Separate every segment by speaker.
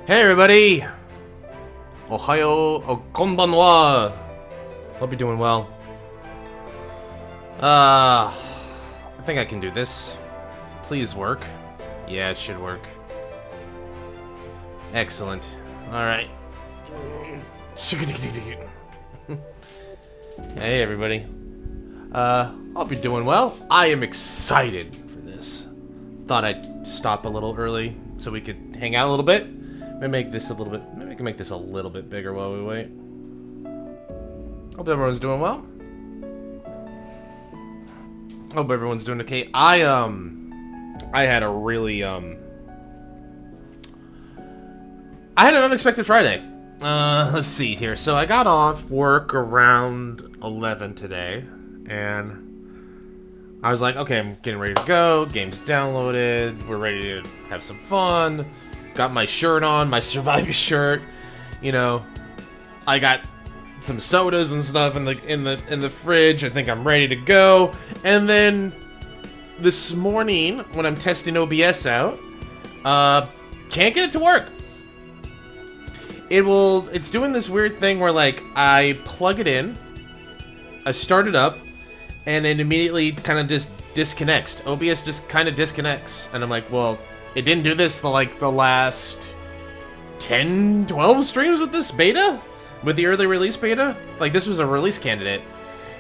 Speaker 1: Hey everybody! Ohayo, konbanwa! Hope you're doing well. I think I can do this. Please work. Yeah, it should work. Excellent. Alright. Hey everybody. Hope you're doing well. I am excited for this. Thought I'd stop a little early so we could hang out a little bit. Maybe make this a little bit. Maybe I can make this a little bit bigger while we wait. Hope everyone's doing well. Hope everyone's doing okay. I had a really I had an unexpected Friday. Let's see here. So I got off work around 11 today, and I was like, okay, I'm getting ready to go. Game's downloaded. We're ready to have some fun. Got my shirt on, my Survivor shirt. You know, I got some sodas and stuff in the fridge. I think I'm ready to go. And then this morning, when I'm testing OBS out, can't get it to work. It's doing this weird thing where, like, I plug it in, I start it up, and then immediately kind of just disconnects. OBS just kind of disconnects. And I'm like, well, it didn't do this the last 10, 12 streams with this beta? With the early release beta? Like, this was a release candidate.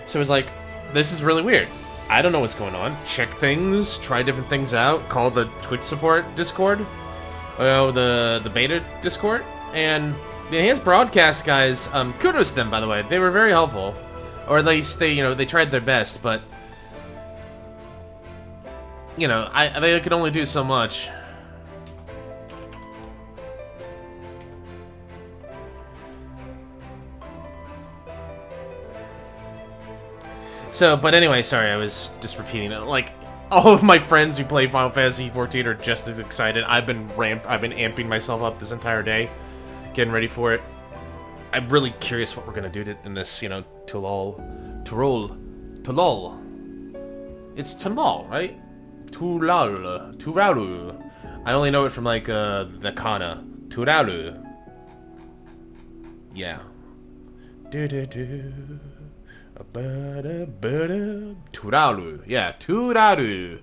Speaker 1: So it was like, this is really weird. I don't know what's going on. Check things, try different things out, call the Twitch support Discord. Oh, the beta Discord. And the enhanced broadcast guys, kudos to them, by the way. They were very helpful. Or at least they tried their best, but they could only do so much. So, but anyway, sorry, I was just repeating it. Like, all of my friends who play Final Fantasy XIV are just as excited. I've been amping myself up this entire day, getting ready for it. I'm really curious what we're gonna do in this, Tural. It's Tural, right? Turalu. I only know it from, like, the kana. Turalu. Yeah. Turalu. Yeah, Turalu.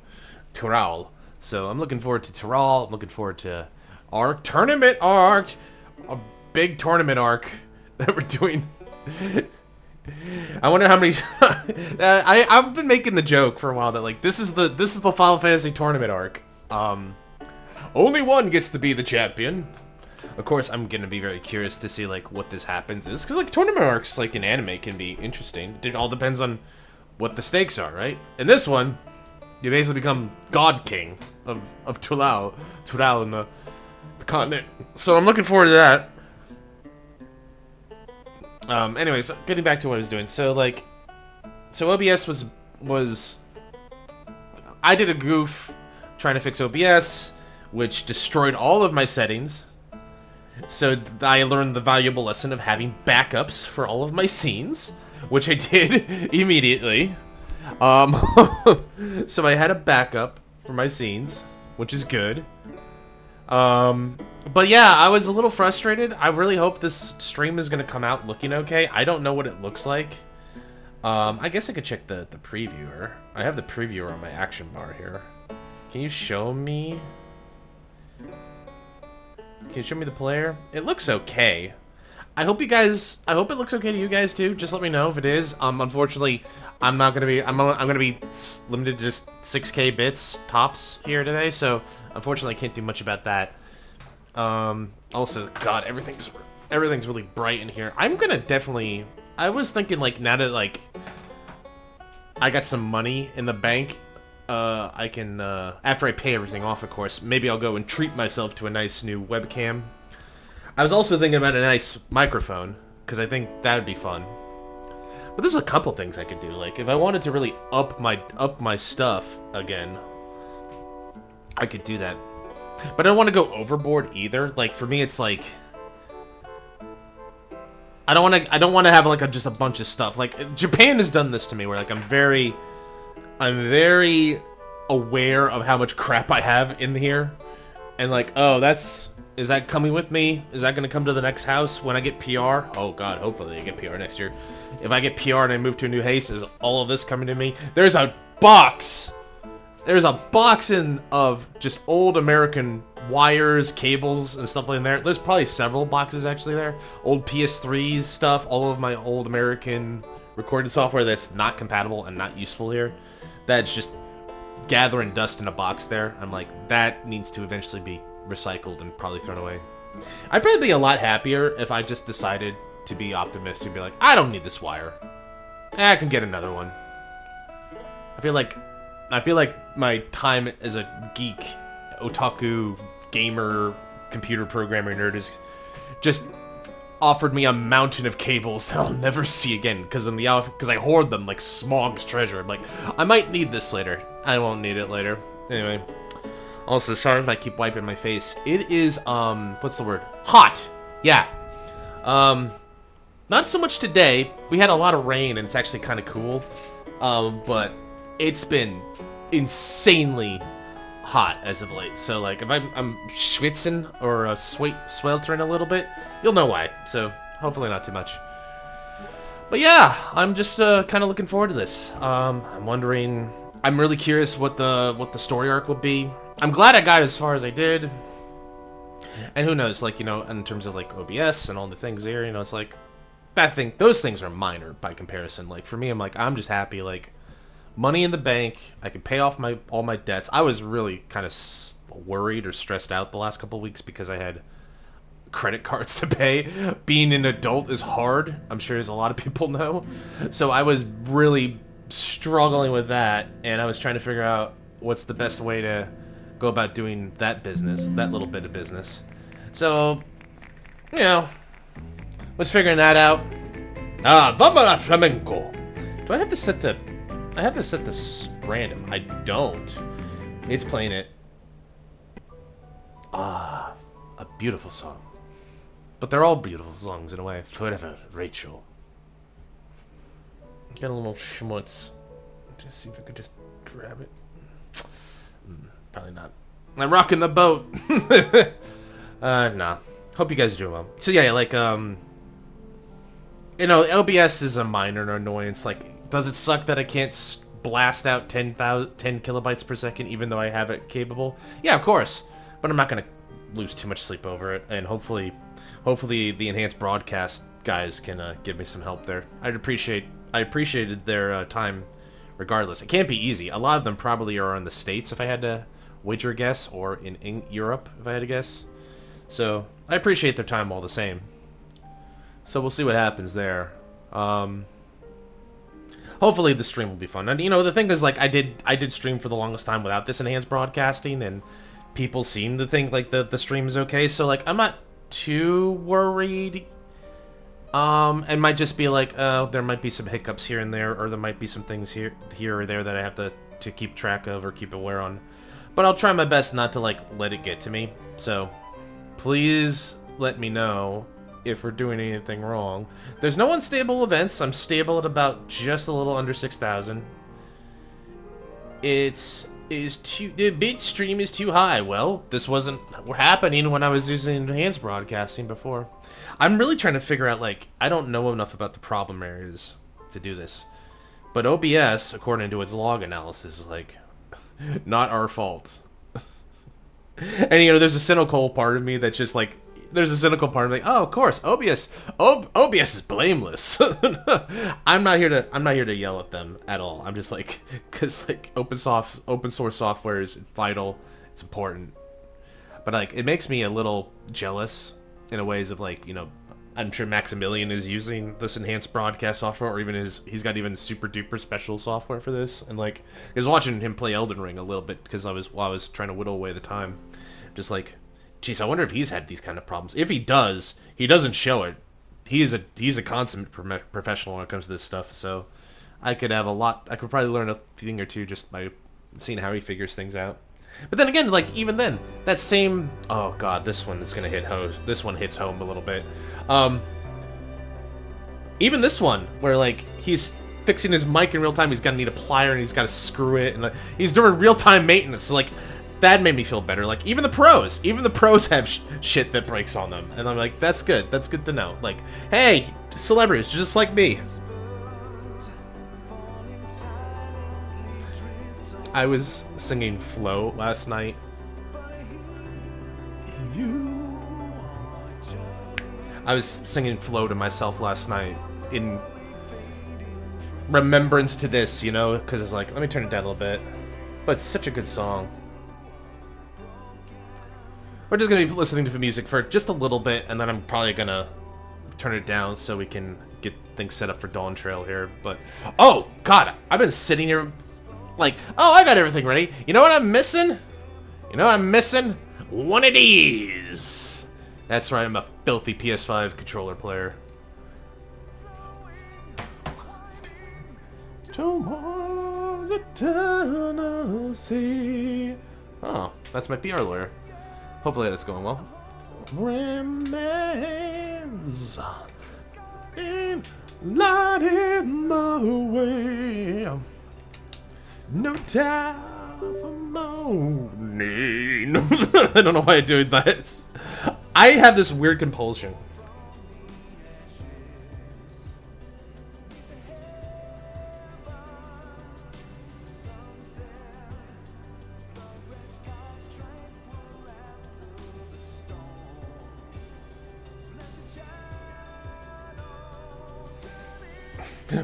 Speaker 1: Tural. So I'm looking forward to Tural. I'm looking forward to our tournament arc. A big tournament arc that we're doing. I wonder how many I've been making the joke for a while that, like, this is the Final Fantasy tournament arc. Only one gets to be the champion. Of course, I'm gonna be very curious to see, like, what this happens is, because, like, tournament arcs, like, in anime can be interesting. It all depends on what the stakes are, right? In this one, you basically become God King of Tural in the continent. So I'm looking forward to that. Anyway, so getting back to what I was doing. So, like, OBS was I did a goof trying to fix OBS, which destroyed all of my settings. So I learned the valuable lesson of having backups for all of my scenes, which I did immediately. So I had a backup for my scenes, which is good. But yeah, I was a little frustrated. I really hope this stream is gonna come out looking okay. I don't know what it looks like. I guess I could check the previewer. I have the previewer on my action bar here. Can you show me? Can you show me the player? It looks okay. I hope it looks okay to you guys too. Just let me know if it is. Unfortunately, I'm gonna be limited to just 6K bits tops here today, so unfortunately I can't do much about that. Also, God, everything's really bright in here. I'm gonna definitely. I was thinking, like, now that, like, I got some money in the bank, I can, after I pay everything off, of course, maybe I'll go and treat myself to a nice new webcam. I was also thinking about a nice microphone, because I think that would be fun. But there's a couple things I could do. Like, if I wanted to really up my stuff again, I could do that. But I don't want to go overboard either. Like, for me, it's like, I don't want to have, like, just a bunch of stuff. Like, Japan has done this to me, where, like, I'm very aware of how much crap I have in here. And, like, oh, that's Is that coming with me? Is that going to come to the next house when I get PR? Oh god, hopefully I get PR next year. If I get PR and I move to a new house, is all of this coming to me? There's a box! There's a box of just old American wires, cables, and stuff like that. There's probably several boxes actually there. Old PS3s stuff, all of my old American recording software that's not compatible and not useful here. That's just gathering dust in a box there. I'm like, that needs to eventually be recycled and probably thrown away. I'd probably be a lot happier if I just decided to be optimistic and be like, I don't need this wire. I can get another one. I feel like my time as a geek, otaku, gamer, computer programmer nerd is just offered me a mountain of cables that I'll never see again because I hoard them like Smog's treasure. I'm like, I might need this later. I won't need it later. Anyway. Also, sorry if I keep wiping my face. It is, what's the word? Hot! Yeah. Not so much today. We had a lot of rain, and it's actually kind of cool. But it's been insanely hot as of late. So, like, if I'm schwitzing or sweltering a little bit, you'll know why. So, hopefully not too much. But yeah, I'm just kind of looking forward to this. I'm wondering... I'm really curious what the story arc will be. I'm glad I got as far as I did. And who knows, like, you know, in terms of, like, OBS and all the things here, you know, it's like, those things are minor by comparison. Like, for me, I'm like, I'm just happy, like, money in the bank, I can pay off all my debts. I was really kind of worried or stressed out the last couple of weeks because I had credit cards to pay. Being an adult is hard, I'm sure as a lot of people know. So I was really struggling with that, and I was trying to figure out what's the best way to go about doing that business, that little bit of business. So, you know, was figuring that out. Vamara Flamenco. Do I have to set the... I have to set this random. I don't. It's playing it. A beautiful song. But they're all beautiful songs in a way. Forever, Rachel. Get a little schmutz. Just see if I could just grab it. Probably not. I'm rocking the boat. Nah. Hope you guys are doing well. So yeah, like, you know, OBS is a minor annoyance. Like, does it suck that I can't blast out 10 kilobytes per second even though I have it capable? Yeah, of course. But I'm not gonna lose too much sleep over it, and hopefully the enhanced broadcast guys can give me some help there. I appreciated their time regardless. It can't be easy. A lot of them probably are in the States, if I had to wager a guess, or in Europe, if I had to guess. So, I appreciate their time all the same. So, we'll see what happens there. Hopefully the stream will be fun. And, you know, the thing is, like, I did stream for the longest time without this enhanced broadcasting, and people seem to think, like, the stream is okay. So, like, I'm not too worried. It might just be like, there might be some hiccups here and there, or there might be some things here or there that I have to keep track of or keep aware on. But I'll try my best not to, like, let it get to me. So, please let me know if we're doing anything wrong. There's no unstable events. I'm stable at about just a little under 6,000. The bit stream is too high. Well, this wasn't happening when I was using enhanced broadcasting before. I'm really trying to figure out, like, I don't know enough about the problem areas to do this. But OBS, according to its log analysis, is, like, not our fault. And, you know, there's a cynical part of me that's just, like, there's a cynical part of me, like, oh, of course, OBS is blameless. I'm not here to yell at them at all. I'm just, like, because, like, open source software is vital. It's important. But, like, it makes me a little jealous in a ways of, like, you know, I'm sure Maximilian is using this enhanced broadcast software, or even he's got even super duper special software for this. And, like, I was watching him play Elden Ring a little bit because while I was trying to whittle away the time. Just like, geez, I wonder if he's had these kind of problems. If he does, he doesn't show it. He's a consummate professional when it comes to this stuff. So I could probably learn a thing or two just by seeing how he figures things out. But then again, like, even then, that same... Oh, God, this one is going to hit home. This one hits home a little bit. Even this one, where, like, he's fixing his mic in real time. He's going to need a plier, and he's got to screw it. And, like, he's doing real-time maintenance. So, like, that made me feel better. Like, even the pros have shit that breaks on them. And I'm like, that's good. That's good to know. Like, hey, celebrities, just like me. I was singing Flow last night. I was singing Flow to myself last night in remembrance to this, you know? Because it's like, let me turn it down a little bit. But it's such a good song. We're just going to be listening to the music for just a little bit, and then I'm probably going to turn it down so we can get things set up for Dawn Trail here. But, oh, God, I've been sitting here like, oh, I got everything ready. You know what I'm missing? You know what I'm missing? One of these. That's right, I'm a filthy PS5 controller player. Towards eternal sea. Oh, that's my PR lawyer. Hopefully that's going well. Remains in light in the way. No time for moaning. I don't know why I'm doing that. I have this weird compulsion.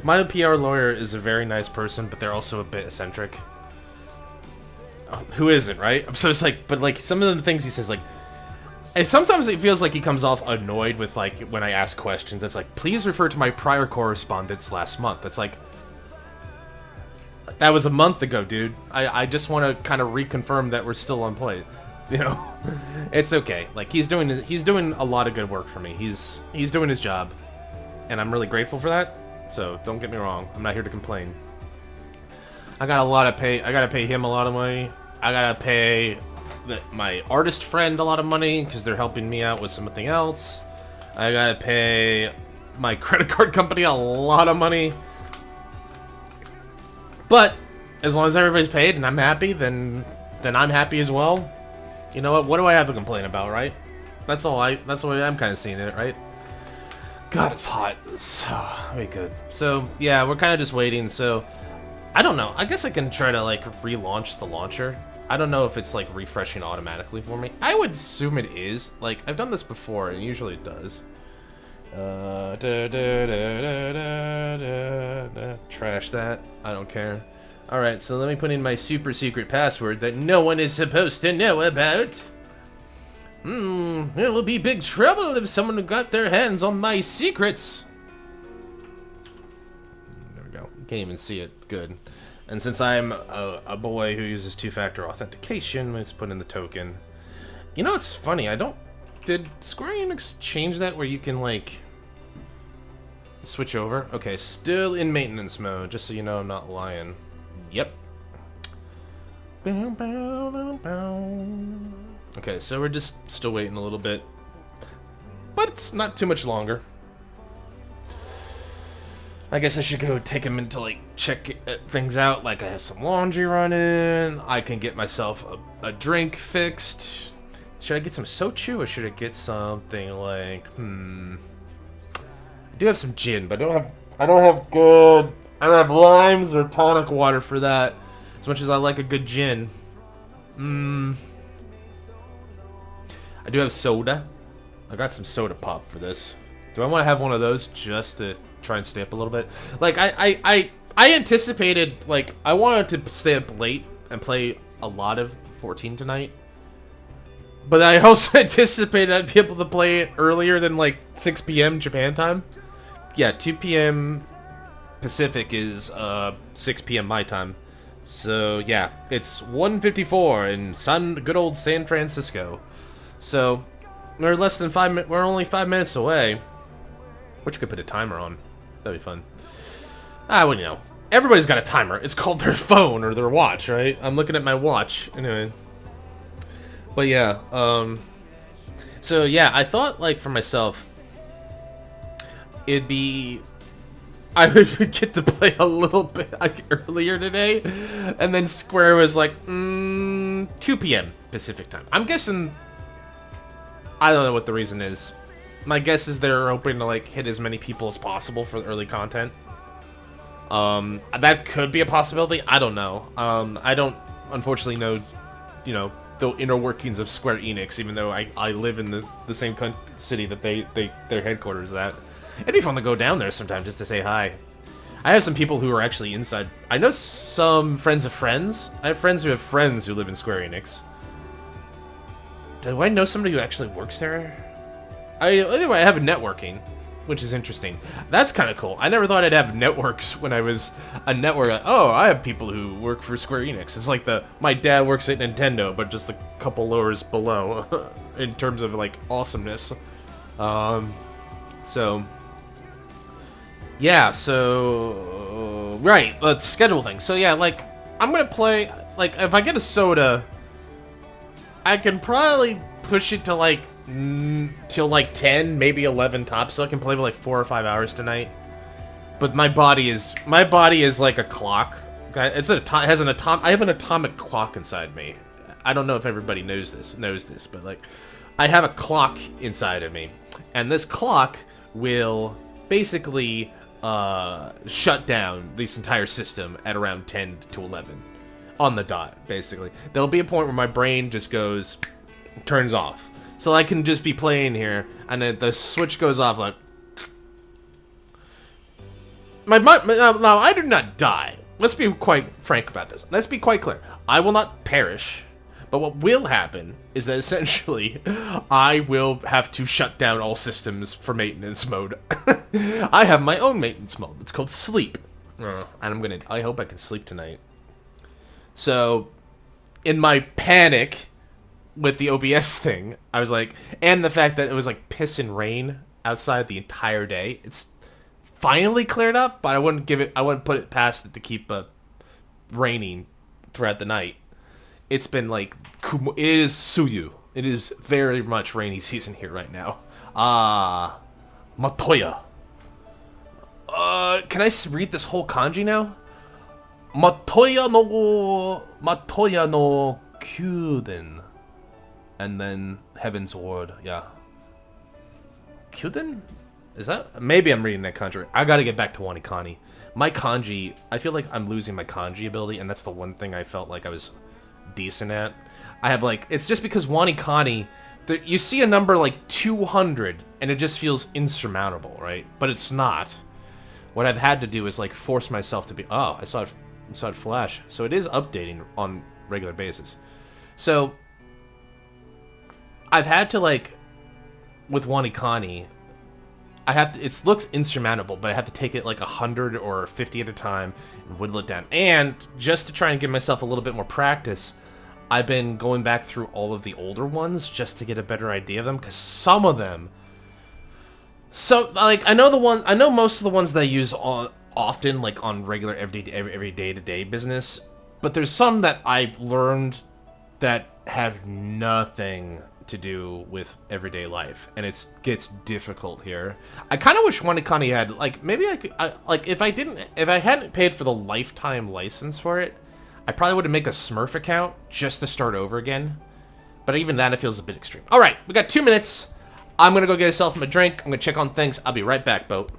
Speaker 1: My PR lawyer is a very nice person, but they're also a bit eccentric. Who isn't, right? So it's like, but like some of the things he says, like, sometimes it feels like he comes off annoyed with like when I ask questions. It's like, please refer to my prior correspondence last month. It's like, that was a month ago, dude. I just want to kind of reconfirm that we're still on play. You know, it's okay. Like he's doing a lot of good work for me. He's doing his job, and I'm really grateful for that. So don't get me wrong, I'm not here to complain. I gotta pay him a lot of money. I gotta pay my artist friend a lot of money because they're helping me out with something else. I gotta pay my credit card company a lot of money. But as long as everybody's paid and I'm happy, then I'm happy as well. You know what? What do I have to complain about, right? That's the way I'm kind of seeing it, right? God, it's hot. Very good. So, yeah, we're kind of just waiting. So, I don't know. I guess I can try to, like, relaunch the launcher. I don't know if it's, like, refreshing automatically for me. I would assume it is. Like, I've done this before, and usually it does. Trash that. I don't care. Alright, so let me put in my super secret password that no one is supposed to know about. It will be big trouble if someone got their hands on my secrets. There we go. You can't even see it. Good. And since I'm a boy who uses two-factor authentication, let's put in the token. You know, it's funny. Did Square Enix change that where you can, like, switch over? Okay, still in maintenance mode, just so you know I'm not lying. Yep. Bow, bow, bow, bow. Okay, so we're just still waiting a little bit. But it's not too much longer. I guess I should go take a minute to, like, check things out. Like, I have some laundry running. I can get myself a drink fixed. Should I get some sochu or should I get something like, I do have some gin, but I don't have limes or tonic water for that. As much as I like a good gin. I do have soda. I got some soda pop for this. Do I want to have one of those just to try and stay up a little bit? Like, I anticipated, like, I wanted to stay up late and play a lot of 14 tonight. But I also anticipated I'd be able to play it earlier than, like, 6 p.m. Japan time. Yeah, 2 p.m. Pacific is 6 p.m. my time. So, yeah, it's 1:54 in good old San Francisco. So, we're less than 5 minutes. We're only 5 minutes away. Which could put a timer on. That'd be fun. I wouldn't know. Everybody's got a timer. It's called their phone or their watch, right? I'm looking at my watch. Anyway. But yeah, so yeah, I thought, like, for myself, it'd be, I would get to play a little bit, like, earlier today, and then Square was like, 2 p.m. Pacific time. I'm guessing... I don't know what the reason is. My guess is they're hoping to, like, hit as many people as possible for the early content. That could be a possibility. I don't know. I don't, unfortunately, know, you know, the inner workings of Square Enix, even though I live in the same city that their headquarters is at. It'd be fun to go down there sometime just to say hi. I have some people who are actually inside. I know some friends of friends. I have friends who have friends who live in Square Enix. Do I know somebody who actually works there? Anyway, I have networking, which is interesting. That's kind of cool. I never thought I'd have networks when I was a network. Oh, I have people who work for Square Enix. It's like my dad works at Nintendo, but just a couple lowers below in terms of, like, awesomeness. So... yeah, so... right, let's schedule things. So yeah, like, I'm gonna play... like, if I get a soda, I can probably push it to, like, till, like, 10, maybe 11 tops, so I can play for, like, 4 or 5 hours tonight. But my body is like a clock. I have an atomic clock inside me. I don't know if everybody knows this, but, like, I have a clock inside of me. And this clock will basically... shut down this entire system at around 10 to 11 on the dot. Basically, there'll be a point where my brain just turns off, so I can just be playing here, and then the switch goes off like now I do not die. Let's be quite frank about this. Let's be quite clear. I will not perish. But what will happen is that essentially I will have to shut down all systems for maintenance mode. I have my own maintenance mode. It's called sleep. And I hope I can sleep tonight. So, in my panic with the OBS thing, I was like, and the fact that it was like piss and rain outside the entire day, it's finally cleared up, but I wouldn't put it past it to keep raining throughout the night. It's been like, it is Suyu. It is very much rainy season here right now. Matoya. Can I read this whole kanji now? Matoya no Kyuden. And then Heaven's Ward, yeah. Kyuden? Is that? Maybe I'm reading that kanji. I gotta get back to Wanikani. My kanji, I feel like I'm losing my kanji ability, and that's the one thing I felt like I was decent at. I have, like, it's just because Wanikani, you see a number like 200 and it just feels insurmountable, right? But it's not. What I've had to do is, like, force myself to be, oh, I saw it flash. So it is updating on regular basis. So I've had to, like, with Wanikani, it looks insurmountable, but I have to take it like 100 or 50 at a time and whittle it down. And just to try and give myself a little bit more practice, I've been going back through all of the older ones just to get a better idea of them, because some of them... so, like, I know most of the ones that I use often, like, on regular every day-to-day business, but there's some that I've learned that have nothing to do with everyday life, and it gets difficult here. I kind of wish Wanikani had, like, maybe I could, like, if I hadn't paid for the lifetime license for it, I probably would make a Smurf account just to start over again. But even that, it feels a bit extreme. All right, we got 2 minutes. I'm gonna go get myself a drink. I'm gonna check on things. I'll be right back, boat.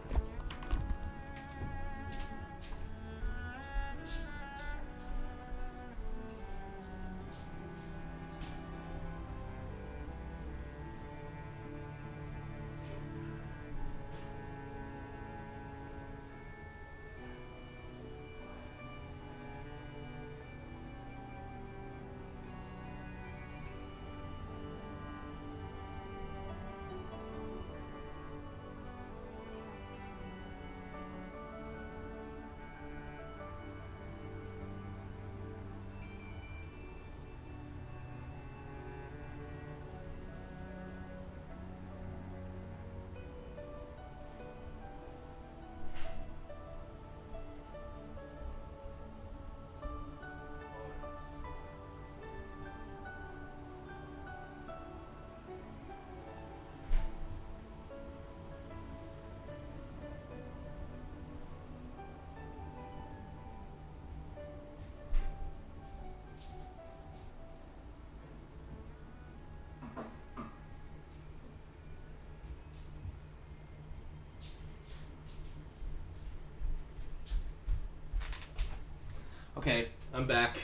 Speaker 1: Okay, I'm back.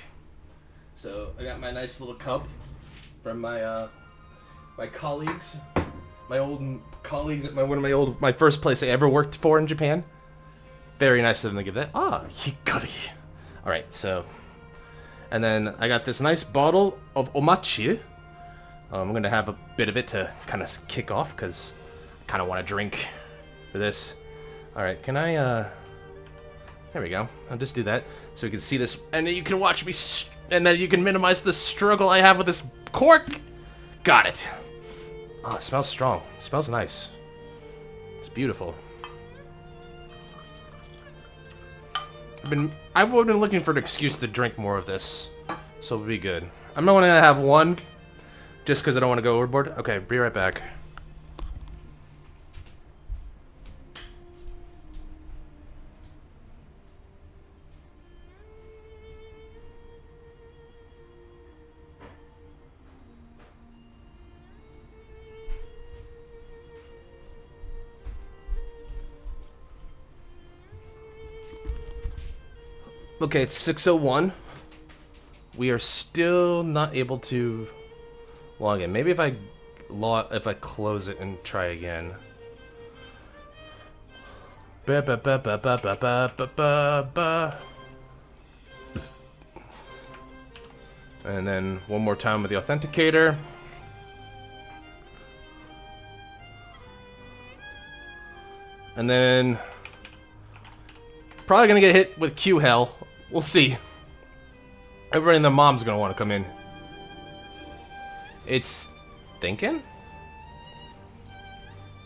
Speaker 1: So I got my nice little cup from my my colleagues, my old colleagues at my first place I ever worked for in Japan. Very nice of them to give that. Ah, hikari. All right, so, and then I got this nice bottle of omachi. I'm gonna have a bit of it to kind of kick off because I kind of want to drink for this. All right, can I? There we go. I'll just do that so you can see this, and then you can watch me, and then you can minimize the struggle I have with this cork. Got it. Oh, it smells strong. It smells nice. It's beautiful. I've been looking for an excuse to drink more of this, so it'll be good. I'm not gonna have one, just because I don't want to go overboard. Okay, be right back. Okay, it's 6:01. We are still not able to log in. Maybe if I close it and try again. Ba ba ba ba ba ba ba ba ba ba. And then one more time with the authenticator. And then probably gonna get hit with Q hell. We'll see. Everybody and their mom's gonna want to come in. It's thinking?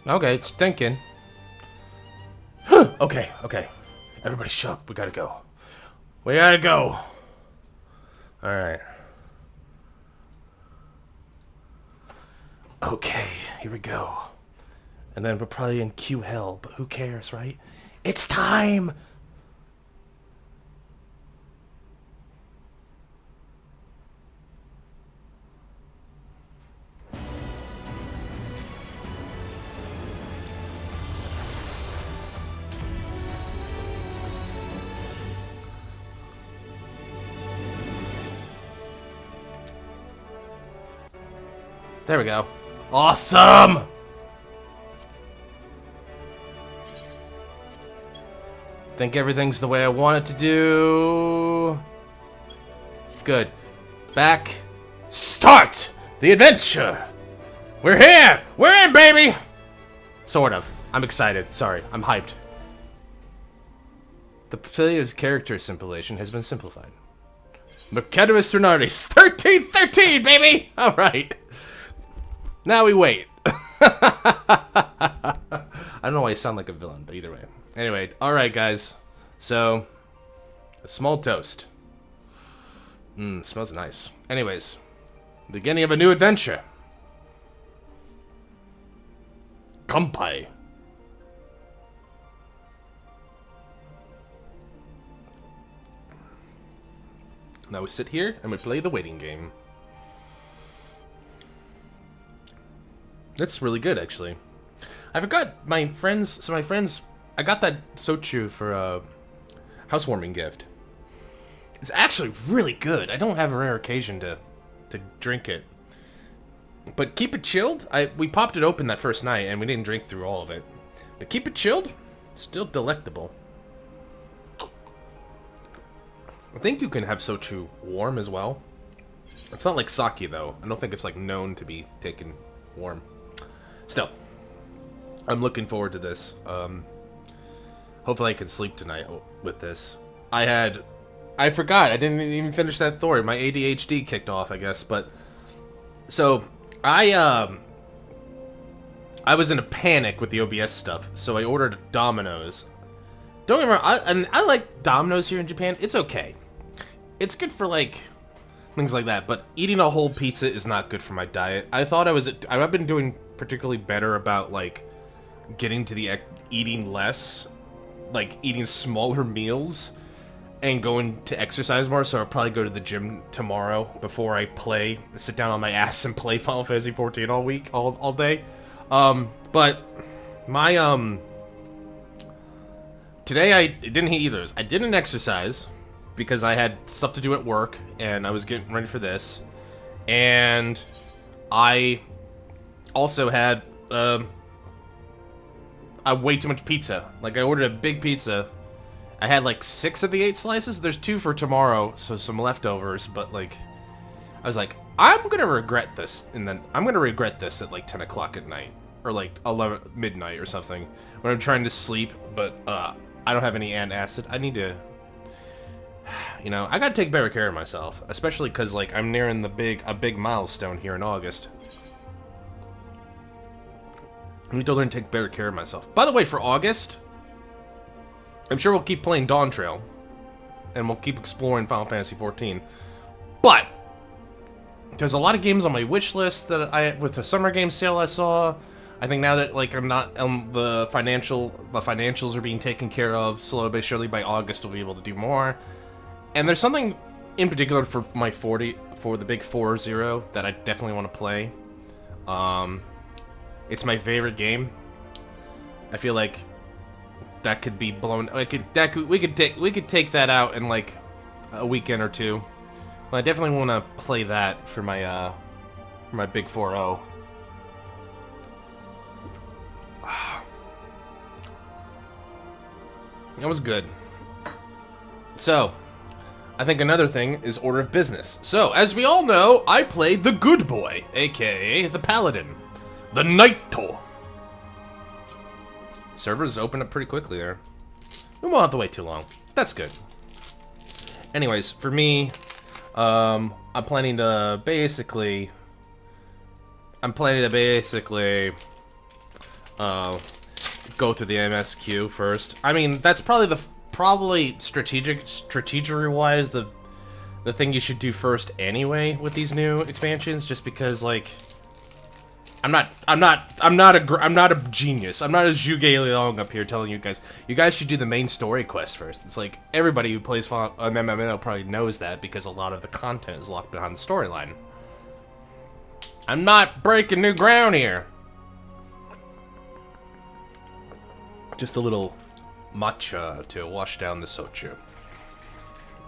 Speaker 1: Okay, it's thinking. Okay, okay. Everybody shut up. We gotta go. We gotta go. Alright. Okay, here we go. And then we're probably in Q hell, but who cares, right? It's time! There we go. Awesome! Think everything's the way I want it to do. Good. Back. Start the adventure! We're here! We're in, baby! Sort of. I'm excited. Sorry. I'm hyped. The player's character simulation has been simplified. Mercatorist Renardis. 1313, baby! Alright. Now we wait. I don't know why I sound like a villain, but either way. Anyway, alright guys. So, a small toast. Smells nice. Anyways, beginning of a new adventure. Kampai. Now we sit here and we play the waiting game. That's really good, actually. I forgot my friends. So my friends, I got that sochu for a housewarming gift. It's actually really good. I don't have a rare occasion to drink it, but keep it chilled. We popped it open that first night and we didn't drink through all of it. But keep it chilled. It's still delectable. I think you can have sochu warm as well. It's not like sake though. I don't think it's like known to be taken warm. Still, I'm looking forward to this. Hopefully I can sleep tonight with this. I forgot. I didn't even finish that story. My ADHD kicked off, I guess. But so I was in a panic with the OBS stuff, so I ordered Domino's. Don't get me wrong, I like Domino's here in Japan. It's okay. It's good for like things like that, but eating a whole pizza is not good for my diet. I've been doing particularly better about like getting to the eating less, like eating smaller meals and going to exercise more. So I'll probably go to the gym tomorrow before I sit down on my ass and play Final Fantasy 14 all week, all day. But my today I didn't eat either. I didn't exercise. because I had stuff to do at work, and I was getting ready for this. And I also had way too much pizza. Like, I ordered a big pizza. I had like 6 of the 8 slices. There's 2 for tomorrow, so some leftovers. But like, I was like, I'm gonna regret this, and then I'm gonna regret this at like 10 o'clock at night, or like 11 midnight or something, when I'm trying to sleep. But I don't have any antacid. I need to, you know, I gotta take better care of myself, especially because like I'm nearing a big milestone here in August. I need to learn to take better care of myself. By the way, for August, I'm sure we'll keep playing Dawn Trail, and we'll keep exploring Final Fantasy XIV. But there's a lot of games on my wish list that with the summer game sale I saw. I think now that like I'm not the financials are being taken care of slowly but surely, by August we'll be able to do more. And there's something in particular for the big 4-0 that I definitely want to play. It's my favorite game. I feel like that could be blown. We could take that out in like a weekend or two. Well, I definitely want to play that for my big 4-0. That was good. So, I think another thing is order of business. So, as we all know, I played the good boy, aka the paladin, the Knight-o. Servers open up pretty quickly there. We won't have to wait too long. That's good. Anyways, for me, I'm planning to basically go through the MSQ first. I mean, that's probably strategy-wise the thing you should do first anyway with these new expansions, just because like I'm not a genius. I'm not a Zhuge Liang up here telling you guys should do the main story quest first. It's like everybody who plays MMO probably knows that, because a lot of the content is locked behind the storyline. I'm not breaking new ground here. Just a little matcha to wash down the sochu.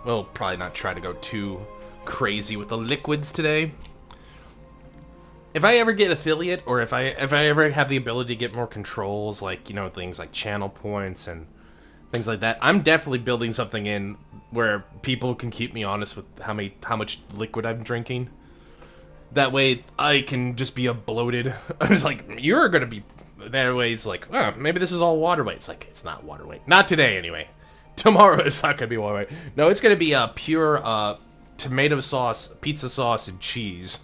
Speaker 1: We'll probably not try to go too crazy with the liquids today. If I ever get affiliate, or if I ever have the ability to get more controls, like, you know, things like channel points and things like that, I'm definitely building something in where people can keep me honest with how much liquid I'm drinking. That way, I can just be a bloated. I was like, you're gonna be. That way, it's like, oh, maybe this is all water weight. It's like, it's not water weight. Not today, anyway. Tomorrow, it's not gonna be water weight. No, it's gonna be pure tomato sauce, pizza sauce, and cheese.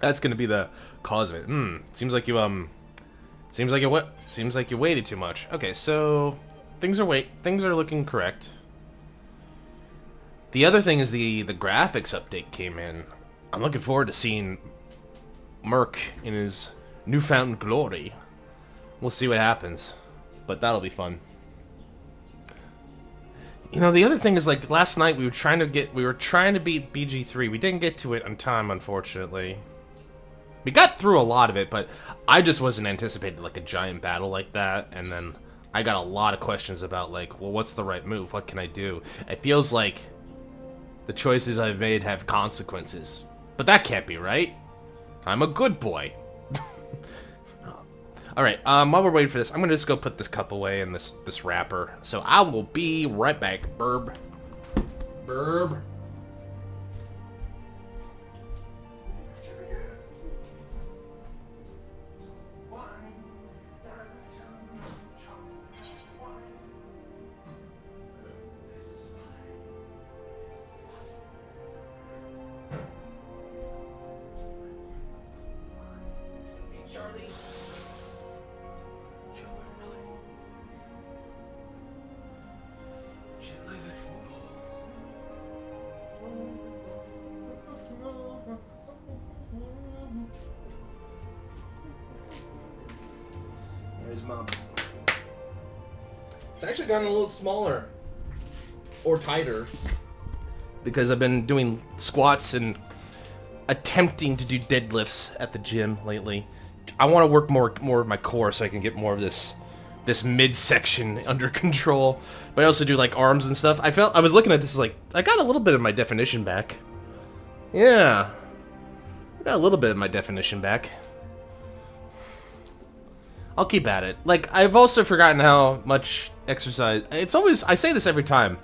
Speaker 1: That's gonna be the cause of it. Seems like you waited too much. Okay, so things are looking correct. The other thing is the graphics update came in. I'm looking forward to seeing Merc in his newfound glory. We'll see what happens, but that'll be fun. You know, the other thing is, like, last night we were trying to beat BG3. We didn't get to it on time, unfortunately. We got through a lot of it, but I just wasn't anticipating, like, a giant battle like that, and then I got a lot of questions about, like, well, what's the right move? What can I do? It feels like the choices I've made have consequences. But that can't be right. I'm a good boy. Alright, while we're waiting for this, I'm gonna just go put this cup away in this wrapper. So I will be right back, Burb. Burb. There's Mom. It's actually gotten a little smaller. Or tighter. Because I've been doing squats and attempting to do deadlifts at the gym lately. I want to work more of my core so I can get more of this this midsection under control. But I also do like arms and stuff. I was looking at this like I got a little bit of my definition back. Yeah, I got a little bit of my definition back. I'll keep at it. Like, I've also forgotten how much exercise... It's always... I say this every time,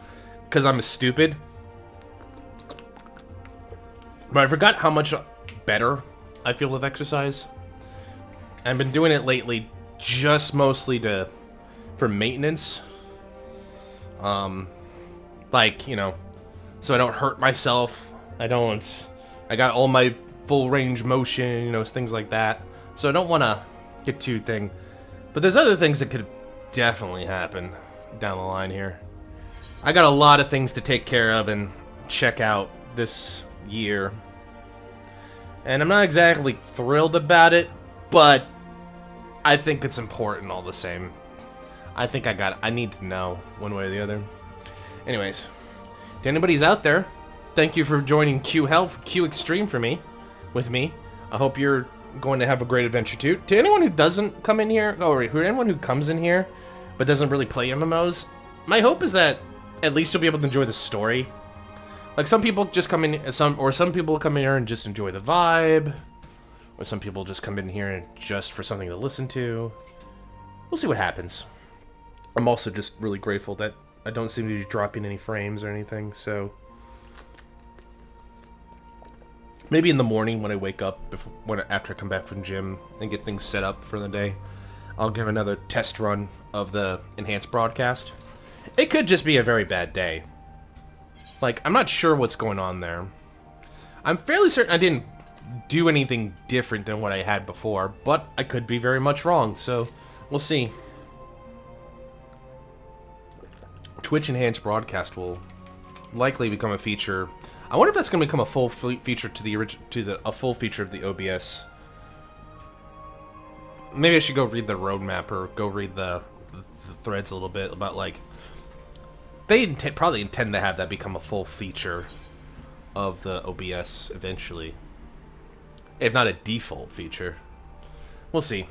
Speaker 1: because I'm stupid. But I forgot how much better I feel with exercise. I've been doing it lately just mostly for maintenance. Like, you know, so I don't hurt myself. I got all my full range motion, you know, things like that. So I don't want to get too thing. But there's other things that could definitely happen down the line here. I got a lot of things to take care of and check out this year. And I'm not exactly thrilled about it, but I think it's important all the same. I think I need to know one way or the other. Anyways, to anybody's out there, thank you for joining Q Health, Q Extreme with me. I hope you're going to have a great adventure too. To anyone who doesn't come in here, or anyone who comes in here but doesn't really play MMOs, my hope is that at least you'll be able to enjoy the story. Like, some people just come in, some people come in here and just enjoy the vibe, or some people just come in here and just for something to listen to. We'll see what happens. I'm also just really grateful that I don't seem to be dropping any frames or anything, so maybe in the morning when I wake up, after I come back from gym and get things set up for the day, I'll give another test run of the enhanced broadcast. It could just be a very bad day. Like, I'm not sure what's going on there. I'm fairly certain I didn't do anything different than what I had before, but I could be very much wrong, so we'll see. Twitch enhanced broadcast will likely become a feature. I wonder if that's going to become a full feature a full feature of the OBS. Maybe I should go read the roadmap or go read the threads a little bit about, like, they probably intend to have that become a full feature of the OBS eventually, if not a default feature. We'll see.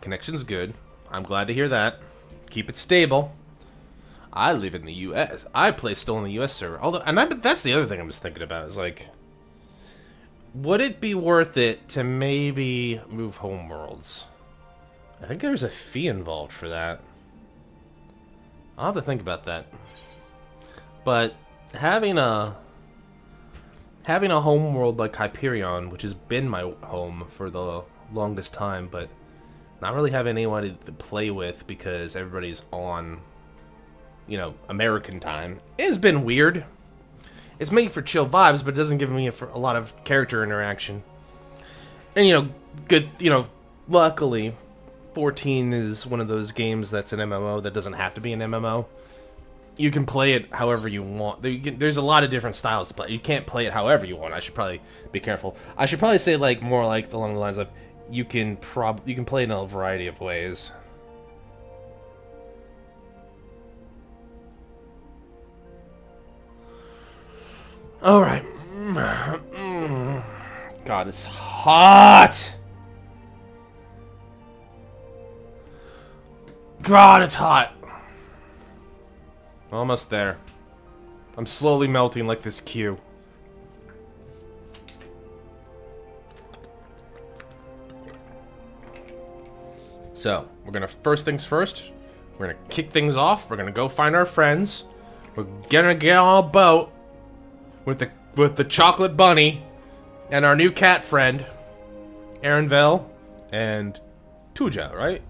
Speaker 1: Connection's good. I'm glad to hear that. Keep it stable. I live in the U.S. I play still in the U.S. server. Although, that's the other thing I'm just thinking about is, like, would it be worth it to maybe move homeworlds? I think there's a fee involved for that. I'll have to think about that. But having a homeworld like Hyperion, which has been my home for the longest time, but not really having anyone to play with because everybody's on, you know, American time, has been weird. It's made for chill vibes, but it doesn't give me a lot of character interaction. And, you know, luckily, 14 is one of those games that's an MMO that doesn't have to be an MMO. You can play it however you want. There's a lot of different styles to play. You can't play it however you want. I should probably be careful. I should probably say, like, more like along the lines of you can play it in a variety of ways. All right. God, it's hot. God, it's hot. Almost there. I'm slowly melting like this Q. So, we're gonna, first things first, we're gonna kick things off. We're gonna go find our friends. We're gonna get on a boat with the chocolate bunny and our new cat friend, Aaronville and Tuja, right?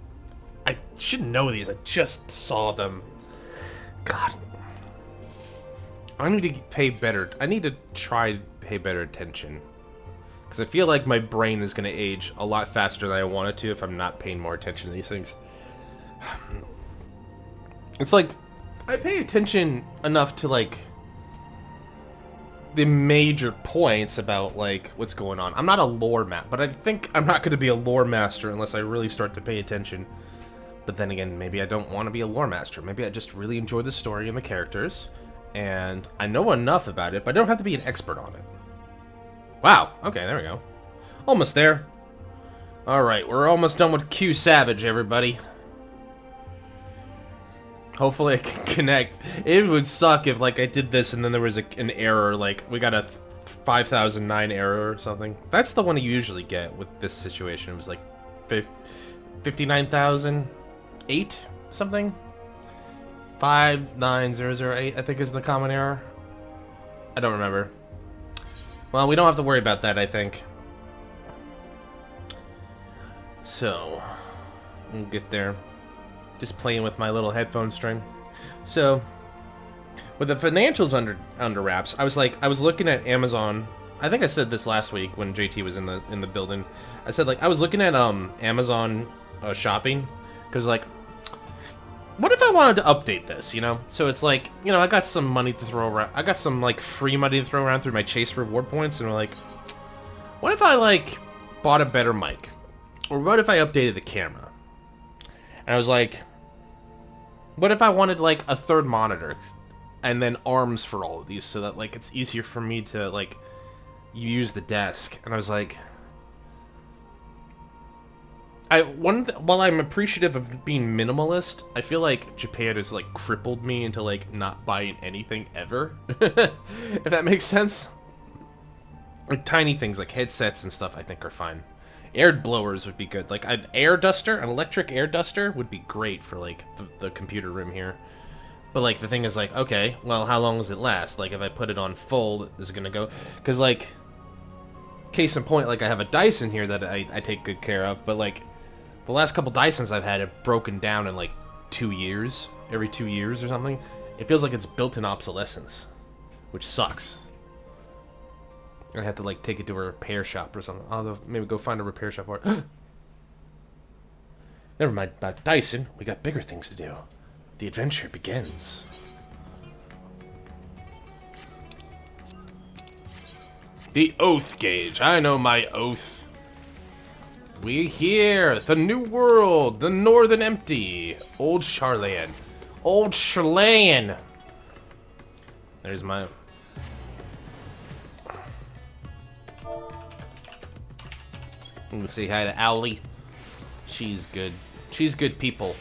Speaker 1: I should know these. I just saw them. God. I need to pay better. I need to try to pay better attention. Because I feel like my brain is going to age a lot faster than I want it to if I'm not paying more attention to these things. It's like, I pay attention enough to, like, the major points about, like, what's going on. I'm not a lore master, but I think I'm not going to be a lore master unless I really start to pay attention. But then again, maybe I don't want to be a lore master. Maybe I just really enjoy the story and the characters, and I know enough about it, but I don't have to be an expert on it. Wow, okay, there we go. Almost there. Alright, we're almost done with Q Savage, everybody. Hopefully I can connect. It would suck if, like, I did this and then there was an error, like, we got a 5009 error or something. That's the one you usually get with this situation. It was, like, 59,008 something? 59008, I think, is the common error. I don't remember. Well, we don't have to worry about that, I think. So, we'll get there. Just playing with my little headphone string. So, with the financials under wraps, I was looking at Amazon. I think I said this last week when JT was in the building. I said, like, I was looking at Amazon shopping, because, like, what if I wanted to update this, you know? So it's like, you know, I got some money to throw around. I got some, like, free money to throw around through my Chase reward points, and we're like, what if I, like, bought a better mic? Or what if I updated the camera? And I was like, what if I wanted, like, a third monitor? And then arms for all of these, so that, like, it's easier for me to, like, use the desk. And I was like, while I'm appreciative of being minimalist, I feel like Japan has, like, crippled me into, like, not buying anything ever. If that makes sense. Like, tiny things, like headsets and stuff, I think are fine. Air blowers would be good. Like, an air duster, an electric air duster would be great for, like, the computer room here. But, like, the thing is, like, okay, well, how long does it last? Like, if I put it on full, is it gonna go? Because, like, case in point, like, I have a Dyson here that I take good care of, but, like, the last couple Dysons I've had have broken down in, like, 2 years. Every 2 years or something. It feels like it's built-in obsolescence. Which sucks. I have to, like, take it to a repair shop or something. I'll maybe go find a repair shop or... Never mind about Dyson. We got bigger things to do. The adventure begins. The oath gauge. I know my oath. We here. The new world. The northern empty. Old Charlan. Old Charlan. There's my... I'm gonna say hi to Owlie. She's good. She's good people.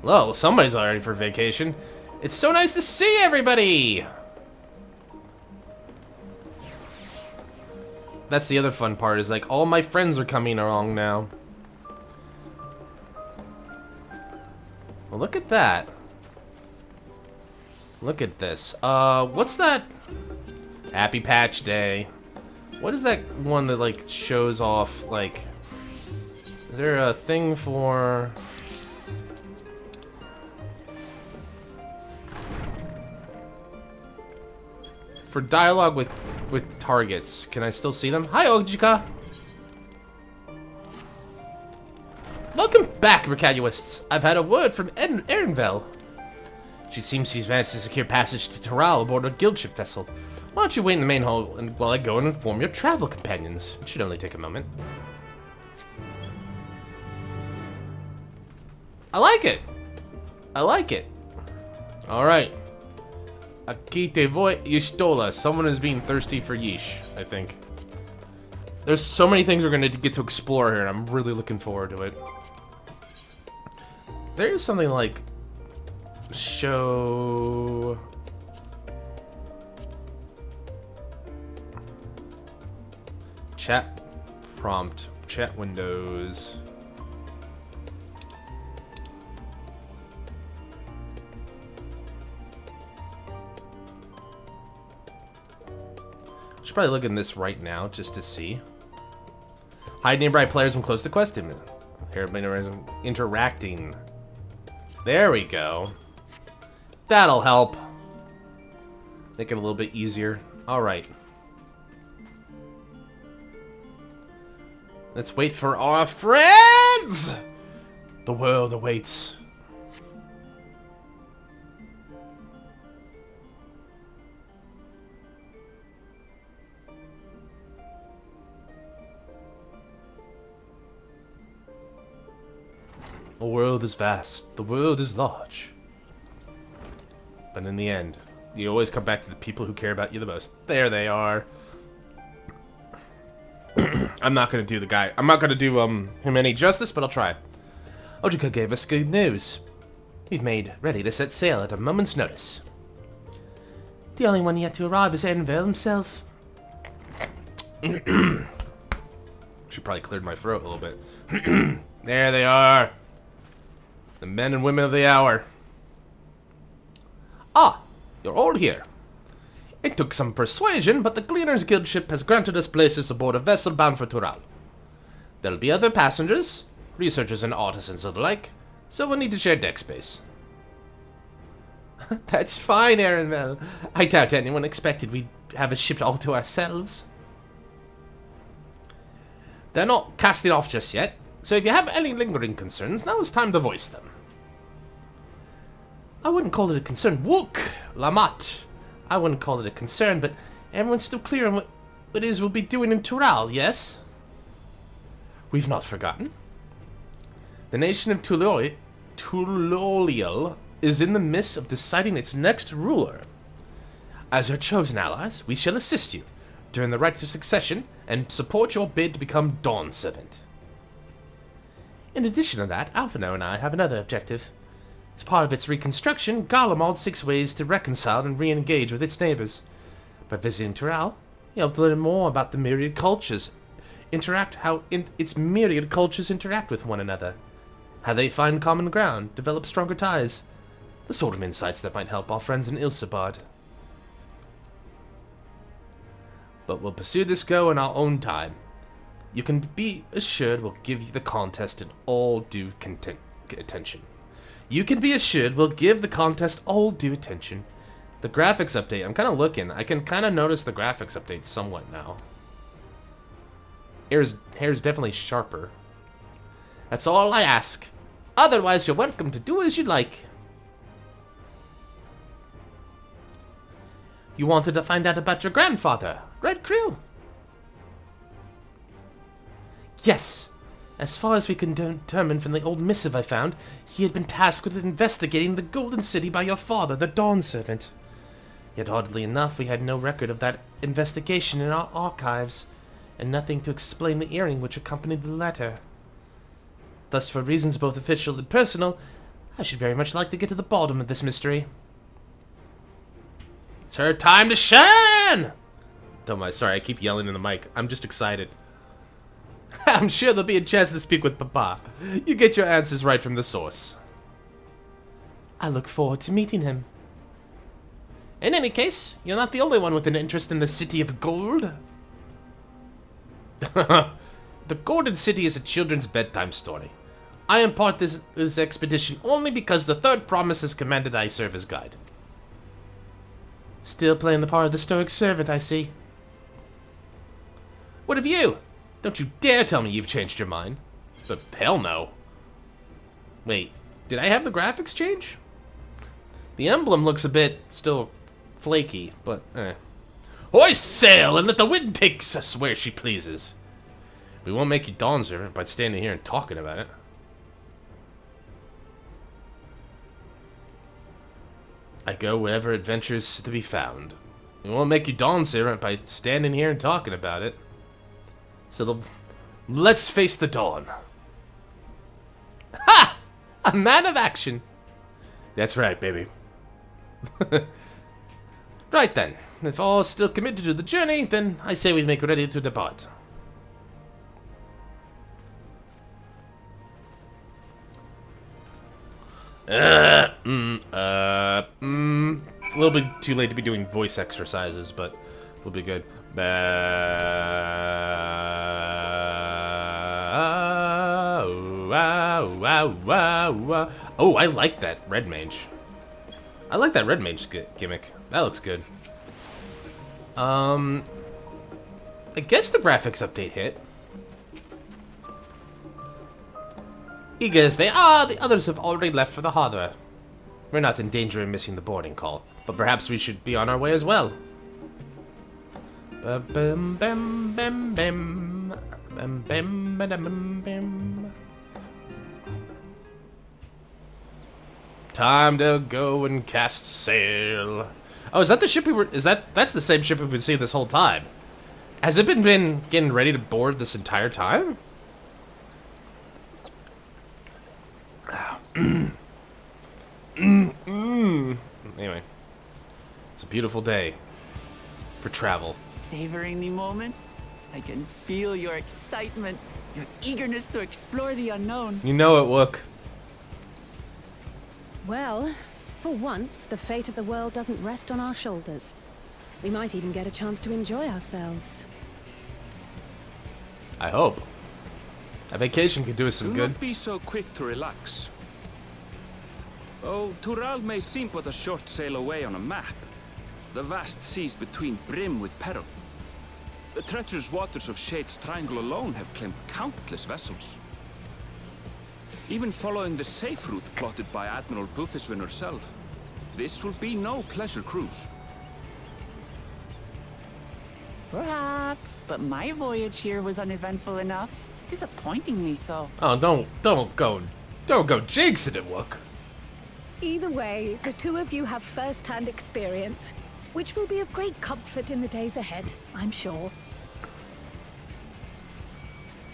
Speaker 1: Well, somebody's already for vacation. It's so nice to see everybody! That's the other fun part, is like, all my friends are coming along now. Well, look at that. Look at this. What's that? Happy Patch Day. What is that one that, like, shows off, like... Is there a thing for... For dialogue with targets? Can I still see them? Hi, Ojika! Welcome back, Mercaduists! I've had a word from Erenvel. She seems she's managed to secure passage to Tural aboard a guild ship vessel. Why don't you wait in the main hall while I go and inform your travel companions? It should only take a moment. I like it! I like it. Alright. Akite voi Yishtola. Someone is being thirsty for yeesh, I think. There's so many things we're gonna get to explore here, and I'm really looking forward to it. There is something like... Show... Chat prompt. Chat windows. Should probably look in this right now just to see. Hide nearby players and close the quest image. Everybody interacting. There we go. That'll help. Make it a little bit easier. Alright. Let's wait for our friends! The world awaits. The world is vast. The world is large. But in the end, you always come back to the people who care about you the most. There they are. I'm not gonna do the guy. I'm not gonna do him any justice, but I'll try. Ojika gave us good news. We've made ready to set sail at a moment's notice. The only one yet to arrive is ANEW himself. She probably cleared my throat a little bit. There they are. The men and women of the hour. Ah, you're all here. It took some persuasion, but the Gleaners Guild ship has granted us places aboard a vessel bound for Tural. There'll be other passengers, researchers and artisans alike, so we'll need to share deck space. That's fine, ANEW. I doubt anyone expected we'd have a ship all to ourselves. They're not casting off just yet, so if you have any lingering concerns, now is time to voice them. I wouldn't call it a concern. Wook! Lamat! I wouldn't call it a concern, but everyone's still clear on what it is we'll be doing in Tural, yes? We've not forgotten. The nation of Tulolial is in the midst of deciding its next ruler. As your chosen allies, we shall assist you during the rites of succession and support your bid to become Dawn Servant. In addition to that, Alphino and I have another objective. As part of its reconstruction, Garlemald seeks ways to reconcile and re-engage with its neighbors. By visiting Tural, you hope to learn more about the myriad cultures, its myriad cultures interact with one another, how they find common ground, develop stronger ties, the sort of insights that might help our friends in Ilsabard. But we'll pursue this goal in our own time. You can be assured we'll give you the contest in all due attention. You can be assured we'll give the contest all due attention. The graphics update, I'm kind of looking. I can kind of notice the graphics update somewhat now. Hair's definitely sharper. That's all I ask. Otherwise, you're welcome to do as you like. You wanted to find out about your grandfather, right, Krill? Yes. As far as we can determine from the old missive I found, he had been tasked with investigating the Golden City by your father, the Dawn Servant. Yet oddly enough, we had no record of that investigation in our archives, and nothing to explain the earring which accompanied the letter. Thus, for reasons both official and personal, I should very much like to get to the bottom of this mystery. It's her time to shine! Don't mind, sorry, I keep yelling in the mic. I'm just excited. I'm sure there'll be a chance to speak with Papa. You get your answers right from the source. I look forward to meeting him. In any case, you're not the only one with an interest in the City of Gold. The Golden City is a children's bedtime story. I impart this expedition only because the third promise has commanded I serve as guide. Still playing the part of the stoic servant, I see. What of you? Don't you dare tell me you've changed your mind. But hell no. Wait, did I have the graphics change? The emblem looks a bit still flaky, but eh. Hoist sail and let the wind take us where she pleases. We won't make you Dawn Servant by standing here and talking about it. I go wherever adventure is to be found. We won't make you Dawn Servant by standing here and talking about it. So let's face the dawn. Ha! A man of action. That's right, baby. Right then. If all is still committed to the journey, then I say we make ready to depart. A little bit too late to be doing voice exercises, but we'll be good. Oh, I like that red mage. I like that red mage gimmick. That looks good. I guess the graphics update hit. Eager as they are, the others have already left for the harbor. We're not in danger of missing the boarding call, but perhaps we should be on our way as well. Bam, bam, bam, bam. Bam, bam, bam, bam. Time to go and cast sail. Oh, is that the ship we were... That's the same ship we've been seeing this whole time. Has it been getting ready to board this entire time? Anyway, it's a beautiful day for travel.
Speaker 2: Savoring the moment? I can feel your excitement, your eagerness to explore the unknown.
Speaker 1: You know it, Wook.
Speaker 3: Well, for once, the fate of the world doesn't rest on our shoulders. We might even get a chance to enjoy ourselves.
Speaker 1: I hope. A vacation could do us some
Speaker 4: Do
Speaker 1: good.
Speaker 4: not be so quick to relax. Oh, Tural may seem but a short sail away on a map. The vast seas between brim with peril. The treacherous waters of Shade's Triangle alone have claimed countless vessels. Even following the safe route plotted by Admiral Butheswin herself, this will be no pleasure cruise.
Speaker 2: Perhaps, but my voyage here was uneventful enough. Disappointingly so.
Speaker 1: Oh, don't go jinxing it, Wook.
Speaker 5: Either way, the two of you have first-hand experience, which will be of great comfort in the days ahead, I'm sure.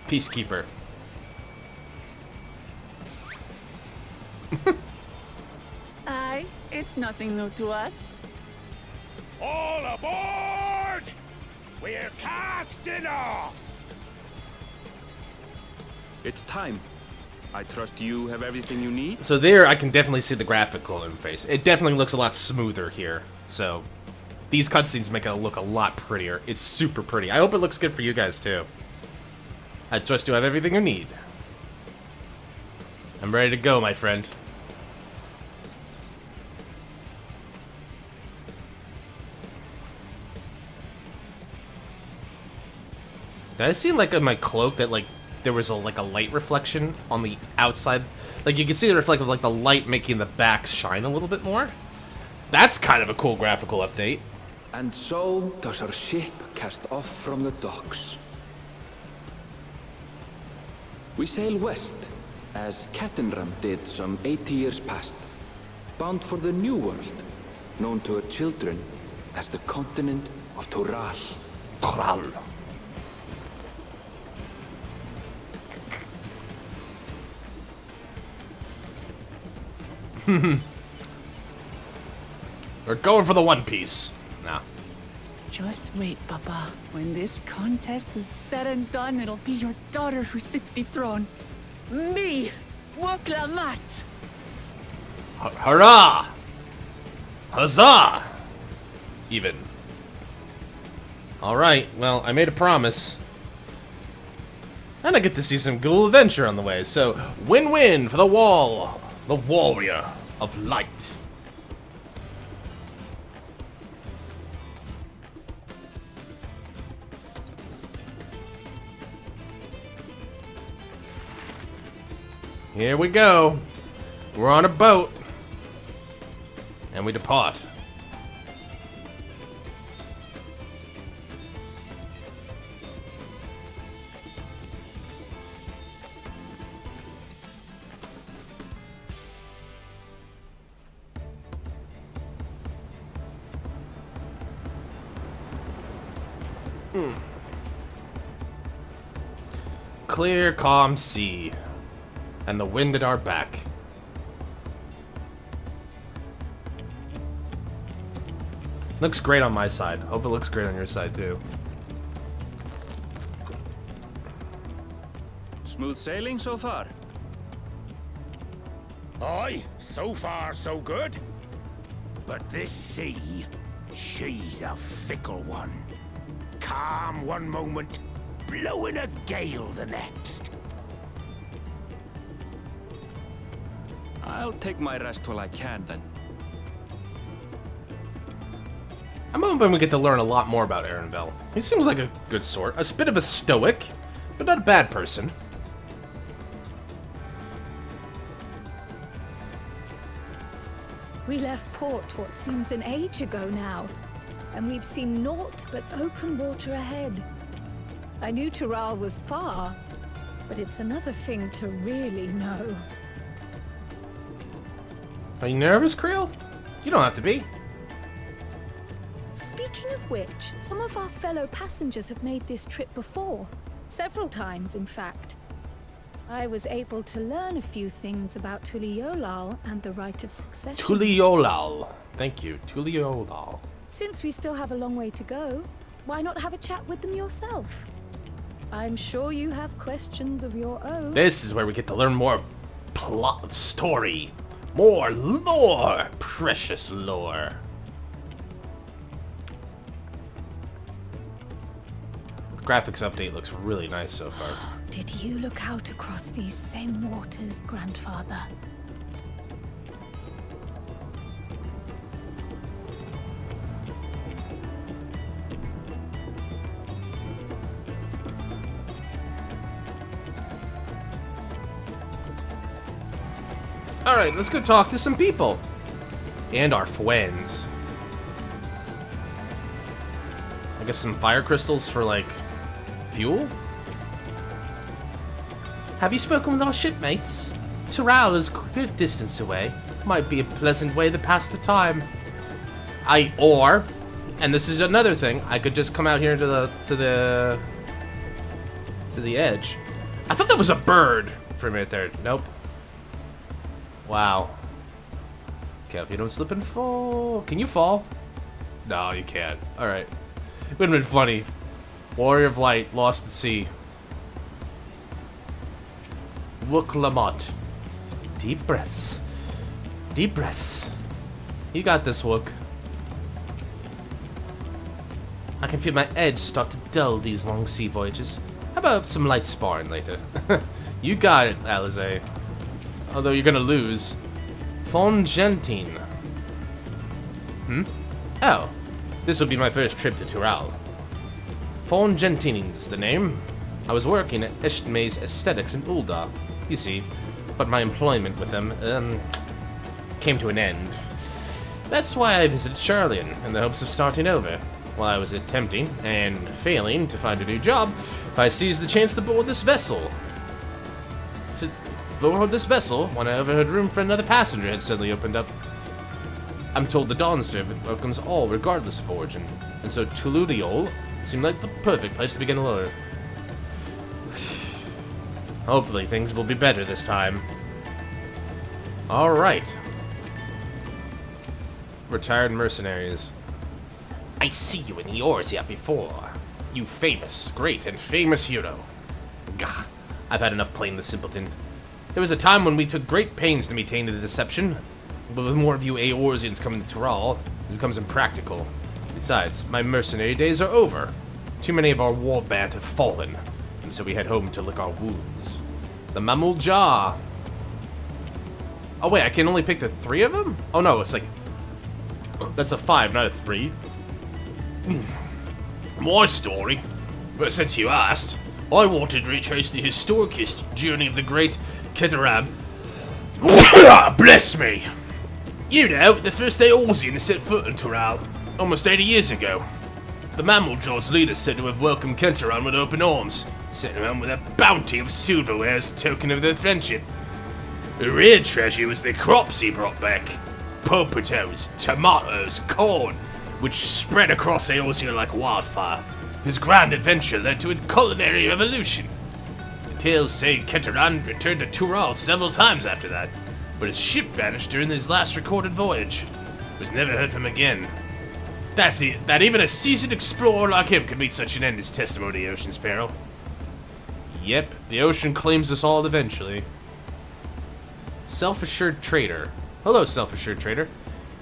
Speaker 1: Peacekeeper.
Speaker 2: Aye, it's nothing new to us.
Speaker 6: All aboard! We're casting off!
Speaker 4: It's time. I trust you have everything you need?
Speaker 1: So there, I can definitely see the graphical interface. It definitely looks a lot smoother here. So these cutscenes make it look a lot prettier. It's super pretty. I hope it looks good for you guys too. I trust you have everything you need. I'm ready to go, my friend. Did I see like in my cloak that like there was a light reflection on the outside? Like you can see the reflective, like the light making the back shine a little bit more. That's kind of a cool graphical update.
Speaker 4: And so does our ship cast off from the docks. We sail west, as Cattenram did some 80 years past, bound for the New World, known to her children as the continent of Tural.
Speaker 1: Tural. We're going for the One Piece. Nah.
Speaker 2: Just wait, Papa. When this contest is said and done, it'll be your daughter who sits the throne. Me, Woklamat.
Speaker 1: Hurrah! Huzzah! Even. Alright, well, I made a promise. And I get to see some cool adventure on the way, so win-win for the wall. The warrior of light. Here we go. We're on a boat. And we depart. Clear, calm sea. And the wind at our back. Looks great on my side. Hope it looks great on your side too.
Speaker 4: Smooth sailing so far?
Speaker 6: Aye, so far so good. But this sea, she's a fickle one. Calm one moment, blowing a gale the next.
Speaker 4: I'll take my rest while I can, then.
Speaker 1: I'm hoping we get to learn a lot more about Arenville. He seems like a good sort. A bit of a stoic, but not a bad person.
Speaker 5: We left port what seems an age ago now, and we've seen naught but open water ahead. I knew Tural was far, but it's another thing to really know.
Speaker 1: Are you nervous, Creel? You don't have to be.
Speaker 5: Speaking of which, some of our fellow passengers have made this trip before. Several times, in fact. I was able to learn a few things about Tuliolal and the rite of succession.
Speaker 1: Tuliolal. Thank you, Tuliolal.
Speaker 5: Since we still have a long way to go, why not have a chat with them yourself? I'm sure you have questions of your own.
Speaker 1: This is where we get to learn more plot story. More lore. Precious lore. The graphics update looks really nice so far.
Speaker 5: Did you look out across these same waters, grandfather?
Speaker 1: Alright, let's go talk to some people. And our friends. I guess some fire crystals for, like, fuel? Have you spoken with our shipmates? Tural is a good distance away. Might be a pleasant way to pass the time. And this is another thing, I could just come out here to the edge. I thought that was a bird for a minute there. Nope. Wow. Okay, if you don't slip and fall. Can you fall? No, you can't. Alright. It would have been funny. Warrior of Light, lost at sea. Wook Lamont. Deep breaths. Deep breaths. You got this, Wook. I can feel my edge start to dull these long sea voyages. How about some light sparring later? You got it, Alize. Although you're gonna lose. Fongentine. Oh. This will be my first trip to Tural. Fongentine's the name. I was working at Eshtmay's Aesthetics in Ulda, you see, but my employment with them, came to an end. That's why I visited Charlian, in the hopes of starting over. While I was attempting, and failing, to find a new job, I seized the chance to board this vessel. When I overheard room for another passenger had suddenly opened up. I'm told the Dawn Servant welcomes all regardless of origin, and so Tuliolal seemed like the perfect place to begin a lure. Hopefully things will be better this time. Alright. Retired mercenaries. I see you in the Eorzea before. You famous, great, and famous hero. Gah, I've had enough playing the simpleton. There was a time when we took great pains to maintain the deception, but with more of you Eorzeans coming to Tural, it becomes impractical. Besides, my mercenary days are over. Too many of our war band have fallen, and so we head home to lick our wounds. The Mamul Jah. Oh wait, I can only pick the 3 of them? Oh no, it's like... That's a 5, not a 3. My story? But since you asked, I wanted to retrace the historic journey of the great Kitaram. Bless me! You know, the first Eorzean to set foot in Tural, almost 80 years ago. The Mammal Jaw's leader said to have welcomed Kentaran with open arms, sending him with a bounty of silverware as a token of their friendship. The real treasure was the crops he brought back. Potatoes, tomatoes, corn, which spread across Eorzea like wildfire. His grand adventure led to a culinary revolution. The tales say Kentaran returned to Tural several times after that, but his ship vanished during his last recorded voyage. Was never heard from again. That's it. That even a seasoned explorer like him could meet such an end is testimony to the ocean's peril. Yep, the ocean claims us all eventually. Self-assured trader. Hello, self-assured trader.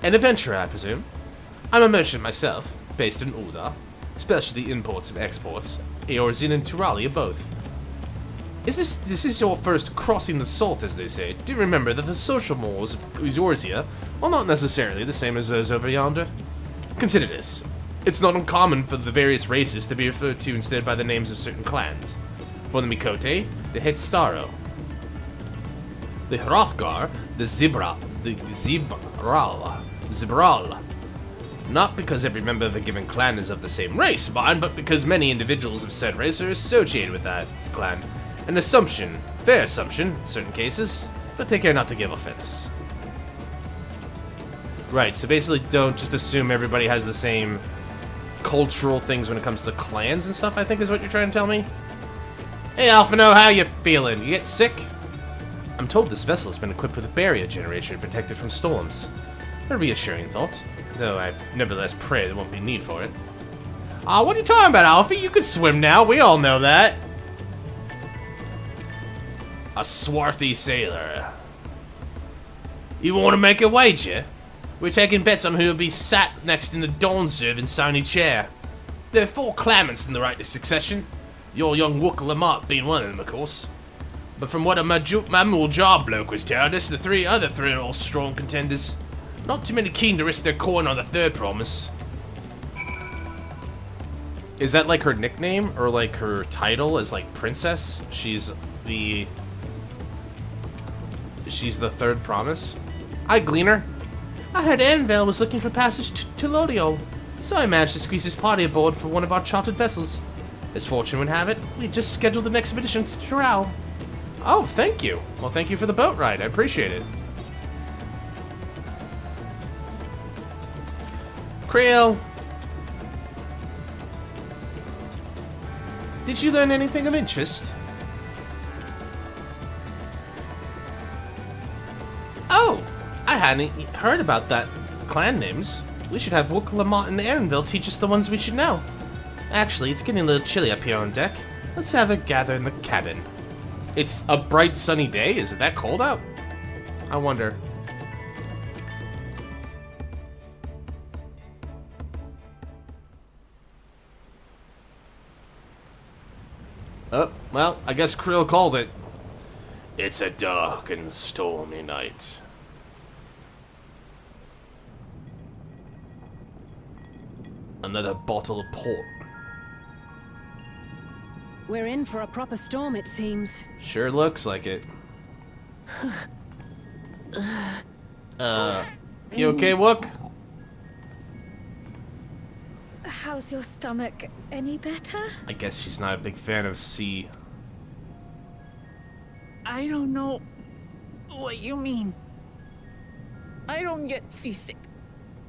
Speaker 1: An adventurer, I presume. I'm a merchant myself, based in Ulda. Specialty imports and exports. Eorzea and Turali both. This is your first crossing the salt, as they say. Do remember that the social mores of Eorzea are not necessarily the same as those over yonder. Consider this. It's not uncommon for the various races to be referred to instead by the names of certain clans. For the Mikote, the Hetstaro. The Hrothgar, the Zibral. Not because every member of a given clan is of the same race, mind, but because many individuals of said race are associated with that clan. An assumption, fair assumption, in certain cases, but take care not to give offense. Right, so basically don't just assume everybody has the same cultural things when it comes to clans and stuff, I think is what you're trying to tell me. Hey, Alphino, how you feeling? You get sick? I'm told this vessel has been equipped with a barrier generator to protect it from storms. A reassuring thought, though I nevertheless pray there won't be need for it. What are you talking about, Alfie? You can swim now, we all know that. A swarthy sailor. You want to make a wager? We're taking bets on who will be sat next in the dawn serving Sony chair. There are 4 claimants in the right to succession. Your young Wook Lamont being one of them, of course. But from what a Mamul job bloke was telling us, the 3 other 3 are all strong contenders. Not too many keen to risk their coin on the 3rd promise. Is that like her nickname or like her title as like princess? She's the 3rd promise? Hi, Gleaner. I heard Anvil was looking for passage to Lodiol, so I managed to squeeze his party aboard for one of our chartered vessels. As fortune would have it, we just scheduled an expedition to Tural. Oh, thank you. Well, thank you for the boat ride. I appreciate it. Creel. Did you learn anything of interest? Oh, I hadn't heard about that clan names. We should have Wook, Lamont, and Aaronville teach us the ones we should know. Actually, it's getting a little chilly up here on deck. Let's have a gather in the cabin. It's a bright sunny day? Is it that cold out? I wonder. Oh, well, I guess Krill called it. It's a dark and stormy night. Another bottle of port.
Speaker 3: We're in for a proper storm, it seems.
Speaker 1: Sure looks like it. You okay, Wook?
Speaker 5: How's your stomach? Any better?
Speaker 1: I guess she's not a big fan of sea.
Speaker 2: I don't know what you mean. I don't get seasick.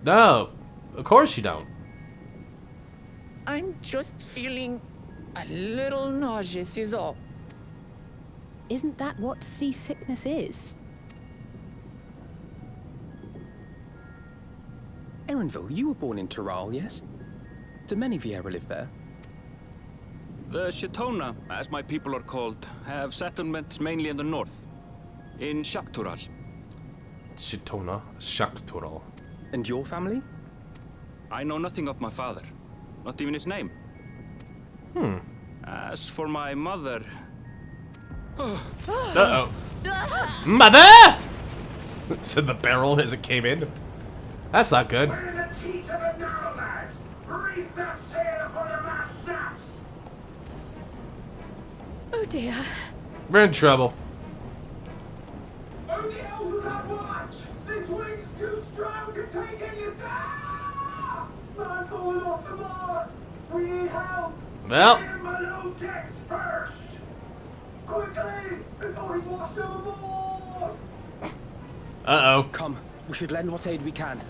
Speaker 1: No, of course you don't.
Speaker 2: I'm just feeling a little nauseous is all.
Speaker 3: Isn't that what seasickness is?
Speaker 7: Erinville, you were born in Tural, yes? Do many Vieira live there?
Speaker 4: The Shitona, as my people are called, have settlements mainly in the north, in Tural.
Speaker 1: Shitona, Tural.
Speaker 7: And your family?
Speaker 4: I know nothing of my father, not even his name. As for my mother...
Speaker 1: Uh-oh. Mother! Said the barrel as it came in. That's not good.
Speaker 6: We're in the teeth of it now, lads. Reef that sail before the mast snaps.
Speaker 5: Oh dear.
Speaker 1: We're in trouble.
Speaker 6: Oh, the elves have watch. This wind's too strong to take in your sail. Man falling off the mast. We need help.
Speaker 1: Well.
Speaker 6: Get him below decks first. Quickly, before he's washed overboard.
Speaker 1: Uh-oh.
Speaker 7: Come, we should lend what aid we can.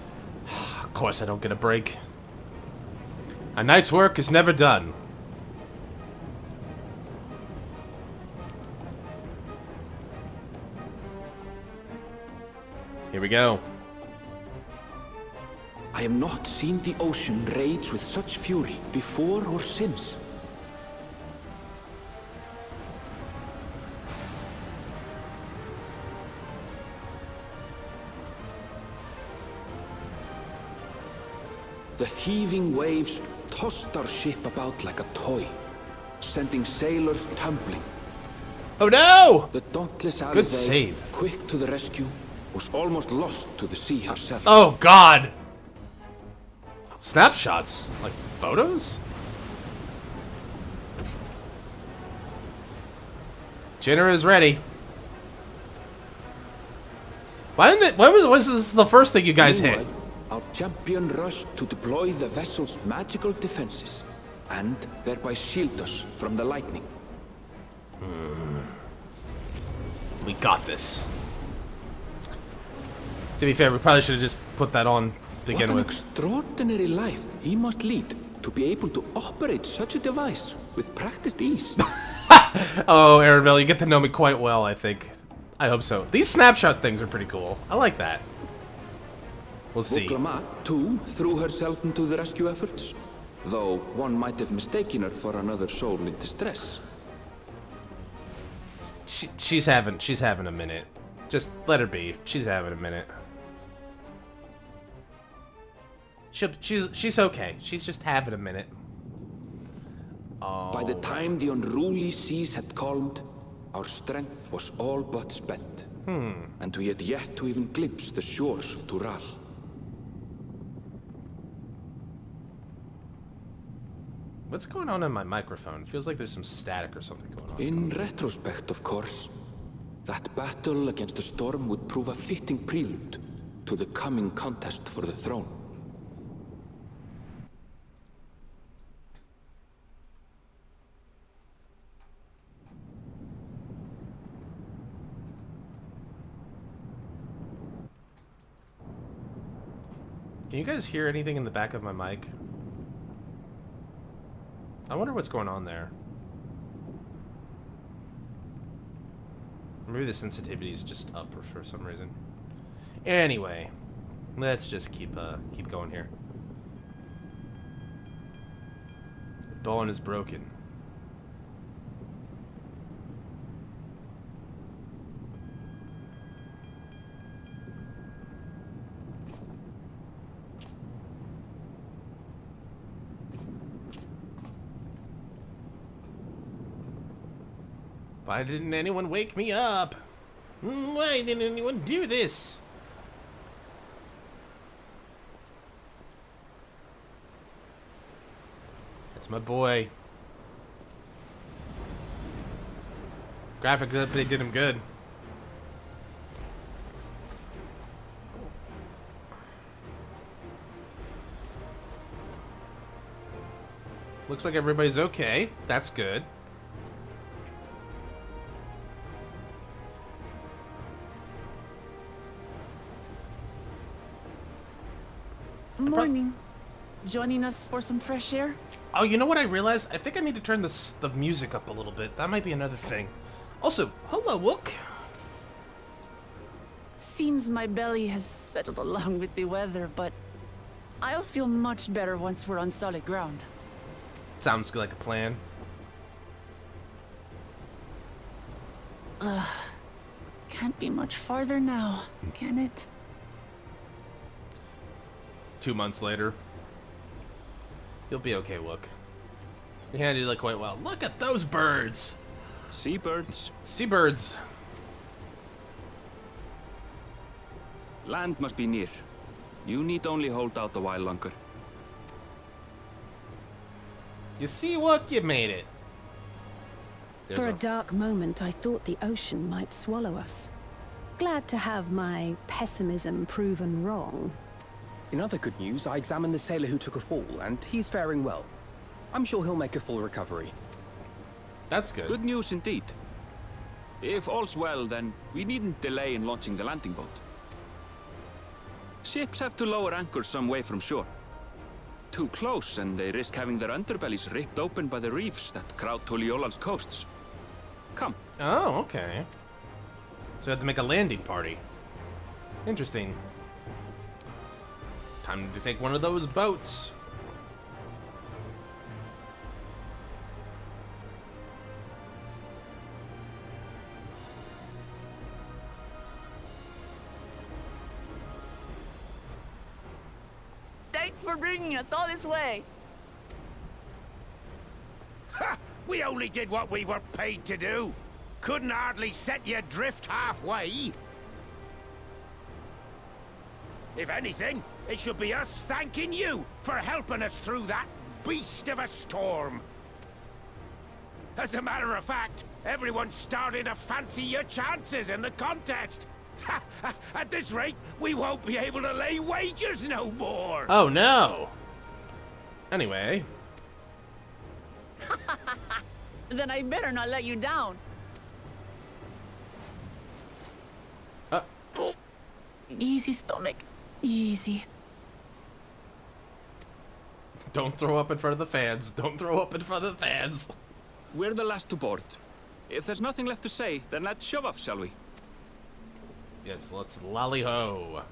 Speaker 1: Of course I don't get a break. A night's work is never done. Here we go.
Speaker 4: I have not seen the ocean rage with such fury before or since. The heaving waves tossed our ship about like a toy, sending sailors tumbling.
Speaker 1: Oh no!
Speaker 4: The dauntless
Speaker 1: Good
Speaker 4: Alizé,
Speaker 1: save.
Speaker 4: quick to the rescue, was almost lost to the sea herself.
Speaker 1: Oh god! Snapshots? Like photos? Jenner is ready. Why didn't it, why was this the first thing you guys hit?
Speaker 4: Meanwhile, our champion rushed to deploy the vessel's magical defenses, and thereby shield us from the lightning.
Speaker 1: We got this. To be fair, we probably should have just put that on to
Speaker 4: What
Speaker 1: begin
Speaker 4: an
Speaker 1: with.
Speaker 4: extraordinary life he must lead, to be able to operate such a device with practiced ease.
Speaker 1: Oh, Arabelle, you get to know me quite well, I think. I hope so. These snapshot things are pretty cool. I like that. We'll see.
Speaker 4: Vuklamat, too, threw herself into the rescue efforts, though one might have mistaken her for another soul in distress.
Speaker 1: She's having a minute. Just let her be. She's having a minute. She's okay. She's just having a minute. Oh.
Speaker 4: By the time the unruly seas had calmed, our strength was all but spent. And we had yet to even glimpse the shores of Tural.
Speaker 1: What's going on in my microphone? It feels like there's some static or something going on.
Speaker 4: In retrospect, of course, that battle against the storm would prove a fitting prelude to the coming contest for the throne.
Speaker 1: Can you guys hear anything in the back of my mic? I wonder what's going on there. Maybe the sensitivity is just up for some reason. Anyway, let's just keep going here. The bone is broken. Why didn't anyone wake me up? Why didn't anyone do this? That's my boy. Graphics update did him good. Looks like everybody's okay. That's good.
Speaker 2: Morning. Joining us for some fresh air?
Speaker 1: Oh, you know what I realized? I think I need to turn the music up a little bit. That might be another thing. Also, hello, Wook.
Speaker 2: Seems my belly has settled along with the weather, but I'll feel much better once we're on solid ground.
Speaker 1: Sounds like a plan.
Speaker 2: Can't be much farther now, can it?
Speaker 1: 2 months later. You'll be okay, Wook. You handled it quite well. Look at those birds!
Speaker 4: Seabirds.
Speaker 1: Seabirds.
Speaker 4: Land must be near. You need only hold out a while longer.
Speaker 1: You see, Wook? You made it.
Speaker 3: For a dark moment, I thought the ocean might swallow us. Glad to have my pessimism proven wrong.
Speaker 7: In other good news, I examined the sailor who took a fall, and he's faring well. I'm sure he'll make a full recovery.
Speaker 1: That's good.
Speaker 4: Good news indeed. If all's well, then we needn't delay in launching the landing boat. Ships have to lower anchors some way from shore. Too close, and they risk having their underbellies ripped open by the reefs that crowd Tuliola's coasts. Come.
Speaker 1: Oh, okay. So I have to make a landing party. Interesting. Time to take one of those boats.
Speaker 2: Thanks for bringing us all this way.
Speaker 6: Ha! We only did what we were paid to do. Couldn't hardly set you adrift halfway. If anything, it should be us thanking you for helping us through that beast of a storm. As a matter of fact, everyone's starting to fancy your chances in the contest. At this rate, we won't be able to lay wagers no more.
Speaker 1: Oh, no. Anyway.
Speaker 2: Then I better not let you down. Easy, stomach. Easy.
Speaker 1: Don't throw up in front of the fans. Don't throw up in front of the fans.
Speaker 4: We're the last to board. If there's nothing left to say, then let's shove off, shall we?
Speaker 1: Yes, let's lolly-ho.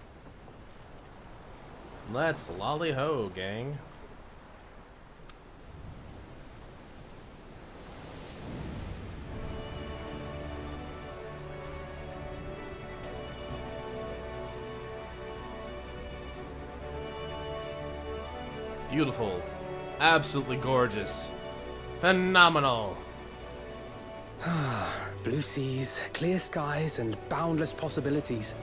Speaker 1: Let's lolly-ho, gang. Beautiful. Absolutely gorgeous. Phenomenal.
Speaker 7: Blue seas, clear skies, and boundless possibilities.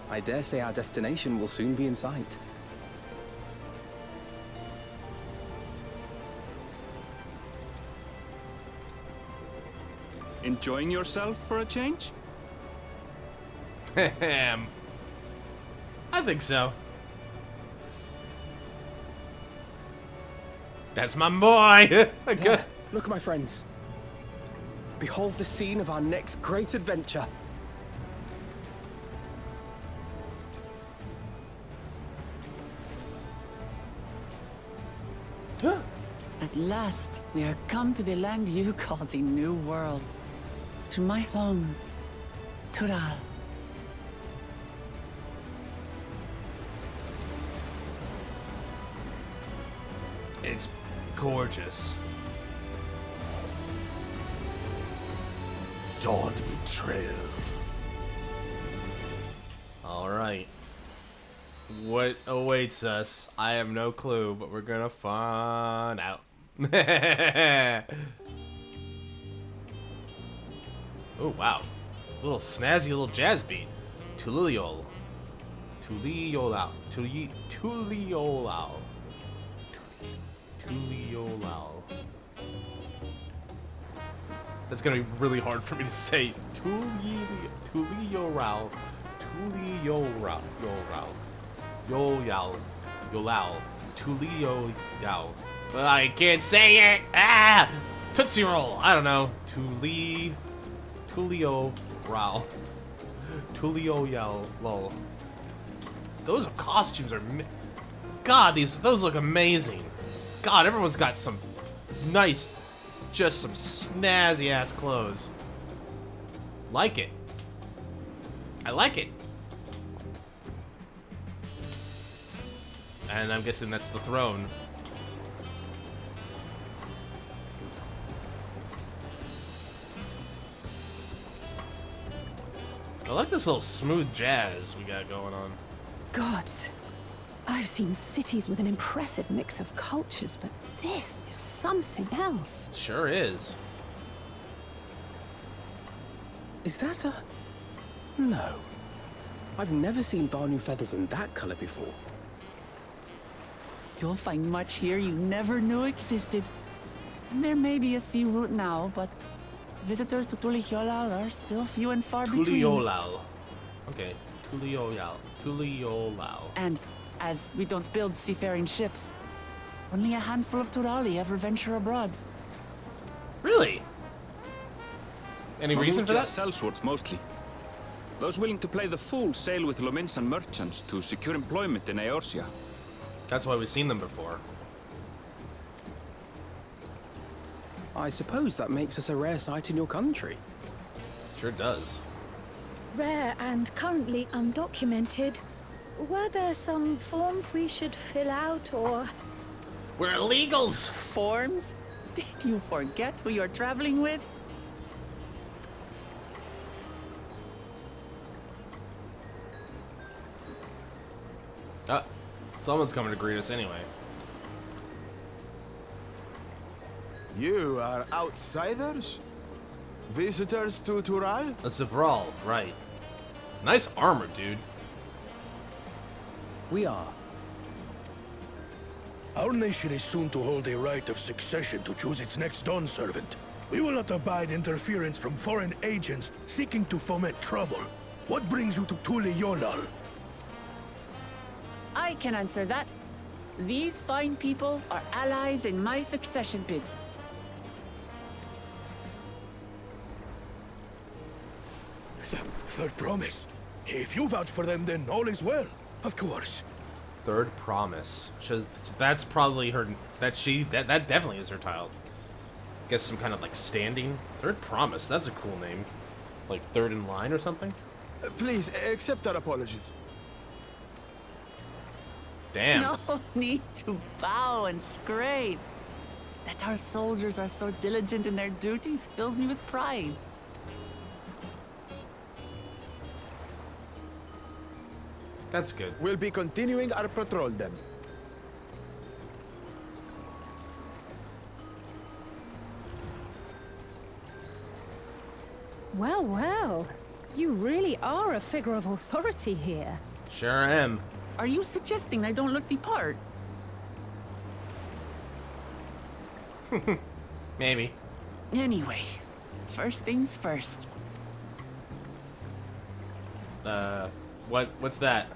Speaker 7: I dare say our destination will soon be in sight.
Speaker 4: Enjoying yourself for a change?
Speaker 1: I think so. That's my boy!
Speaker 7: Yeah, look, my friends. Behold the scene of our next great adventure.
Speaker 2: At last, we are come to the land you call the New World. To my home, Tural.
Speaker 1: It's gorgeous. Dawn Betrayal. Alright. What awaits us? I have no clue, but we're gonna find out. Oh, wow. Little snazzy little jazz beat. Tuliol. Tuliolao. Tuliolao. Tuliolao. That's gonna be really hard for me to say. Tuliolao. Tuliolao. Yolao. Yolao. Tuliolao. But I can't say it! Ah! Tootsie Roll! I don't know. Tulio Rao. Tulio Yao Lol. Those costumes are God, those look amazing. God, everyone's got some nice, just some snazzy ass clothes. Like it. I like it. And I'm guessing that's the throne. I like this little smooth jazz we got going on.
Speaker 3: Gods, I've seen cities with an impressive mix of cultures, but this is something else.
Speaker 1: It sure is.
Speaker 7: Is that a... No. I've never seen Vanu feathers in that color before.
Speaker 2: You'll find much here you never knew existed. There may be a sea route now, but visitors to Tuliolal are still few and far between.
Speaker 1: Tuliolal. Okay. Tuliolal. Tuliolal.
Speaker 2: And as we don't build seafaring ships, only a handful of Turali ever venture abroad.
Speaker 1: Really? Any reason for that?
Speaker 4: Sellswords mostly. Those willing to play the fool sail with Lominsan merchants to secure employment in Eorzea.
Speaker 1: That's why we've seen them before.
Speaker 7: I suppose that makes us a rare sight in your country.
Speaker 1: Sure does.
Speaker 5: Rare and currently undocumented. Were there some forms we should fill out, or...?
Speaker 1: We're illegals!
Speaker 2: Forms? Did you forget who you're traveling with?
Speaker 1: Someone's coming to greet us anyway.
Speaker 8: You are outsiders? Visitors to Tural?
Speaker 1: A Zabral, right. Nice armor, dude.
Speaker 7: We are.
Speaker 9: Our nation is soon to hold a right of succession to choose its next dawn servant. We will not abide interference from foreign agents seeking to foment trouble. What brings you to Tuliolal?
Speaker 2: I can answer that. These fine people are allies in my succession bid.
Speaker 9: Third promise. If you vouch for them, then all is well. Of course.
Speaker 1: Third Promise. That's probably her. That definitely is her title. Guess some kind of like standing. Third Promise. That's a cool name. Like third in line or something.
Speaker 8: Please, accept our apologies.
Speaker 1: Damn.
Speaker 2: No need to bow and scrape. That our soldiers are so diligent in their duties fills me with pride.
Speaker 1: That's good.
Speaker 8: We'll be continuing our patrol then.
Speaker 3: Well, well. You really are a figure of authority here.
Speaker 1: Sure am.
Speaker 2: Are you suggesting I don't look the part?
Speaker 1: Maybe.
Speaker 2: Anyway, first things first.
Speaker 1: What's that?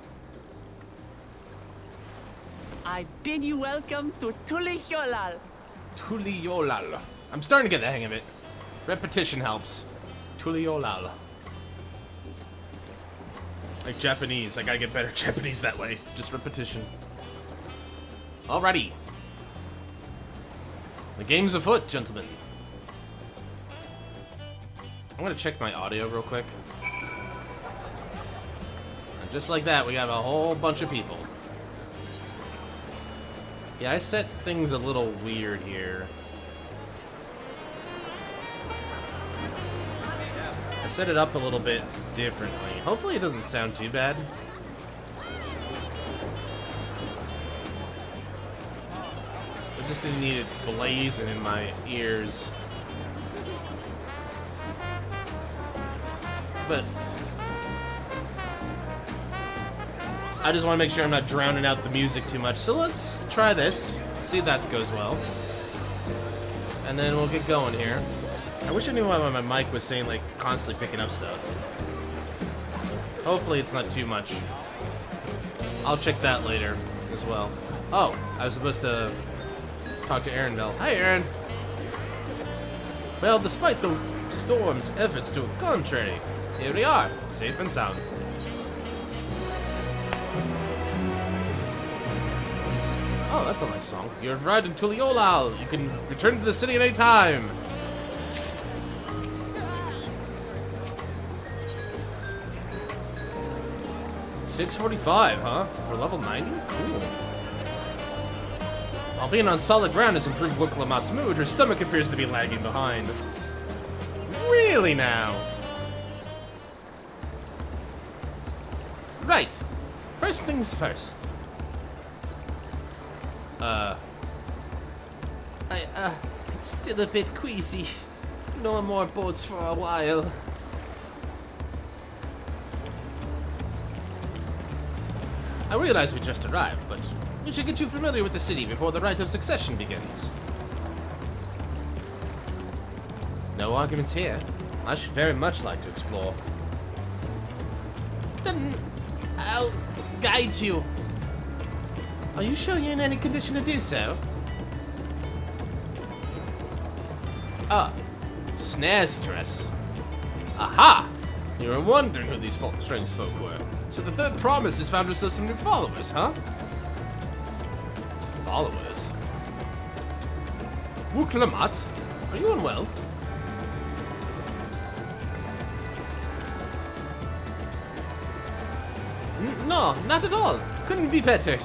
Speaker 2: I bid you welcome to Tural.
Speaker 1: Tuliolal. I'm starting to get the hang of it. Repetition helps. Tuliolal. Like Japanese. I gotta get better Japanese that way. Just repetition. Alrighty. The game's afoot, gentlemen. I'm gonna check my audio real quick. And just like that, we have a whole bunch of people. Yeah, I set things a little weird here. I set it up a little bit differently. Hopefully it doesn't sound too bad. I just didn't need it blazing in my ears. But I just want to make sure I'm not drowning out the music too much. So let's try this. See if that goes well. And then we'll get going here. I wish I knew why my mic was saying, like, constantly picking up stuff. Hopefully it's not too much. I'll check that later as well. Oh, I was supposed to talk to Aaron Bell. Hi, Aaron. Well, despite the storm's efforts to the contrary, here we are, safe and sound. Oh, that's a nice song. You're arrived in Tuliolal. You can return to the city at any time. $645, huh? For level 90? Cool. While being on solid ground has improved Wooklamat's mood, her stomach appears to be lagging behind. Really now? Right. First things first. Still a bit queasy. No more boats for a while. I realize we just arrived, but we should get you familiar with the city before the rite of succession begins. No arguments here. I should very much like to explore. Then I'll guide you. Are you sure you're in any condition to do so? Ah, snazzy dress. Aha! You were wondering who these strange folk were. So the Third Promise has found herself some new followers, huh? Followers? Wooklamat? Are you unwell? No, not at all. Couldn't be better.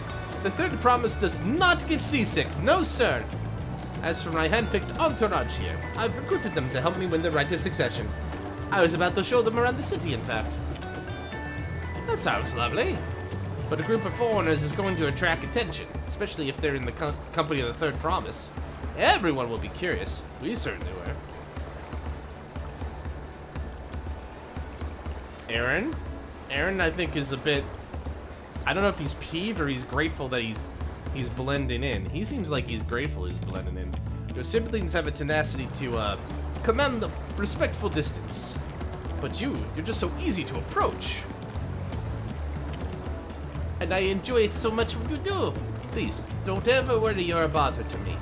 Speaker 1: The Third Promise does not get seasick, no sir. As for my hand-picked entourage here, I've recruited them to help me win the rite of succession. I was about to show them around the city, in fact. That sounds lovely. But a group of foreigners is going to attract attention, especially if they're in the company of the Third Promise. Everyone will be curious. We certainly were. Aaron? Aaron, I think, is a bit... I don't know if he's peeved or he's grateful that he's blending in. He seems like he's grateful he's blending in. Your siblings have a tenacity to command the respectful distance. But you're just so easy to approach. And I enjoy it so much when you do. Please, don't ever worry you're a bother to me.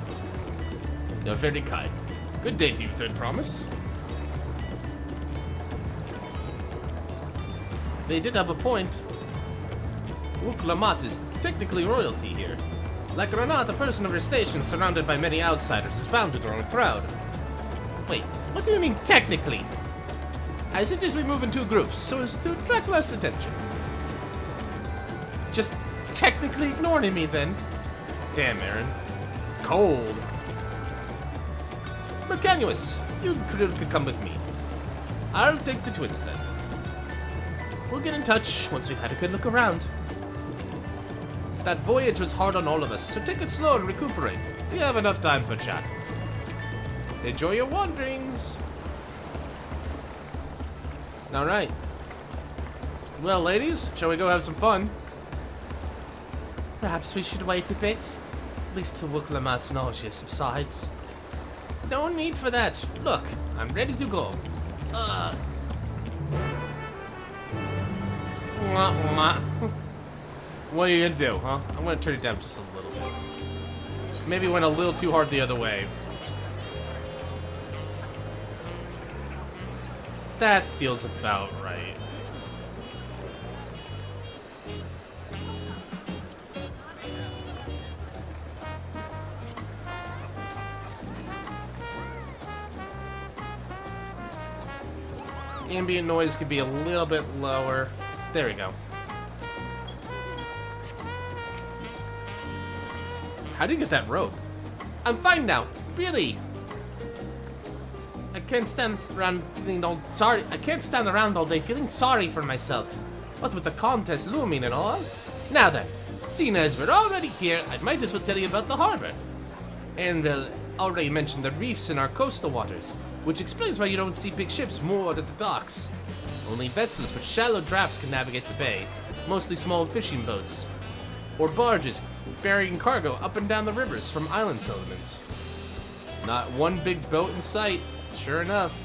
Speaker 1: You're very kind. Good day to you, Third Promise. They did have a point. Wooklamat is technically royalty here. Like it or not, a person of your station surrounded by many outsiders is bound to draw a crowd. Wait, what do you mean technically? I suggest we move in 2 groups so as to attract less attention. Just technically ignoring me then. Damn, Aaron. Cold. Mercanuous, you could come with me. I'll take the twins then. We'll get in touch once we've had a good look around. That voyage was hard on all of us, so take it slow and recuperate. We have enough time for chat. Enjoy your wanderings. Alright. Well, ladies, shall we go have some fun? Perhaps we should wait a bit. At least till Wuklamat's nausea subsides. No need for that. Look, I'm ready to go. What are you gonna do, huh? I'm gonna turn it down just a little bit. Maybe went a little too hard the other way. That feels about right. Ambient noise could be a little bit lower. There we go. How do you get that rope? I'm fine now. Really. I can't stand around feeling all sorry. I can't stand around all day feeling sorry for myself. What with the contest looming and all. Now then, seeing as we're already here, I might as well tell you about the harbor. And already mentioned the reefs in our coastal waters, which explains why you don't see big ships moored at the docks. Only vessels with shallow drafts can navigate the bay, mostly small fishing boats, or barges ferrying cargo up and down the rivers from island settlements. Not one big boat in sight, sure enough.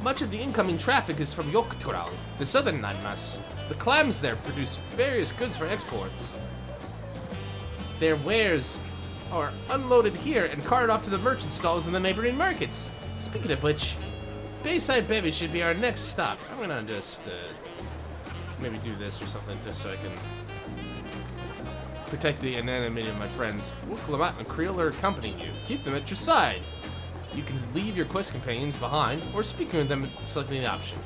Speaker 1: Much of the incoming traffic is from Tural, the southern landmass. The clams there produce various goods for exports. Their wares are unloaded here and carted off to the merchant stalls in the neighboring markets. Speaking of which, Bayside Bevy should be our next stop. I'm gonna just maybe do this or something just so I can protect the anonymity of my friends. Wuklamat and Creel are accompanying you. Keep them at your side. You can leave your quest companions behind or speaking with them selecting the option.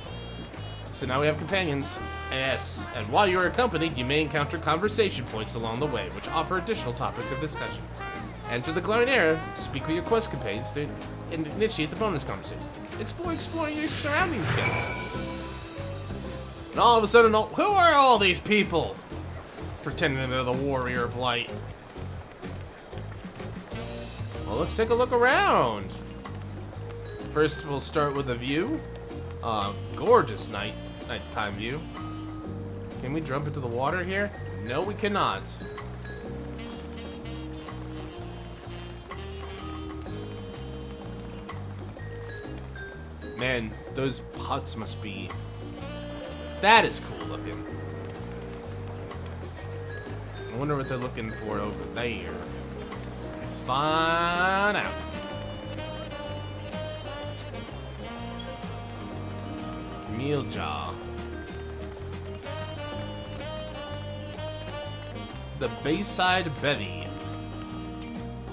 Speaker 1: So now we have companions. Yes, and while you're accompanied, you may encounter conversation points along the way, which offer additional topics of discussion. Enter the glowing area, speak with your quest companions to initiate the bonus conversations. Exploring your surroundings together. And all of a sudden, who are all these people? Pretending they're the warrior of light. Well, let's take a look around. First, we'll start with a view. Gorgeous nighttime view. Can we jump into the water here? No, we cannot. Man, those huts must be... That is cool looking. I wonder what they're looking for over there. Let's find out. Meal jaw. The Bayside Bevy.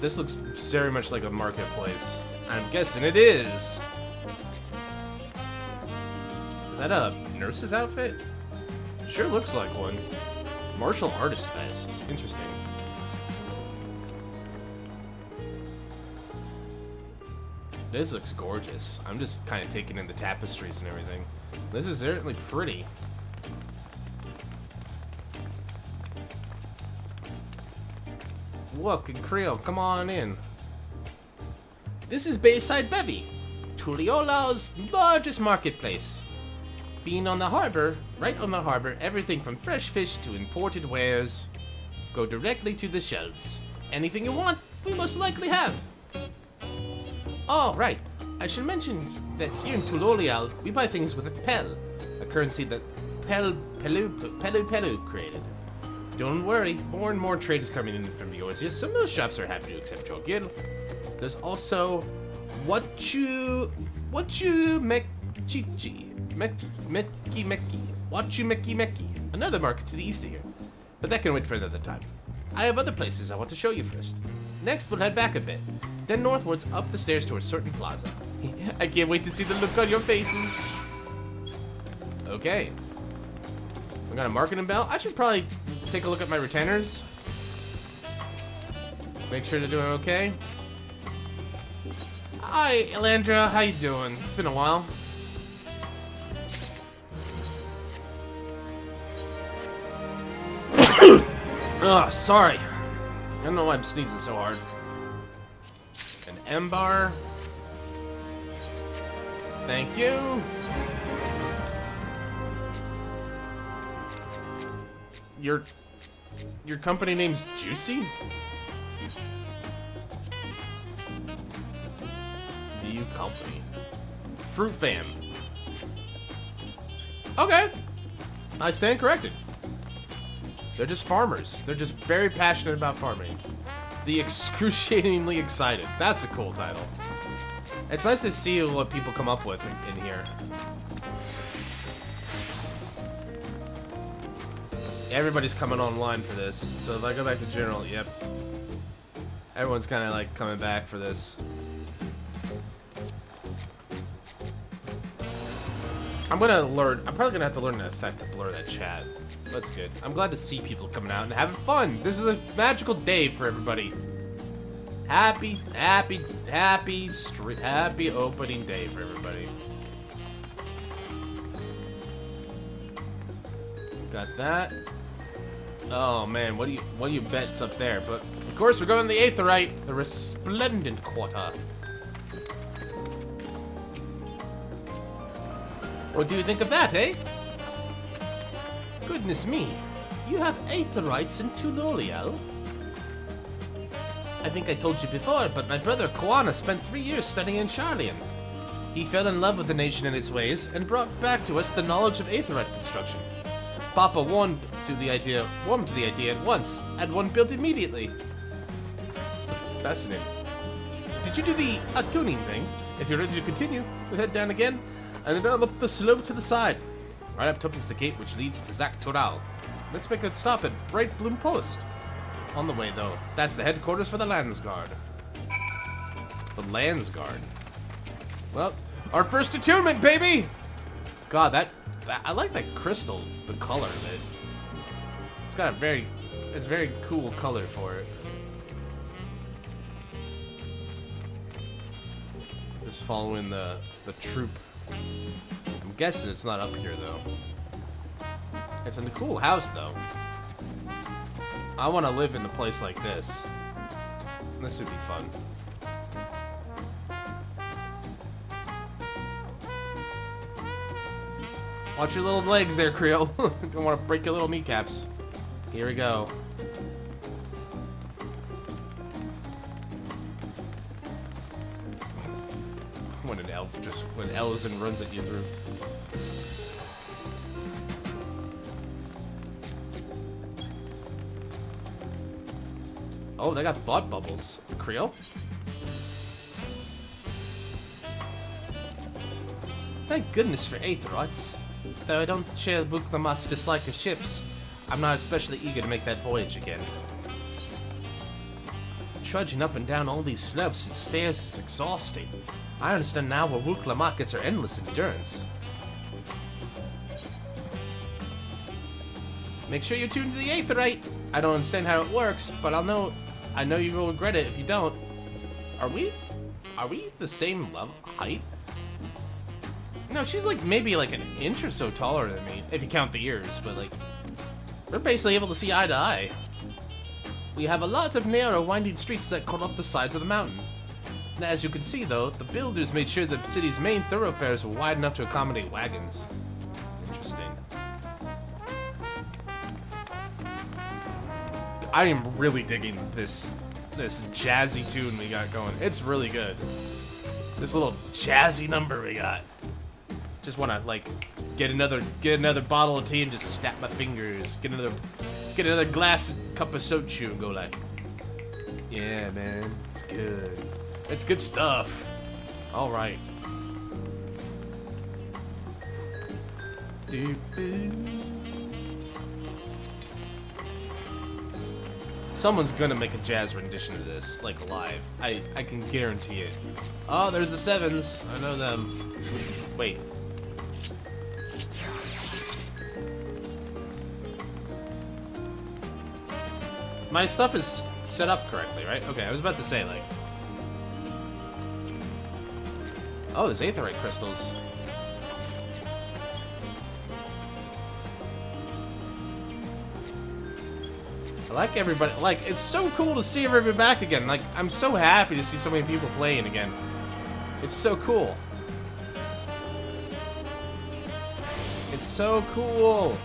Speaker 1: This looks very much like a marketplace. I'm guessing it is. Is that a nurse's outfit? Sure looks like one. Martial Artist Fest. Interesting. This looks gorgeous. I'm just kind of taking in the tapestries and everything. This is certainly pretty. Look, and Creel, come on in. This is Bayside Bevy, Tuliola's largest marketplace. Being on the harbor, right on the harbor, everything from fresh fish to imported wares go directly to the shelves. Anything you want, we most likely have. Oh, right. I should mention that here in Tulolial, we buy things with a pel, a currency that Pelu created. Don't worry, more and more trade is coming in from the overseas. Some of those shops are happy to accept your guild. There's also Wachu Meki, another market to the east of here. but that can wait for another time. I have other places I want to show you first. Next, we'll head back a bit, then northwards up the stairs to a certain plaza. I can't wait to see the look on your faces. Okay. We got a marketing bell. I should probably take a look at my retainers. Make sure they're doing okay. Hi, Elandra. How you doing? It's been a while. Oh, sorry. I don't know why I'm sneezing so hard. An M-bar. Thank you. Your company name's Juicy? DU Company. Fruit Fam. Okay. I stand corrected. They're just farmers. They're just very passionate about farming. The Excruciatingly Excited. That's a cool title. It's nice to see what people come up with in here. Everybody's coming online for this. So if I go back to general, yep. Everyone's kind of like coming back for this. I'm probably gonna have to learn an effect to blur that chat. That's good. I'm glad to see people coming out and having fun. This is a magical day for everybody. Happy opening day for everybody. Got that. Oh man, what do you bet's up there? But of course we're going the Aetheryte, the Resplendent Quarter. What do you think of that, eh? Goodness me, you have Aetherites in Tural. I think I told you before, but my brother Koana spent 3 years studying in Charlian. He fell in love with the nation and its ways, and brought back to us the knowledge of Aetherite construction. Papa warmed to the idea at once, and one built immediately. Fascinating. Did you do the tuning thing? If you're ready to continue, we'll head down again, and then up the slope to the side. Right up top is the gate which leads to Tural. Let's make a stop at Bright Bloom Post. On the way, though, that's the headquarters for the Landsguard. The Landsguard. Well, our first attunement, baby! God, I like that crystal, the color of it. It's got a very cool color for it. Just following the troop. I'm guessing it's not up here, though. It's in a cool house, though. I want to live in a place like this. This would be fun. Watch your little legs there, Creo. Don't want to break your little kneecaps. Here we go. When an elf when Ellison runs at you through. Oh, they got thought bubbles. Creo? Thank goodness for Aetherites. Though I don't share Buknamat's dislike of ships, I'm not especially eager to make that voyage again. Trudging up and down all these slopes and stairs is exhausting. I understand now where Wuklamat gets her endless endurance. Make sure you're tuned to the Aetherite. I don't understand how it works, but I know you will regret it if you don't. Are we the same level height? No, she's like maybe like an inch or so taller than me, if you count the ears, but like we're basically able to see eye to eye. We have a lot of narrow, winding streets that cut up the sides of the mountain. And as you can see, though, the builders made sure the city's main thoroughfares were wide enough to accommodate wagons. Interesting. I am really digging this jazzy tune we got going. It's really good. This little jazzy number we got. Just want to like get another bottle of tea and just snap my fingers. Get another glass cup of sochu and go like, yeah, man, it's good. It's good stuff. All right. Someone's gonna make a jazz rendition of this, like live. I can guarantee it. Oh, there's the Sevens. I know them. Wait. My stuff is set up correctly, right? Okay, I was about to say, like... Oh, there's aetheryte crystals. I like everybody. Like, it's so cool to see everybody back again. Like, I'm so happy to see so many people playing again. It's so cool. It's so cool.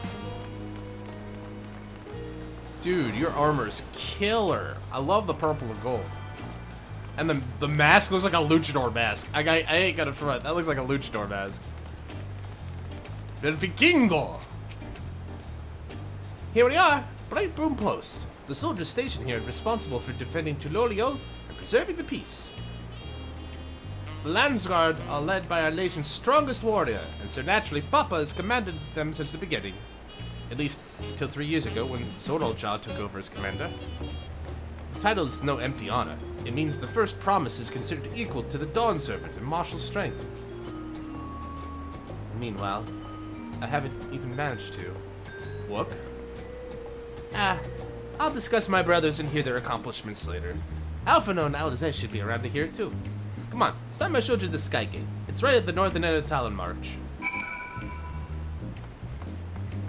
Speaker 1: Dude, your armor's killer. I love the purple and gold. And the mask looks like a luchador mask. I ain't got it front. That looks like a luchador mask. Del Vikingo! Here we are, Bright Boom Post. The soldier station here is responsible for defending Tulolio and preserving the peace. The Landsguard are led by our nation's strongest warrior, and so naturally Papa has commanded them since the beginning. At least until 3 years ago when Sorolja took over as commander. The title is no empty honor. It means the first promise is considered equal to the Dawn Servant in martial strength. Meanwhile, I haven't even managed to. Wook? I'll discuss my brothers and hear their accomplishments later. Alphino and Alizé should be around to hear it too. Come on, it's time I showed you the Sky Gate. It's right at the northern end of Talon March.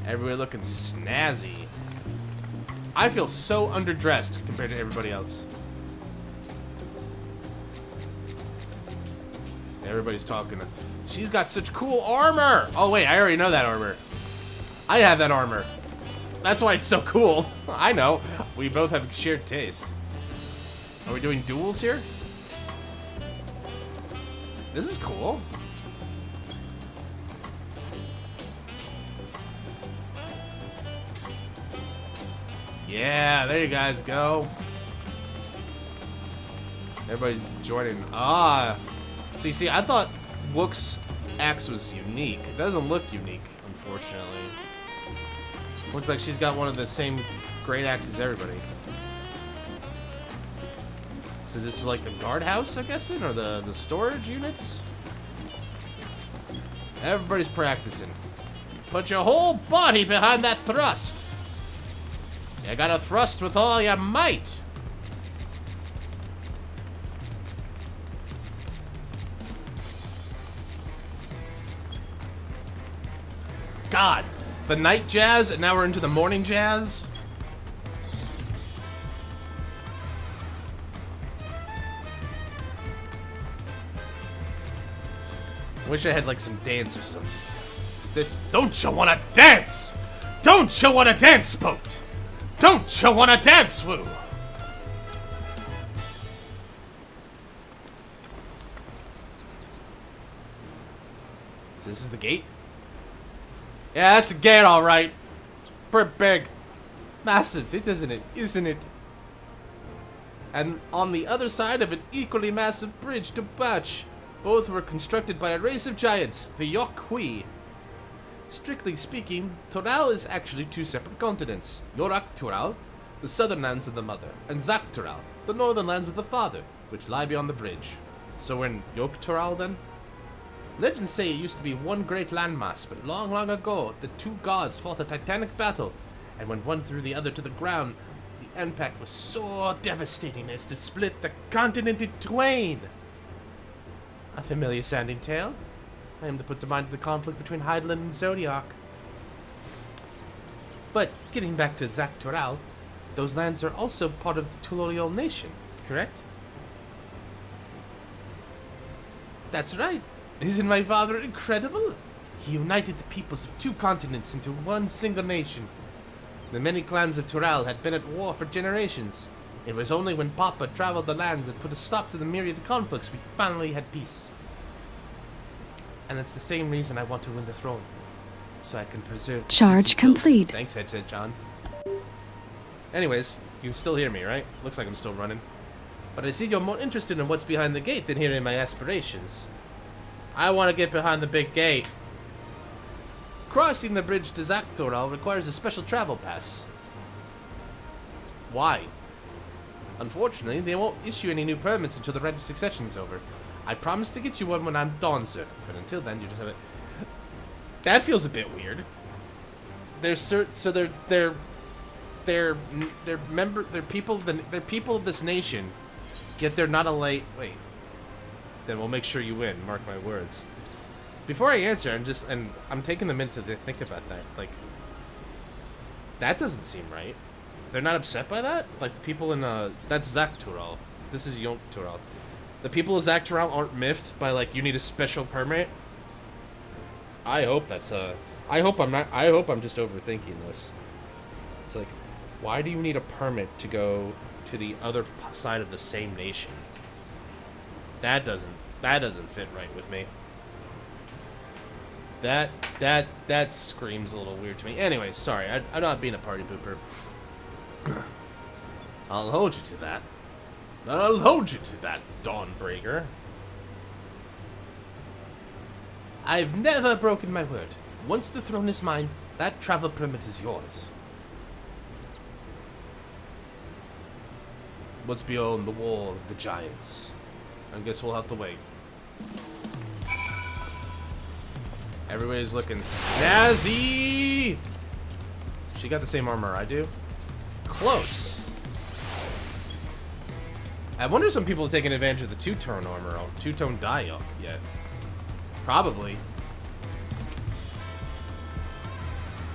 Speaker 1: Everywhere looking snazzy. I feel so underdressed compared to everybody else. Everybody's talking. She's got such cool armor! Oh wait, I already know that armor. I have that armor. That's why it's so cool. I know. We both have shared taste. Are we doing duels here? This is cool. Yeah, there you guys go. Everybody's joining. Ah. So you see, I thought Wook's axe was unique. It doesn't look unique, unfortunately. Looks like she's got one of the same great axes as everybody. So this is like the guardhouse, I'm guessing, or the storage units? Everybody's practicing. Put your whole body behind that thrust. You gotta thrust with all your might. God, the night jazz, and now we're into the morning jazz. Wish I had like some dance or something. This, don't you wanna dance? Don't you wanna dance, boat? Don't you wanna dance, woo? So this is the gate? Yeah, that's the gate, all right. It's pretty big. Massive, isn't it? Isn't it? And on the other side of an equally massive bridge to Batch. Both were constructed by a race of giants, the Yokhui. Strictly speaking, Tural is actually two separate continents. Yorak Tural, the southern lands of the mother, and Zak Tural, the northern lands of the father, which lie beyond the bridge. So we're in Yok Tural then? Legends say it used to be one great landmass, but long, long ago, the two gods fought a titanic battle, and when one threw the other to the ground, the impact was so devastating as to split the continent in twain. A familiar sounding tale. I am to put to mind the conflict between Hydaelyn and Zodiac. But getting back to Zak Tural, those lands are also part of the Tulolial nation, correct? That's right. Isn't my father incredible? He united the peoples of two continents into one single nation. The many clans of Tural had been at war for generations. It was only when Papa traveled the lands and put a stop to the myriad conflicts we finally had peace. And that's the same reason I want to win the throne. So I can preserve...
Speaker 3: Charge complete.
Speaker 1: Thanks, Headset John. Anyways, you can still hear me, right? Looks like I'm still running. But I see you're more interested in what's behind the gate than hearing my aspirations. I want to get behind the big gate. Crossing the bridge to Zak Tural requires a special travel pass. Why? Unfortunately, they won't issue any new permits until the right of succession is over. I promise to get you one when I'm done, sir. But until then, you just have it. That feels a bit weird. They're people of this nation. Yet they're not a late. Wait. Then we'll make sure you win. Mark my words. Before I answer, I'm taking the minute to think about that. Like, that doesn't seem right. They're not upset by that? Like, the people in, that's Zach Tural. This is Yonk Tural. The people of Zach Tural aren't miffed by, like, you need a special permit? I hope that's, I hope I'm just overthinking this. It's like, why do you need a permit to go to the other side of the same nation? That doesn't fit right with me. That screams a little weird to me. Anyway, sorry, I'm not being a party pooper. I'll hold you to that. I'll hold you to that, Dawnbreaker. I've never broken my word. Once the throne is mine, that travel permit is yours. What's beyond the wall of the giants? I guess we'll have to wait. Everybody's looking snazzy! She got the same armor I do. Close. I wonder if some people are taking advantage of the two-tone armor, or two-tone dye up yet. Probably.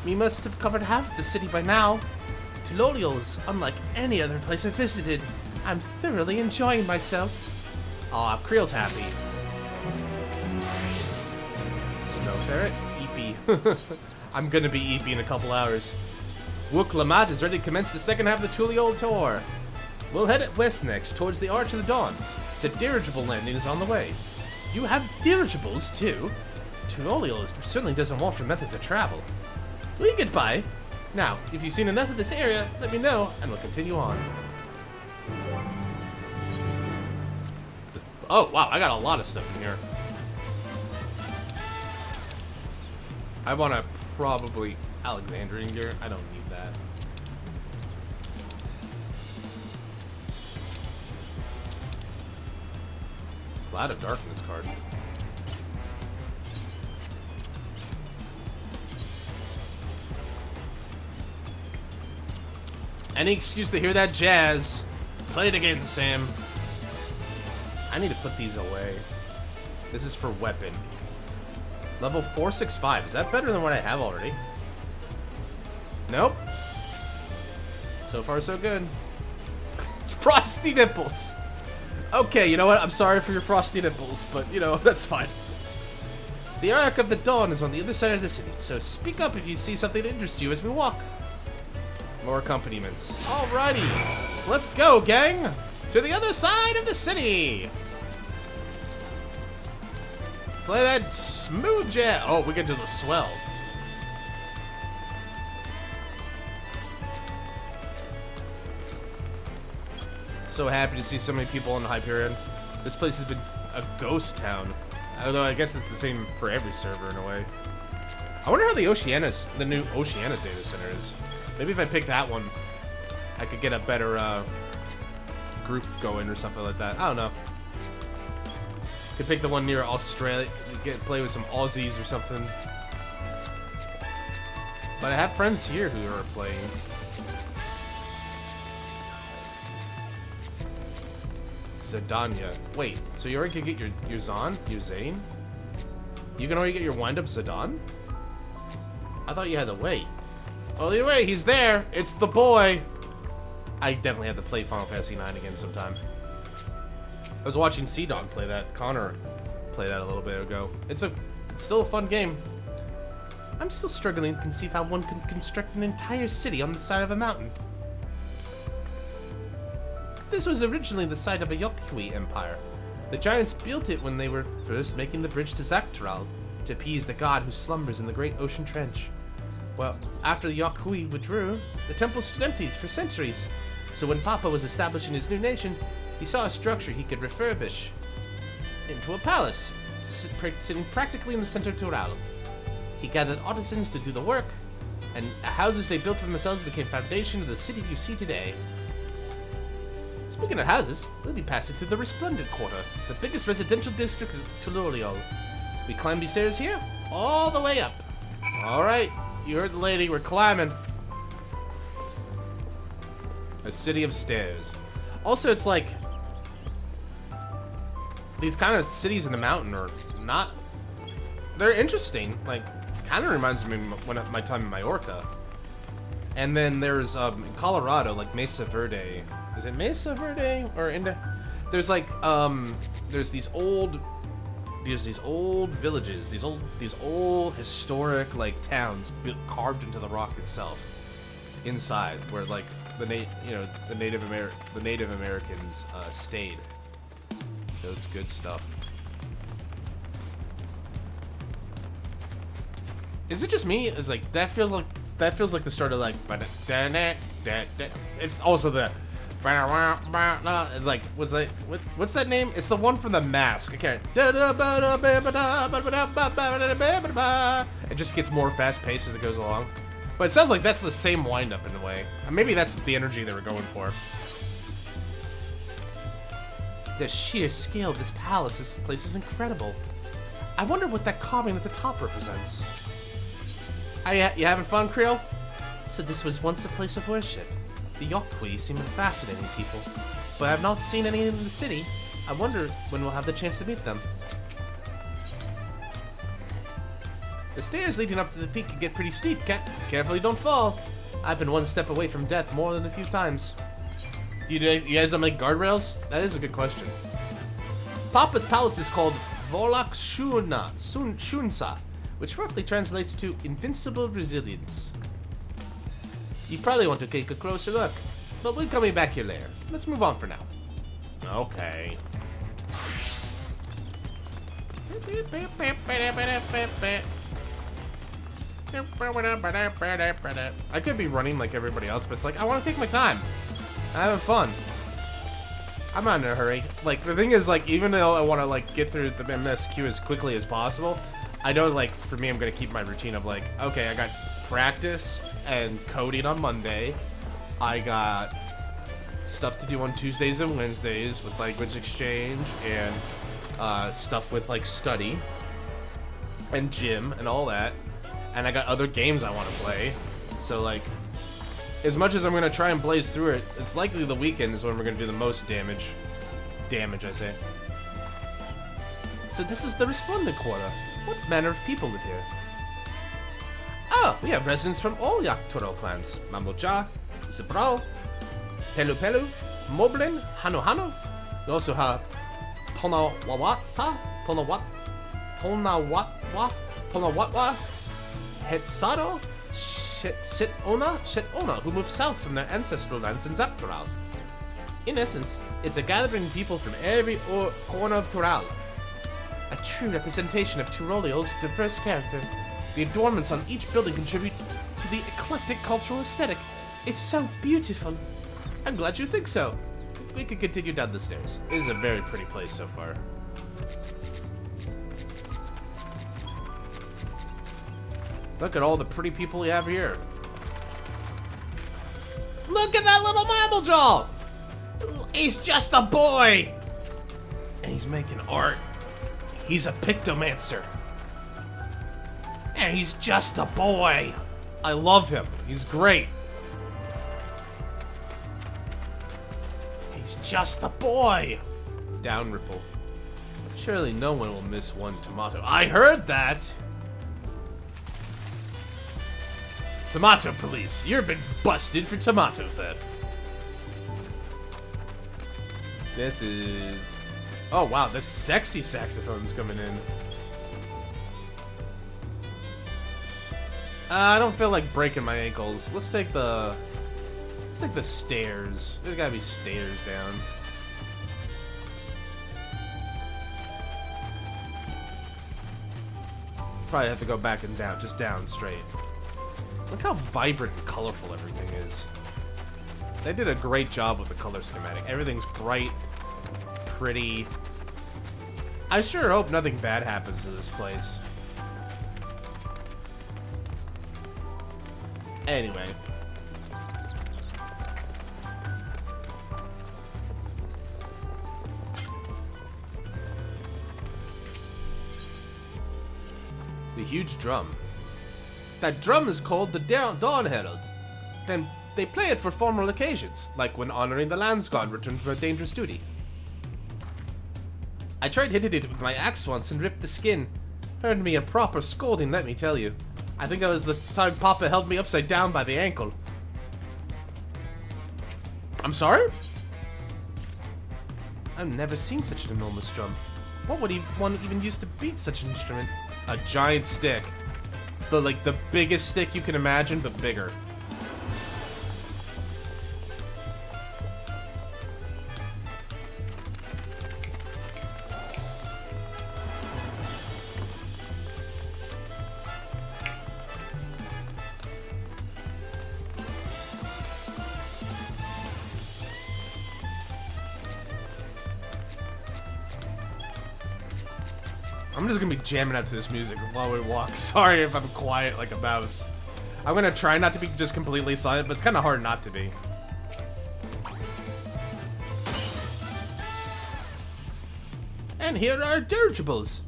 Speaker 1: We must have covered half the city by now. Tural is unlike any other place I've visited. I'm thoroughly enjoying myself. Aw, Creel's happy. Snow Ferret? Eepy. I'm gonna be Eepy in a couple hours. Wook Lamat is ready to commence the second half of the Tural tour. We'll head west next, towards the Arch of the Dawn. The dirigible landing is on the way. You have dirigibles, too? Tural certainly doesn't want for methods of travel. We get by. Now, if you've seen enough of this area, let me know, and we'll continue on. Oh, wow, I got a lot of stuff in here. I want to probably Alexandrian gear. I don't need that. Cloud of Darkness card. Any excuse to hear that jazz. Play it again, Sam. I need to put these away. This is for weapon. Level 465. Is that better than what I have already? Nope. So far, so good. Frosty nipples. Okay, you know what? I'm sorry for your frosty nipples, but, you know, that's fine. The Ark of the Dawn is on the other side of the city, so speak up if you see something that interests you as we walk. More accompaniments. Alrighty. Let's go, gang! To the other side of the city! Play that smooth jazz. Oh, we get to the swell. So happy to see so many people on the Hyperion. This place has been a ghost town. Although I guess it's the same for every server in a way. I wonder how the new Oceana data center is. Maybe if I pick that one, I could get a better group going or something like that. I don't know. Could pick the one near Australia, play with some Aussies or something. But I have friends here who are playing. Zidania. Wait, so you already can get your Zane? You can already get your wind-up Zidane? I thought you had to wait. Well, either way, he's there. It's the boy. I definitely have to play Final Fantasy IX again sometime. I was watching Sea-Dog play that. Connor played that a little bit ago. It's still a fun game. I'm still struggling to conceive how one can construct an entire city on the side of a mountain. This was originally the site of a Yokhui empire. The giants built it when they were first making the bridge to Tural to appease the god who slumbers in the great ocean trench. Well, after the Yokhui withdrew, the temple stood empty for centuries. So when Papa was establishing his new nation, he saw a structure he could refurbish into a palace, sitting practically in the center of Tural. He gathered artisans to do the work, and houses they built for themselves became foundation of the city you see today. Speaking of houses, we'll be passing through the Resplendent Quarter, the biggest residential district of Tural. We climb these stairs here, all the way up. Alright, you heard the lady, we're climbing. A city of stairs. Also, it's like, these kind of cities in the mountain are not, they're interesting. Like, kind of reminds me of my time in Mallorca. And then there's, in Colorado, like Mesa Verde. Is it Mesa Verde? Or there's like, there's these old villages, these old historic, like, towns carved into the rock itself. Inside, where, like, the Native Americans, stayed. So it's good stuff. Is it just me? It's like that feels like the start of like it's also the like what's that name? It's the one from The Mask. I can't. It just gets more fast paced as it goes along. But it sounds like that's the same wind-up in a way. And maybe that's the energy they were going for. The sheer scale of this place is incredible. I wonder what that carving at the top represents. You having fun, Creel? So this was once a place of worship. The Yokwi seem fascinating people, but I've not seen any in the city. I wonder when we'll have the chance to meet them. The stairs leading up to the peak can get pretty steep. Carefully don't fall. I've been one step away from death more than a few times. You guys don't make guardrails? That is a good question. Papa's palace is called Volak Shunsa, which roughly translates to invincible resilience. You probably want to take a closer look, but we're coming back here later. Let's move on for now. Okay. I could be running like everybody else, but it's like, I want to take my time. I'm having fun. I'm not in a hurry. Like, the thing is, like, even though I want to, like, get through the MSQ as quickly as possible, I know, like, for me, I'm going to keep my routine of, like, okay, I got practice and coding on Monday. I got stuff to do on Tuesdays and Wednesdays with language exchange and stuff with, like, study and gym and all that. And I got other games I want to play. So, like, as much as I'm going to try and blaze through it, it's likely the weekend is when we're going to do the most damage. I say. So this is the Resplendent Quarter. What manner of people live here? Oh, we have residents from all Tural clans. Mamboja, Zibral, Pelu Pelu, Moblin, Hanu Hanu. We also have Tonawatwa, Hetsado, Shetona, who moved south from their ancestral lands in Tural. In essence, it's a gathering of people from every corner of Tural. A true representation of Tural's diverse character. The adornments on each building contribute to the eclectic cultural aesthetic. It's so beautiful. I'm glad you think so. We could continue down the stairs. It is a very pretty place so far. Look at all the pretty people we have here. Look at that little mammal jaw! He's just a boy! And he's making art. He's a pictomancer. And he's just a boy. I love him. He's great. He's just a boy. Down ripple. Surely no one will miss one tomato. I heard that! Tomato police, you've been busted for tomato theft. This is... Oh wow, the sexy saxophone's coming in. I don't feel like breaking my ankles. Let's take the stairs. There's gotta be stairs down. Probably have to go back and down, just down straight. Look how vibrant and colorful everything is. They did a great job with the color schematic. Everything's bright, pretty. I sure hope nothing bad happens to this place. Anyway. The huge drum. That drum is called the Dawn Herald. Then they play it for formal occasions, like when honoring the Landsguard returned from a dangerous duty. I tried hitting it with my axe once and ripped the skin. Earned me a proper scolding, let me tell you. I think that was the time Papa held me upside down by the ankle. I'm sorry? I've never seen such an enormous drum. What would one even use to beat such an instrument? A giant stick. The biggest stick you can imagine, but bigger. I'm just gonna be jamming out to this music while we walk. Sorry if I'm quiet like a mouse. I'm gonna try not to be just completely silent, but it's kind of hard not to be. And here are dirigibles.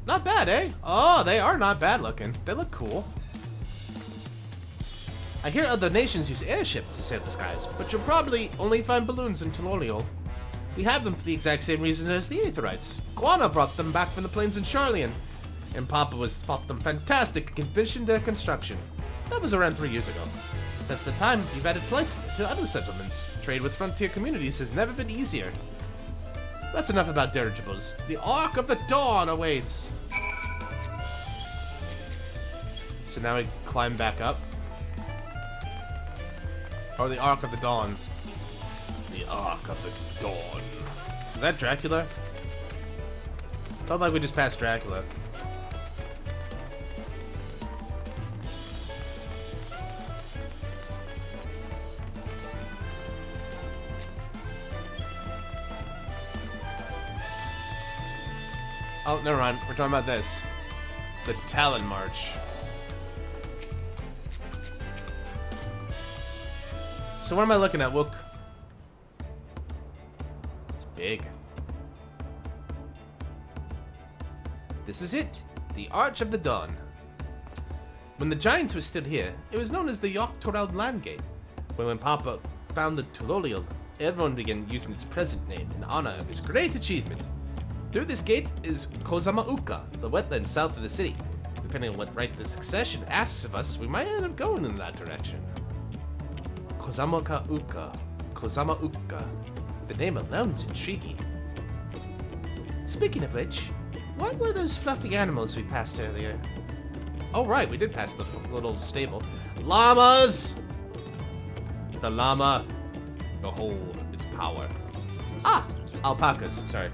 Speaker 1: Not bad, eh? Oh, they are not bad looking. They look cool. I hear other nations use airships to sail the skies, but you'll probably only find balloons in Tural. We have them for the exact same reason as the Aetherites. Guana brought them back from the plains in Charlian, and Papa thought them fantastic and commissioned their construction. That was around 3 years ago. Since the time, we've added flights to other settlements. Trade with frontier communities has never been easier. That's enough about dirigibles. The Ark of the Dawn awaits. So now we climb back up. Or the Ark of the Dawn. The Ark of the Dawn. Is that Dracula? Felt like we just passed Dracula. Oh, never mind. We're talking about this. The Talon March. So what am I looking at, Wook? It's big. This is it. The Arch of the Dawn. When the Giants were still here, it was known as the Tural Landgate. But when Papa founded Tural, everyone began using its present name in honor of his great achievement. Through this gate is Kozamauka, the wetland south of the city. Depending on what right the succession asks of us, we might end up going in that direction. Kozamauka. The name alone is intriguing. Speaking of which, what were those fluffy animals we passed earlier? Oh right, we did pass the little stable. Llamas! The llama, behold its power. Ah, alpacas, sorry.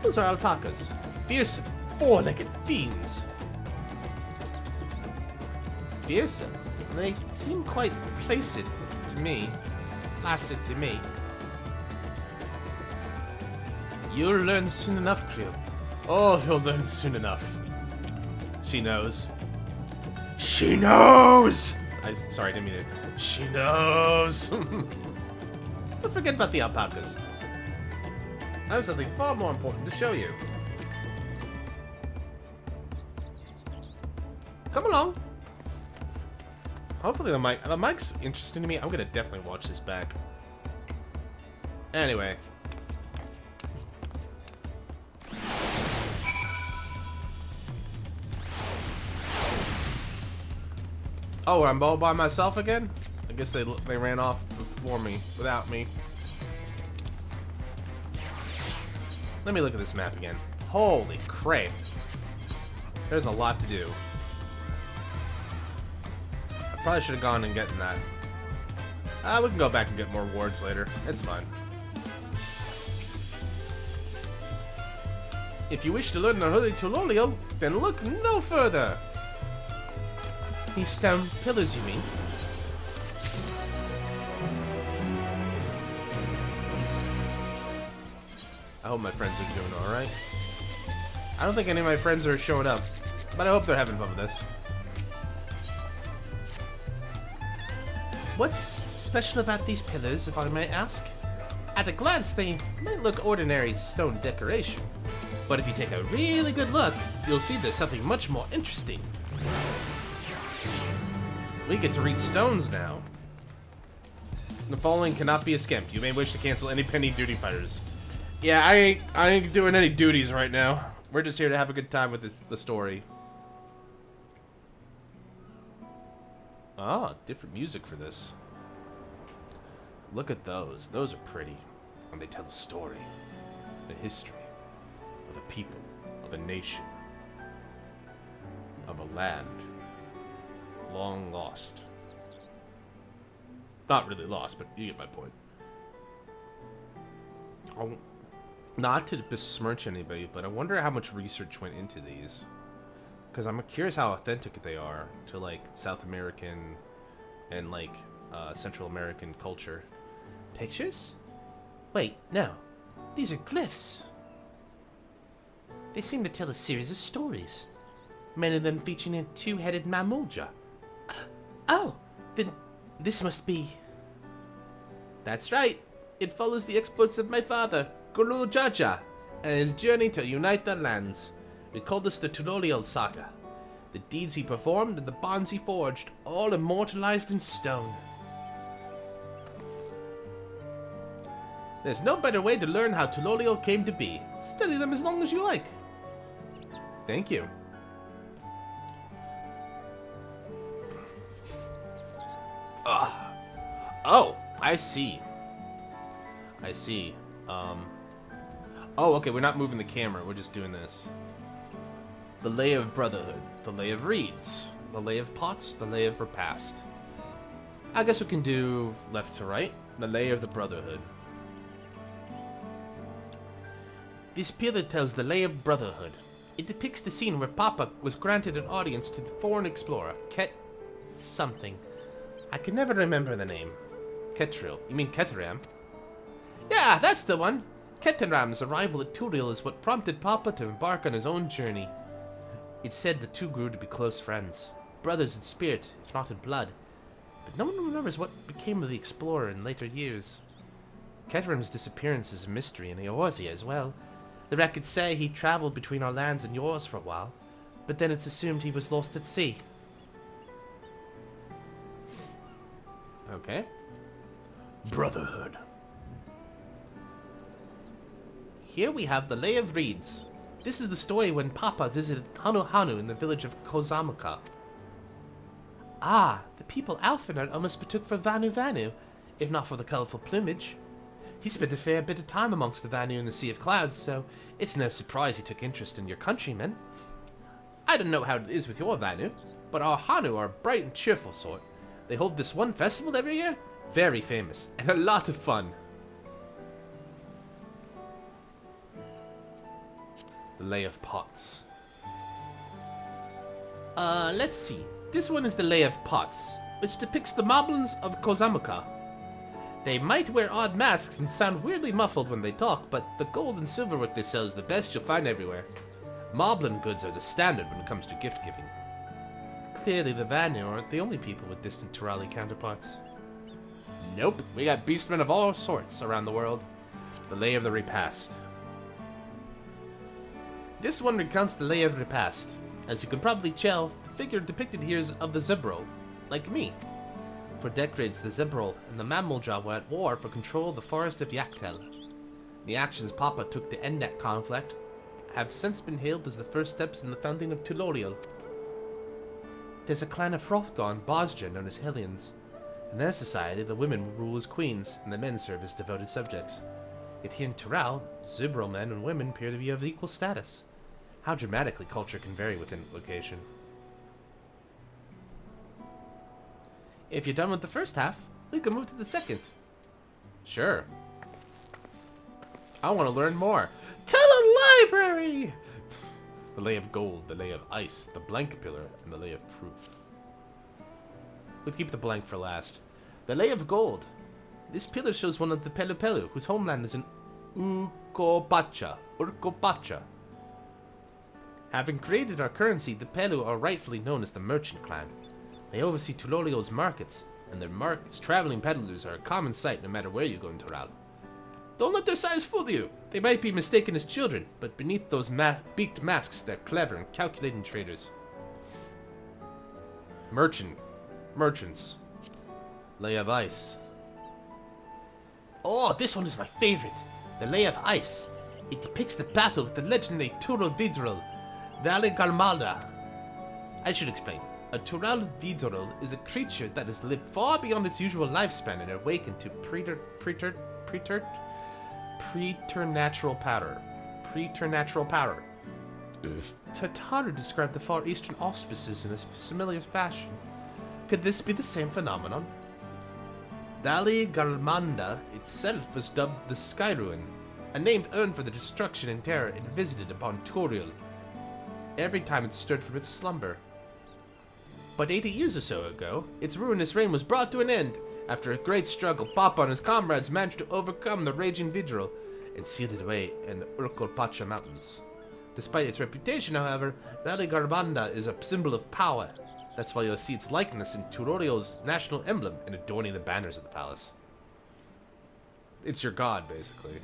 Speaker 1: Those are alpacas. Fearsome, four-legged fiends. Fearsome? They seem quite placid to me. Placid to me. You'll learn soon enough, Creel. Oh, you'll learn soon enough. She knows. She knows! Sorry, I didn't mean it. She knows! Don't forget about the alpacas. I have something far more important to show you. Come along. Hopefully the mic's interesting to me. I'm gonna definitely watch this back. Anyway. Oh, I'm all by myself again? I guess they ran off before me, without me. Let me look at this map again. Holy crap. There's a lot to do. I probably should have gone and gotten that. We can go back and get more wards later. It's fine. If you wish to learn the Holy Tural, then look no further. These stone pillars, you mean? I hope my friends are doing alright. I don't think any of my friends are showing up, but I hope they're having fun with this. What's special about these pillars, if I may ask? At a glance, they might look ordinary stone decoration, but if you take a really good look, you'll see there's something much more interesting. We get to read stones now. The following cannot be skipped. You may wish to cancel any pending duty fighters. Yeah, I ain't doing any duties right now. We're just here to have a good time with the story. Ah, different music for this. Look at those. Those are pretty. And they tell the story, the history of a people, of a nation, of a land long lost. Not really lost, but you get my point. Not to besmirch anybody, but I wonder how much research went into these. Because I'm curious how authentic they are to, like, South American and, like, Central American culture. Pictures? Wait, no. These are glyphs. They seem to tell a series of stories. Many of them featuring a two-headed mamulja. Oh, then this must be... That's right. It follows the exploits of my father, Guru Jaja, and his journey to unite the lands. We call this the Tural saga. The deeds he performed and the bonds he forged, all immortalized in stone. There's no better way to learn how Tural came to be. Study them as long as you like. Thank you. Oh, I see. I see. Oh, okay, we're not moving the camera. We're just doing this. The Lay of Brotherhood. The Lay of Reeds. The Lay of Pots. The Lay of Repast. I guess we can do left to right. The Lay of the Brotherhood. This pillar tells the Lay of Brotherhood. It depicts the scene where Papa was granted an audience to the foreign explorer, Ket... something. I can never remember the name. Ketril. You mean Keteram? Yeah, that's the one! Keteram's arrival at Tural is what prompted Papa to embark on his own journey. It's said the two grew to be close friends. Brothers in spirit, if not in blood. But no one remembers what became of the explorer in later years. Keteram's disappearance is a mystery in Eorzea as well. The records say he traveled between our lands and yours for a while, but then it's assumed he was lost at sea. Okay. Brotherhood. Here we have the Lay of Reeds. This is the story when Papa visited Hanu Hanu in the village of Kozamuka. Ah, the people Alfred almost betook for Vanu Vanu, if not for the colorful plumage. He spent a fair bit of time amongst the Vanu in the Sea of Clouds, so it's no surprise he took interest in your countrymen. I don't know how it is with your Vanu, but our Hanu are a bright and cheerful sort. They hold this one festival every year, very famous, and a lot of fun. The Lay of Pots. Let's see. This one is the Lay of Pots, which depicts the Moblins of Kozamuka. They might wear odd masks and sound weirdly muffled when they talk, but the gold and silverwork they sell is the best you'll find everywhere. Moblin goods are the standard when it comes to gift giving. Clearly the Vanu aren't the only people with distant Turali counterparts. Nope, we got beastmen of all sorts around the world. The Lay of the Repast. This one recounts the Lay of the Repast. As you can probably tell, the figure depicted here is of the Zebrol, like me. For decades, the Zebrol and the Mamulja were at war for control of the forest of Yaktel. The actions Papa took to end that conflict have since been hailed as the first steps in the founding of Tural. There's a clan of Hrothgar and Bosja known as Hellions. In their society, the women rule as queens, and the men serve as devoted subjects. Yet here in Tural, Zebrol men and women appear to be of equal status. How dramatically culture can vary within a location. If you're done with the first half, we can move to the second. Sure. I want to learn more. To the library! The Lay of Gold, the Lay of Ice, the Blank Pillar, and the Lay of Proof. We'll keep the blank for last. The Lay of Gold. This pillar shows one of the Pelu Pelu, whose homeland is in Urkopacha. Having created our currency, the Pelu are rightfully known as the Merchant Clan. They oversee Tulolio's markets, and their markets, traveling peddlers are a common sight no matter where you go in Tural. Don't let their size fool you. They might be mistaken as children, but beneath those beaked masks, they're clever and calculating traders. Merchant Merchants. Lay of Ice. Oh, this one is my favorite. The Lay of Ice. It depicts the battle with the legendary Tural Vidral, Valley Garmalda. I should explain. A Tural Vidral is a creature that has lived far beyond its usual lifespan and awakened to preternatural power. Preternatural power. Tataru described the Far Eastern auspices in a familiar fashion. Could this be the same phenomenon? Valley Garmanda itself was dubbed the Sky Ruin, a name earned for the destruction and terror it visited upon Tural every time it stirred from its slumber. But 80 years or so ago, its ruinous reign was brought to an end. After a great struggle, Papa and his comrades managed to overcome the raging Vidral and sealed it away in the Urkolpacha Mountains. Despite its reputation, however, Valley Garmanda is a symbol of power. That's why you'll see its likeness in Turorio's national emblem and adorning the banners of the palace. It's your god, basically,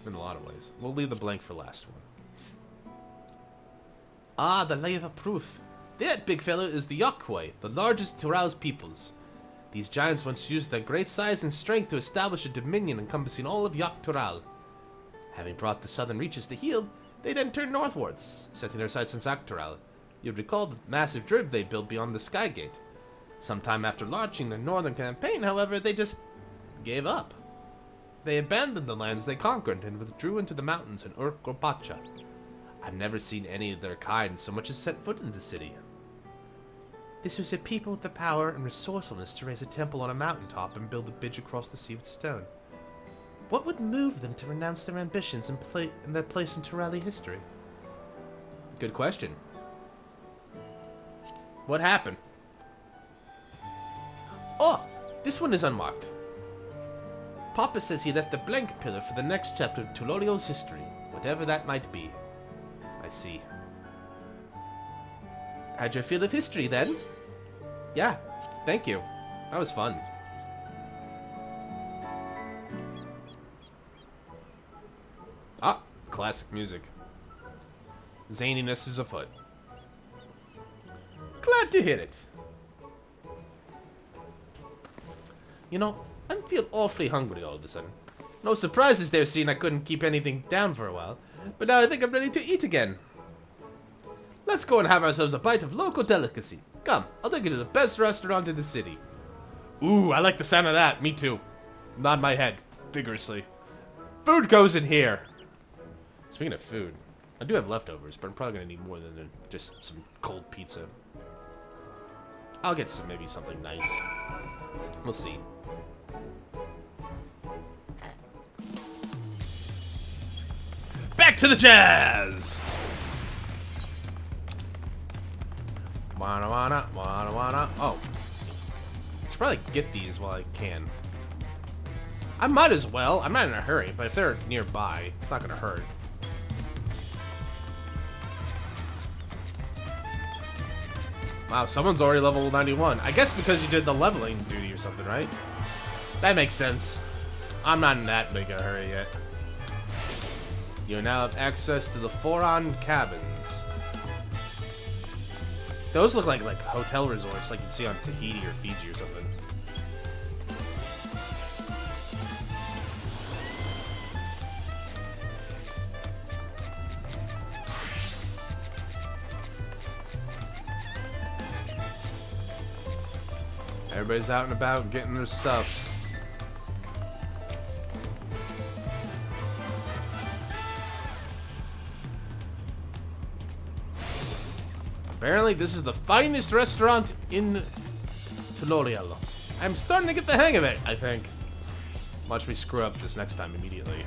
Speaker 1: in a lot of ways. We'll leave the blank for last one. Ah, the Lay of Proof. That big fellow is the Yokwei, the largest Tural's peoples. These giants once used their great size and strength to establish a dominion encompassing all of Yak Tural. Having brought the southern reaches to heal, they then turned northwards, setting their sights on Yak Tural. You'd recall the massive drib they built beyond the Sky Gate. Sometime after launching their northern campaign, however, they just gave up. They abandoned the lands they conquered and withdrew into the mountains in Urkolpacha. I've never seen any of their kind so much as set foot in the city. This was a people with the power and resourcefulness to raise a temple on a mountaintop and build a bridge across the sea with stone. What would move them to renounce their ambitions and their place in Turali history? Good question. What happened? Oh, this one is unmarked. Papa says he left a blank pillar for the next chapter of Tulorio's history, whatever that might be. I see. How'd you feel of history, then? Yeah, thank you. That was fun. Ah, classic music. Zaniness is afoot. Glad to hear it. You know, I feel awfully hungry all of a sudden. No surprises there, seeing I couldn't keep anything down for a while. But now I think I'm ready to eat again. Let's go and have ourselves a bite of local delicacy. Come, I'll take you to the best restaurant in the city. Ooh, I like the sound of that. Me too. Nod my head vigorously. Food goes in here. Speaking of food, I do have leftovers, but I'm probably going to need more than just some cold pizza. I'll get some, maybe something nice. We'll see. Back to the jazz! Wanna. Oh. I should probably get these while I can. I might as well. I'm not in a hurry, but if they're nearby, it's not gonna hurt. Wow, someone's already level 91. I guess because you did the leveling duty or something, right? That makes sense. I'm not in that big a hurry yet. You now have access to the Foron cabins. Those look like hotel resorts like you'd see on Tahiti or Fiji or something. Everybody's out and about getting their stuff. Apparently, this is the finest restaurant in Tulorial. I'm starting to get the hang of it, I think. Watch me screw up this next time immediately.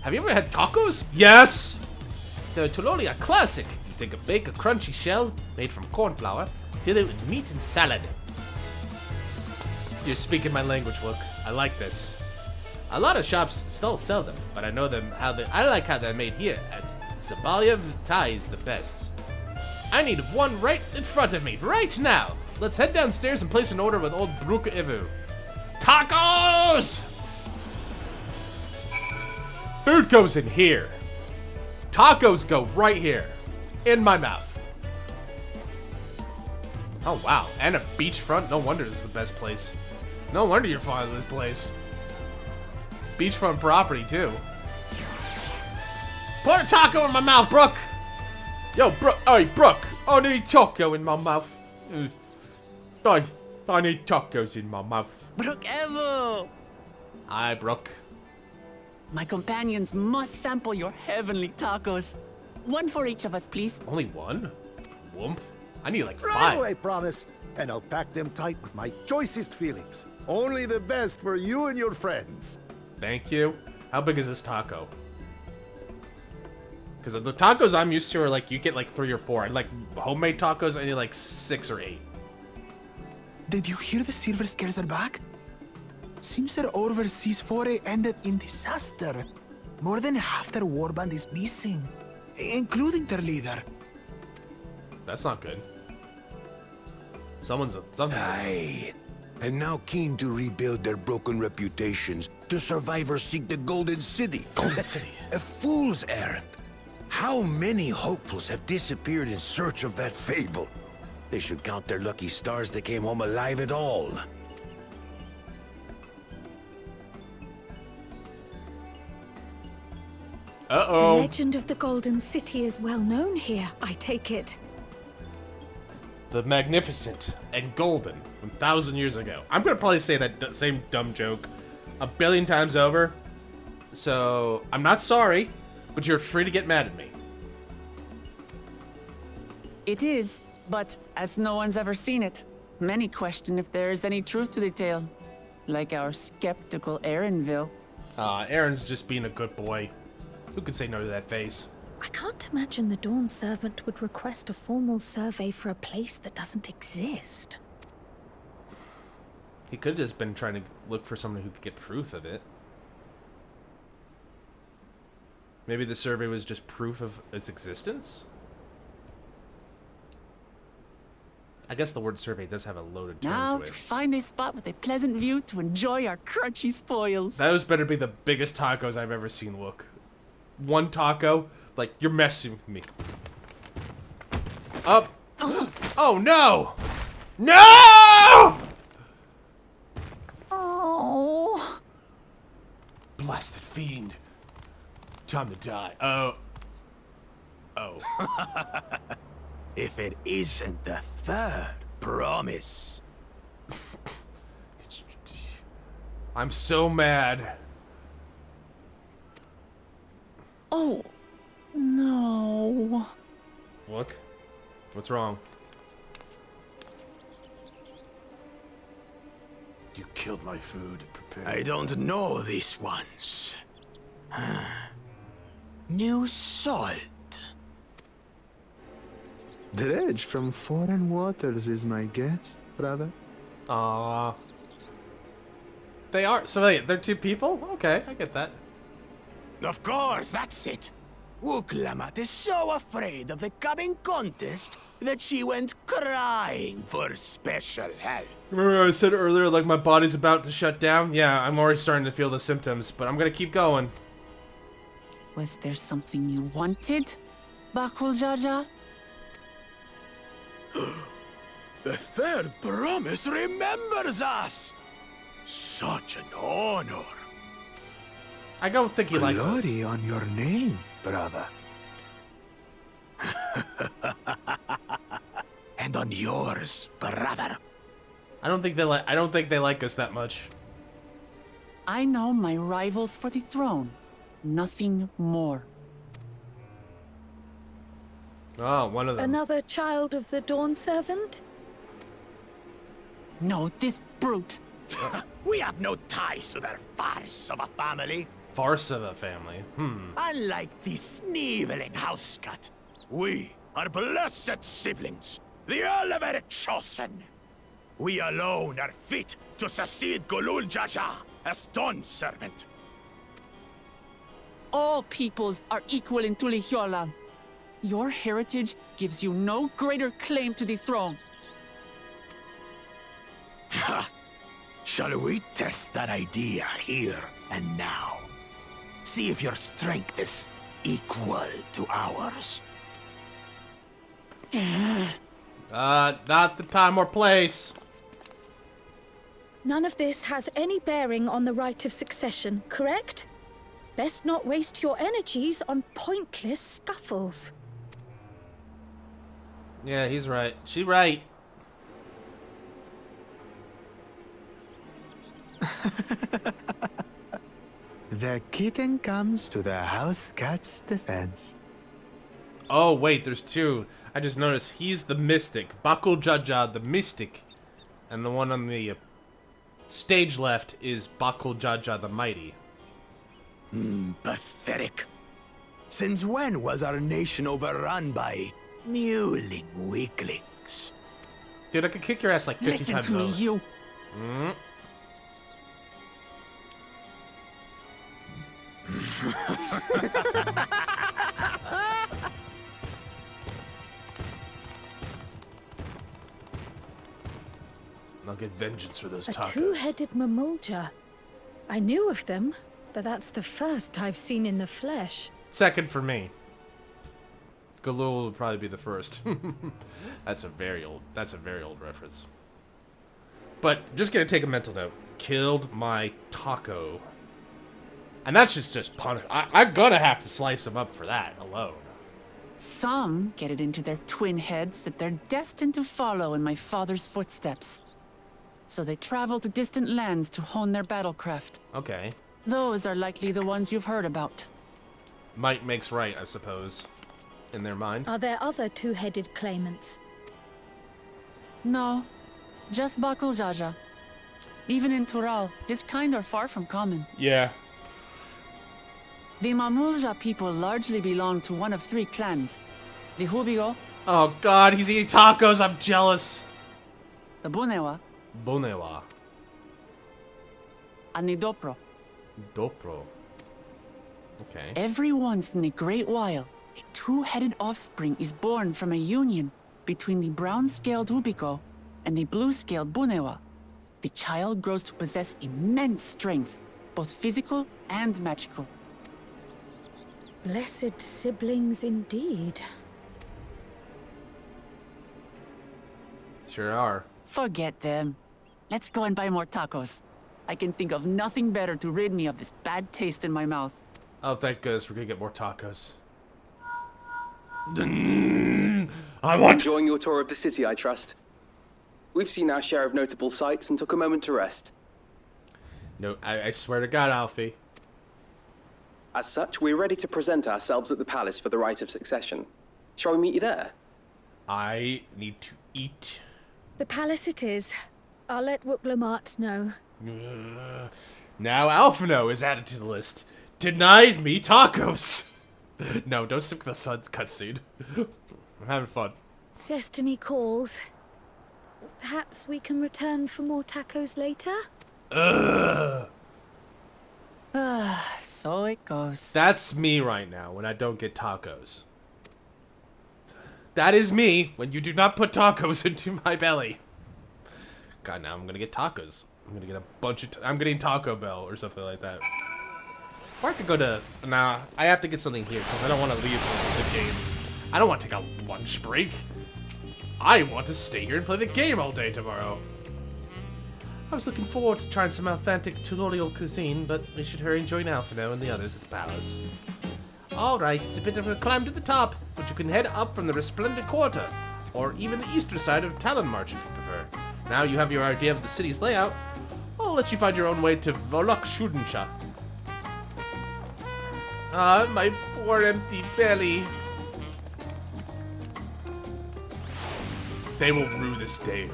Speaker 1: Have you ever had tacos? Yes! They're a Tuloria classic. You bake a crunchy shell made from corn flour, fill it with meat and salad. You're speaking my language, Wook. I like this. A lot of shops still sell them, but I know them I like how they're made here at Zabalyev's Thai is the best. I need one right in front of me, right now. Let's head downstairs and place an order with old Bruka Ivu. Tacos! Food goes in here. Tacos go right here. In my mouth. Oh, wow. And a beachfront? No wonder this is the best place. No wonder you're fond of this place. Beachfront property, too. Put a taco in my mouth, Brooke! Yo, Brooke. Hey, Brooke. I need taco in my mouth. I need tacos in my mouth.
Speaker 2: Brooke Evo!
Speaker 1: Hi, Brooke.
Speaker 2: My companions must sample your heavenly tacos. One for each of us, please.
Speaker 1: Only one? Whoomp. I need like
Speaker 10: Right
Speaker 1: 5.
Speaker 10: away, promise. And I'll pack them tight with my choicest feelings. Only the best for you and your friends.
Speaker 1: Thank you. How big is this taco? Because the tacos I'm used to are like, you get like 3 or 4. I like homemade tacos, I need like 6 or 8.
Speaker 11: Did you hear the Silver Scares are back? Seems their overseas foray ended in disaster. More than half their warband is missing, including their leader.
Speaker 1: That's not good. Something.
Speaker 6: Aye. And now keen to rebuild their broken reputations, the survivors seek the Golden City.
Speaker 1: Golden City.
Speaker 6: A fool's errand. How many hopefuls have disappeared in search of that fable? They should count their lucky stars they came home alive at all.
Speaker 5: The legend of the Golden City is well known here, I take it.
Speaker 1: The magnificent and golden 1,000 years ago. I'm gonna probably say that same dumb joke a billion times over. So I'm not sorry, but you're free to get mad at me.
Speaker 2: It is, but as no one's ever seen it, many question if there is any truth to the tale. Like our skeptical Aaronville.
Speaker 1: Aaron's just being a good boy. Who could say no to that face?
Speaker 3: I can't imagine the Dawn Servant would request a formal survey for a place that doesn't exist.
Speaker 1: He could have just been trying to look for someone who could get proof of it. Maybe the survey was just proof of its existence? I guess the word survey does have a loaded term
Speaker 2: Now
Speaker 1: to
Speaker 2: to
Speaker 1: it.
Speaker 2: find a spot with a pleasant view to enjoy our crunchy spoils.
Speaker 1: Those better be the biggest tacos I've ever seen look. One taco? Like, you're messing with me. Up. Oh, no! No!
Speaker 2: Oh.
Speaker 1: Blasted fiend. Time to die. Oh.
Speaker 6: If it isn't the third promise.
Speaker 1: I'm so mad.
Speaker 2: Oh. No.
Speaker 1: Look. What's wrong? You killed my food. Prepare.
Speaker 6: I don't know these ones. New salt.
Speaker 11: Dredge from foreign waters is my guess, brother.
Speaker 1: They are. So wait, they're 2 people? Okay, I get that.
Speaker 6: Of course, that's it. Wuklamat is so afraid of the coming contest that she went crying for special help.
Speaker 1: Remember I said earlier, like, my body's about to shut down? Yeah, I'm already starting to feel the symptoms, but I'm gonna keep going.
Speaker 2: Was there something you wanted, Bakul Jaja?
Speaker 6: The third promise remembers us. Such an honor.
Speaker 1: I don't think he likes us.
Speaker 11: Glory on your name, brother.
Speaker 6: And on yours, brother.
Speaker 1: I don't think they like us that much.
Speaker 2: I know my rivals for the throne. Nothing more.
Speaker 1: Oh, one of them.
Speaker 3: Another child of the Dawn Servant?
Speaker 2: No, this brute.
Speaker 6: We have no ties to their farce of a family.
Speaker 1: Farce of a family.
Speaker 6: Unlike the sneevling housecut, we are blessed siblings, the elevated chosen. We alone are fit to succeed Golul Jaja as Dawn Servant.
Speaker 2: All peoples are equal in Tulihiola. Your heritage gives you no greater claim to the throne.
Speaker 6: Ha! Shall we test that idea here and now? See if your strength is equal to ours.
Speaker 1: Not the time or place.
Speaker 5: None of this has any bearing on the right of succession, correct? Best not waste your energies on pointless scuffles.
Speaker 1: Yeah, he's right. She right.
Speaker 11: The kitten comes to the house cat's defense.
Speaker 1: Oh, wait, there's two. I just noticed he's the mystic. Bakul Jaja, the mystic. And the one on the stage left is Bakul Jaja, the mighty.
Speaker 11: Pathetic. Since when was our nation overrun by mewling weaklings?
Speaker 1: Dude, I could kick your ass like 50
Speaker 2: Listen
Speaker 1: times
Speaker 2: to me,
Speaker 1: over.
Speaker 2: you.
Speaker 1: I'll get vengeance for those
Speaker 5: A
Speaker 1: tacos.
Speaker 5: two-headed mamulja. I knew of them, but that's the first I've seen in the flesh.
Speaker 1: Second for me. Galul would probably be the first. That's a very old reference. But just gonna take a mental note. Killed my taco. And that's just punish. I'm gonna have to slice him up for that alone.
Speaker 2: Some get it into their twin heads that they're destined to follow in my father's footsteps. So they travel to distant lands to hone their battlecraft.
Speaker 1: Okay.
Speaker 2: Those are likely the ones you've heard about.
Speaker 1: Might makes right, I suppose. In their mind.
Speaker 5: Are there other two-headed claimants?
Speaker 2: No, just Bakul Jaja. Even in Tural, his kind are far from common.
Speaker 1: Yeah.
Speaker 2: The Mamulja people largely belong to one of three clans. The Hubigo,
Speaker 1: Oh god, he's eating tacos, I'm jealous.
Speaker 2: the Bunewa,
Speaker 1: Bonewa.
Speaker 2: and the Dopro.
Speaker 1: Dopro. Okay.
Speaker 2: Every once in a great while, a two-headed offspring is born from a union between the brown-scaled Hubigo and the blue-scaled Bunewa. The child grows to possess immense strength, both physical and magical.
Speaker 5: Blessed siblings indeed.
Speaker 1: Sure are.
Speaker 2: Forget them. Let's go and buy more tacos. I can think of nothing better to rid me of this bad taste in my mouth.
Speaker 1: Oh, thank goodness we're gonna get more tacos. I want.
Speaker 7: Enjoying your tour of the city, I trust. We've seen our share of notable sights and took a moment to rest.
Speaker 1: No, I swear to God, Alfie.
Speaker 7: As such, we're ready to present ourselves at the palace for the rite of succession. Shall we meet you there?
Speaker 1: I need to eat.
Speaker 5: The palace it is. I'll let Wuklamart know.
Speaker 1: Now Alphino is added to the list. Denied me tacos. No, don't skip the sun's cutscene. I'm having fun.
Speaker 5: Destiny calls. Perhaps we can return for more tacos later?
Speaker 2: So it goes.
Speaker 1: That's me right now when I don't get tacos. That is me when you do not put tacos into my belly. God, now I'm gonna get tacos. I'm gonna get a bunch of. I'm getting Taco Bell or something like that. Or I could go to. Nah, I have to get something here because I don't want to leave the game. I don't want to take a lunch break. I want to stay here and play the game all day tomorrow. I was looking forward to trying some authentic tutorial cuisine, but we should hurry and join Alphino and the others at the palace. Alright, it's a bit of a climb to the top, but you can head up from the Resplendent Quarter, or even the eastern side of Talonmarch if you prefer. Now you have your idea of the city's layout, I'll let you find your own way to Volok Shudensha. Ah, my poor empty belly. They will rue this day.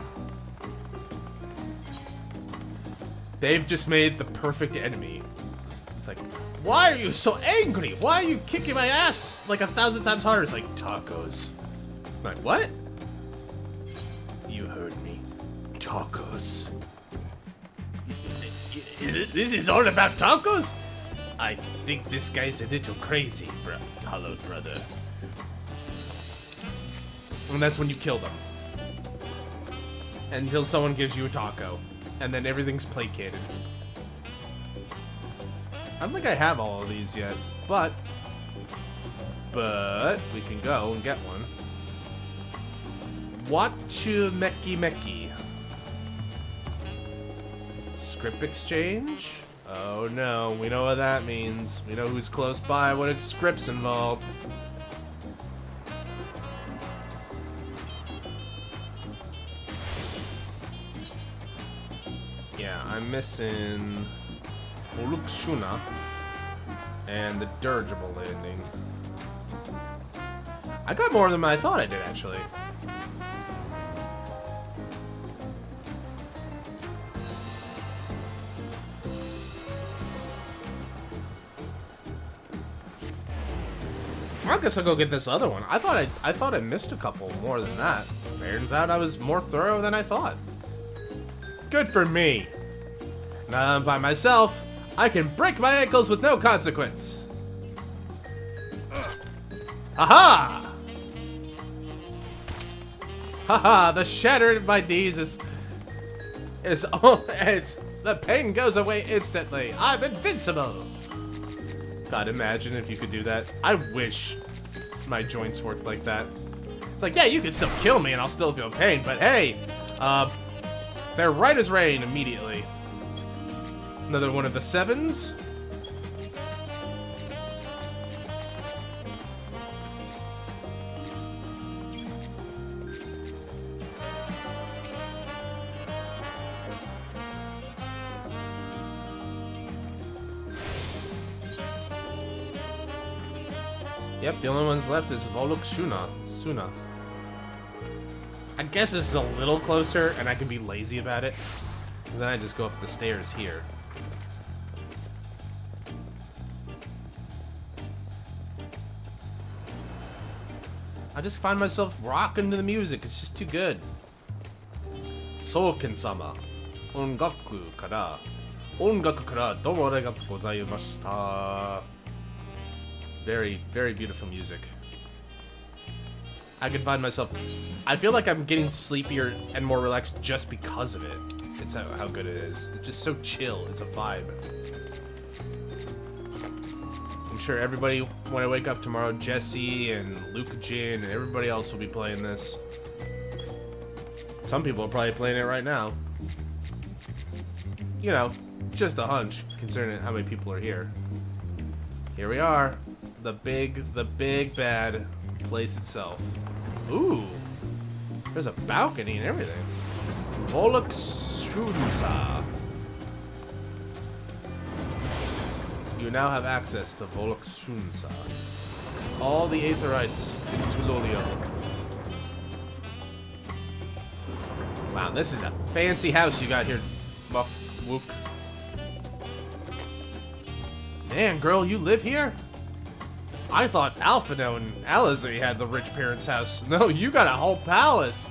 Speaker 1: They've just made the perfect enemy. It's like, why are you so angry? Why are you kicking my ass like 1,000 times harder? It's like, tacos. I'm like, what? You heard me. Tacos. This is all about tacos? I think this guy's a little crazy, hollow brother. And that's when you kill them. Until someone gives you a taco. And then everything's placated. I don't think I have all of these yet, but we can go and get one. Wachu Meki Meki. Script exchange? Oh no, we know what that means. We know who's close by when it's scripts involved. Yeah, I'm missing Ulukshuna and the dirigible landing. I got more than I thought I did, actually. I guess I'll go get this other one. I thought I missed a couple more than that. Turns out I was more thorough than I thought. Good for me. Now I'm by myself, I can break my ankles with no consequence. Aha! Haha, the shatter in my knees is the pain goes away instantly. I'm invincible. God, imagine if you could do that. I wish my joints worked like that. It's like, yeah, you can still kill me and I'll still feel pain, but hey, they're right as rain immediately. Another one of the sevens. Yep, the only ones left is Volukshuna. Suna. I guess this is a little closer, and I can be lazy about it. Then I just go up the stairs here. I just find myself rocking to the music. It's just too good. Souken-sama. Ongaku kara. Ongaku kara domore ga gozaimashita. Very, very beautiful music. I can find myself... I feel like I'm getting sleepier and more relaxed just because of it. It's how good it is. It's just so chill. It's a vibe. I'm sure everybody, when I wake up tomorrow, Jesse and Luke Jin and everybody else will be playing this. Some people are probably playing it right now. You know, just a hunch, considering how many people are here. Here we are. The big bad place itself. Ooh, there's a balcony and everything. Volukshunsa. You now have access to Volukshunsa. All the Aetherites in Tulolio. Wow, this is a fancy house you got here, Wook. Man, girl, you live here? I thought Alphino and Alizé had the rich parents' house. No, you got a whole palace.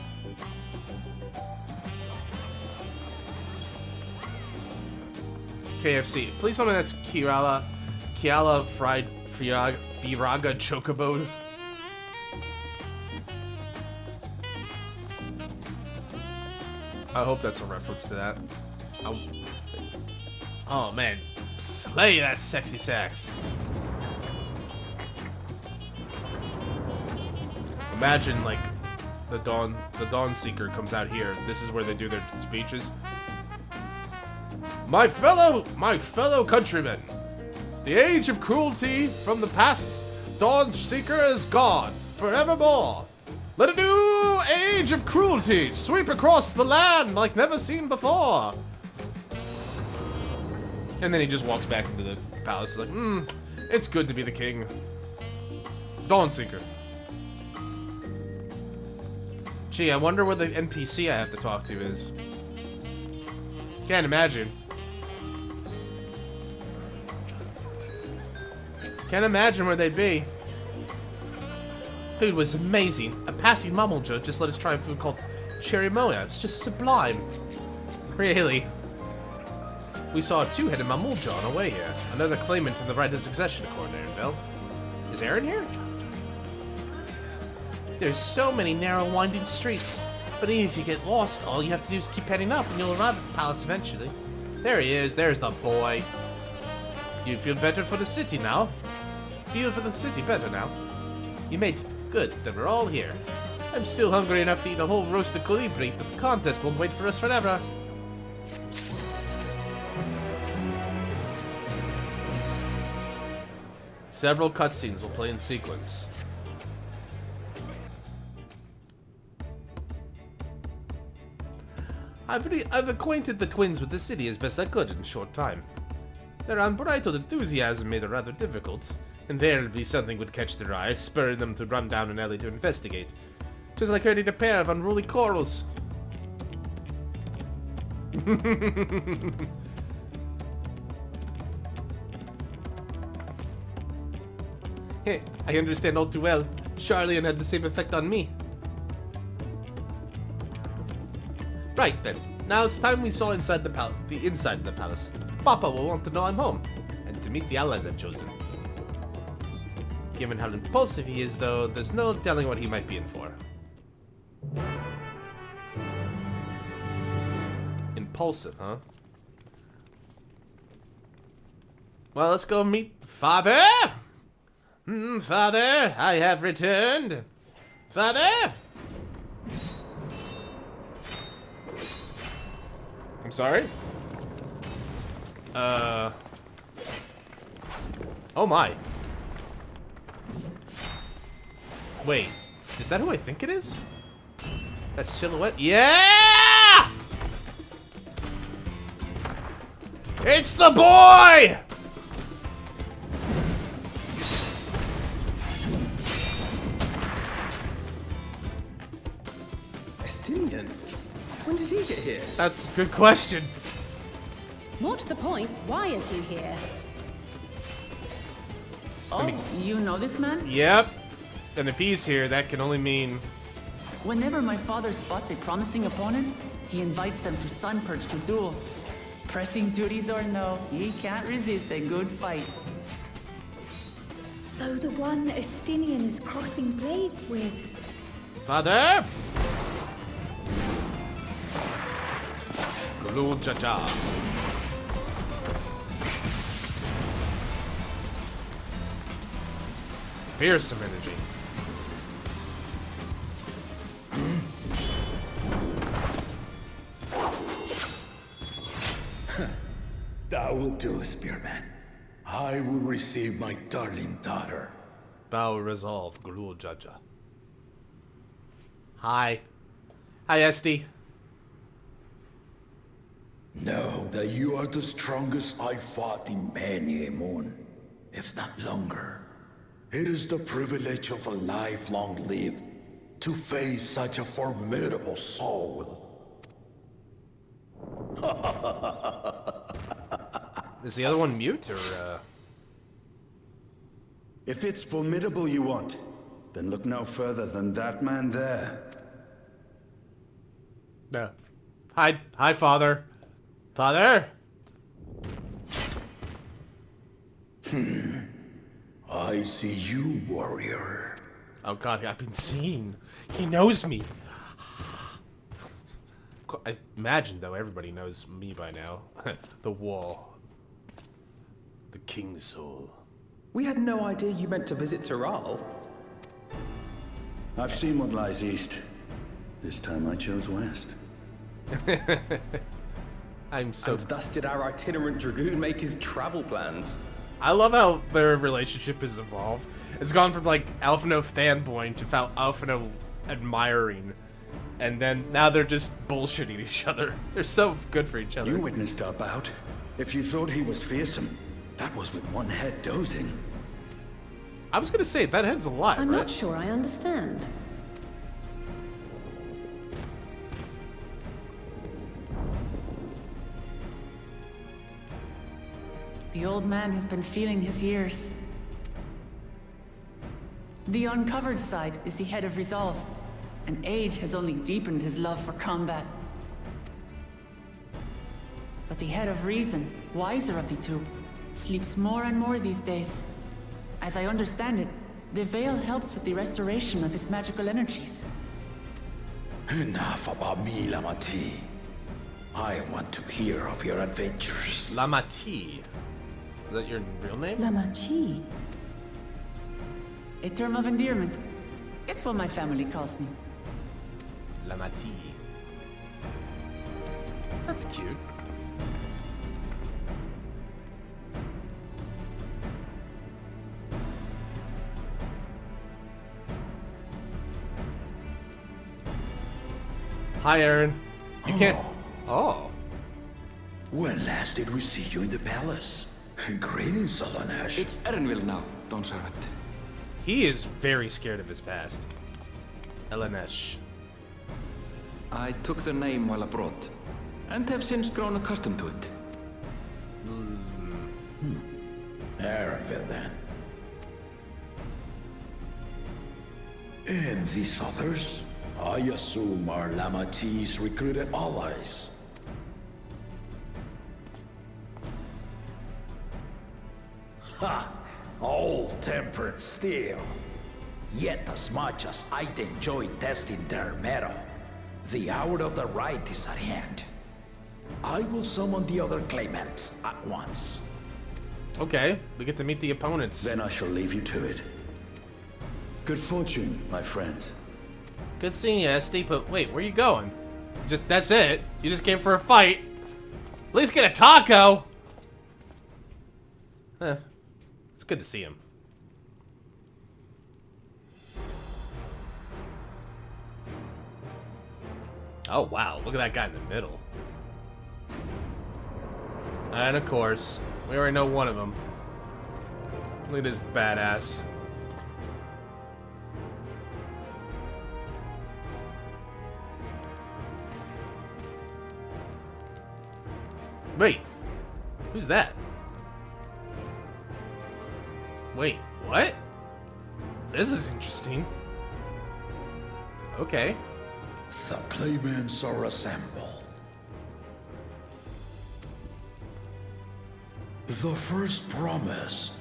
Speaker 1: KFC. Please tell me that's Kiala fried Viraga Chocobo. I hope that's a reference to that. Oh man, slay that sexy sax. Imagine like the Dawn Seeker comes out here. This is where they do their speeches. My fellow countrymen, the age of cruelty from the past Dawn Seeker is gone forevermore. Let a new age of cruelty sweep across the land like never seen before. And then he just walks back into the palace like, it's good to be the king. Dawn Seeker. Gee, I wonder where the NPC I have to talk to is. Can't imagine. Can't imagine where they'd be. Food was amazing. A passing Mameljo just let us try a food called Cherimoya. It's just sublime. Really. We saw a two-headed Mameljo on our way here. Another claimant in the right of succession, according to Aaron. Is Aaron here? There's so many narrow, winding streets. But even if you get lost, all you have to do is keep heading up and you'll arrive at the palace eventually. There he is. There's the boy. Do you feel better for the city now? Feel for the city better now? You made it. Good that we're all here. I'm still hungry enough to eat a whole roasted colibri, but the contest won't wait for us forever. Several cutscenes will play in sequence. I've acquainted the twins with the city as best I could in a short time. Their unbridled enthusiasm made it rather difficult. Invariably something would catch their eye, spurring them to run down an alley to investigate. Just like herding a pair of unruly corals. Hey, I understand all too well. Charlian had the same effect on me. Right then, now it's time we saw inside the inside of the palace. Papa will want to know I'm home, and to meet the allies I've chosen. Given how impulsive he is, though, there's no telling what he might be in for. Impulsive, huh? Well, let's go meet Father! Father, I have returned! Father! I'm sorry? Oh my. Wait, is that who I think it is? That silhouette? Yeah! It's the boy!
Speaker 7: Estinian? When did he get here?
Speaker 1: That's a good question.
Speaker 3: What's the point? Why is he here?
Speaker 2: Oh, you know this man?
Speaker 1: Yep. And if he's here, that can only mean...
Speaker 2: Whenever my father spots a promising opponent, he invites them to Sun Perch to duel. Pressing duties or no, he can't resist a good fight.
Speaker 5: So the one Estinian is crossing blades with.
Speaker 1: Father! Gulu Jaja. Fearsome energy.
Speaker 6: That will do, Spearman. I will receive my darling daughter.
Speaker 1: Bow resolve, Gulu Jaja. Hi. Hi, Esty.
Speaker 6: Know that you are the strongest I fought in many a moon, if not longer. It is the privilege of a life long lived to face such a formidable soul.
Speaker 1: Is the other one mute, or,
Speaker 12: If it's formidable you want, then look no further than that man there.
Speaker 1: No. Hi, Father. Father?
Speaker 6: I see you, warrior.
Speaker 1: Oh god, I've been seen. He knows me. I imagine, though, everybody knows me by now. The wall. The King's Soul.
Speaker 7: We had no idea you meant to visit Tural.
Speaker 12: I've seen what lies east. This time I chose west.
Speaker 1: I'm so...
Speaker 7: And thus did our itinerant dragoon make his travel plans.
Speaker 1: I love how their relationship has evolved. It's gone from, like, Alphino fanboying to Alphino admiring. And then now they're just bullshitting each other. They're so good for each other.
Speaker 12: You witnessed our bout. If you thought he was fearsome, that was with one head dozing.
Speaker 1: I was gonna say, that head's alive,
Speaker 3: I'm
Speaker 1: right?
Speaker 3: not sure I understand.
Speaker 2: The old man has been feeling his years. The uncovered side is the head of resolve, and age has only deepened his love for combat. But the head of reason, wiser of the two, sleeps more and more these days. As I understand it, the veil helps with the restoration of his magical energies.
Speaker 6: Enough about me, Lamati. I want to hear of your adventures.
Speaker 1: Lamati. Is that your real name?
Speaker 3: Lamachi.
Speaker 2: A term of endearment. It's what my family calls me.
Speaker 1: Lamati. That's cute. Hi, Aaron. You can't... Oh.
Speaker 12: When last did we see you in the palace? Greetings, Alanesh.
Speaker 4: It's Erenville now, Don Servant.
Speaker 1: He is very scared of his past. Elanesh.
Speaker 4: I took the name while abroad, and have since grown accustomed to it.
Speaker 12: Erenville, then. And these others? I assume are Lamati's recruited allies. Ha! All-tempered steel. Yet as much as I'd enjoy testing their metal, the hour of the right is at hand. I will summon the other claimants at once.
Speaker 1: Okay, we get to meet the opponents.
Speaker 12: Then I shall leave you to it. Good fortune, my friends.
Speaker 1: Good seeing you, Esty, but wait, where are you going? That's it? You just came for a fight? At least get a taco! It's good to see him. Oh, wow, look at that guy in the middle. And of course, we already know one of them. Look at this badass. Wait, who's that? Wait, what? This is interesting. Okay.
Speaker 12: The claimants are assembled. The first promise,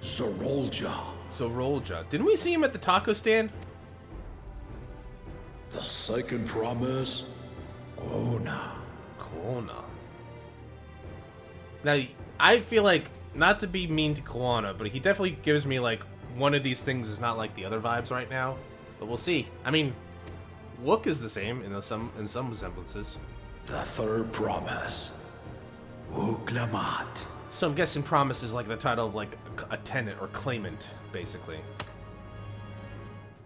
Speaker 12: Zorolja.
Speaker 1: Zorolja. Didn't we see him at the taco stand?
Speaker 12: The second promise, Quona.
Speaker 1: Quona. Now, I feel like, not to be mean to Quona, but he definitely gives me, like, one of these things is not like the other vibes right now. But we'll see. I mean, Wook is the same in some resemblances.
Speaker 12: The third promise, Uklamat.
Speaker 1: So I'm guessing promise is like the title of like a tenant or claimant, basically.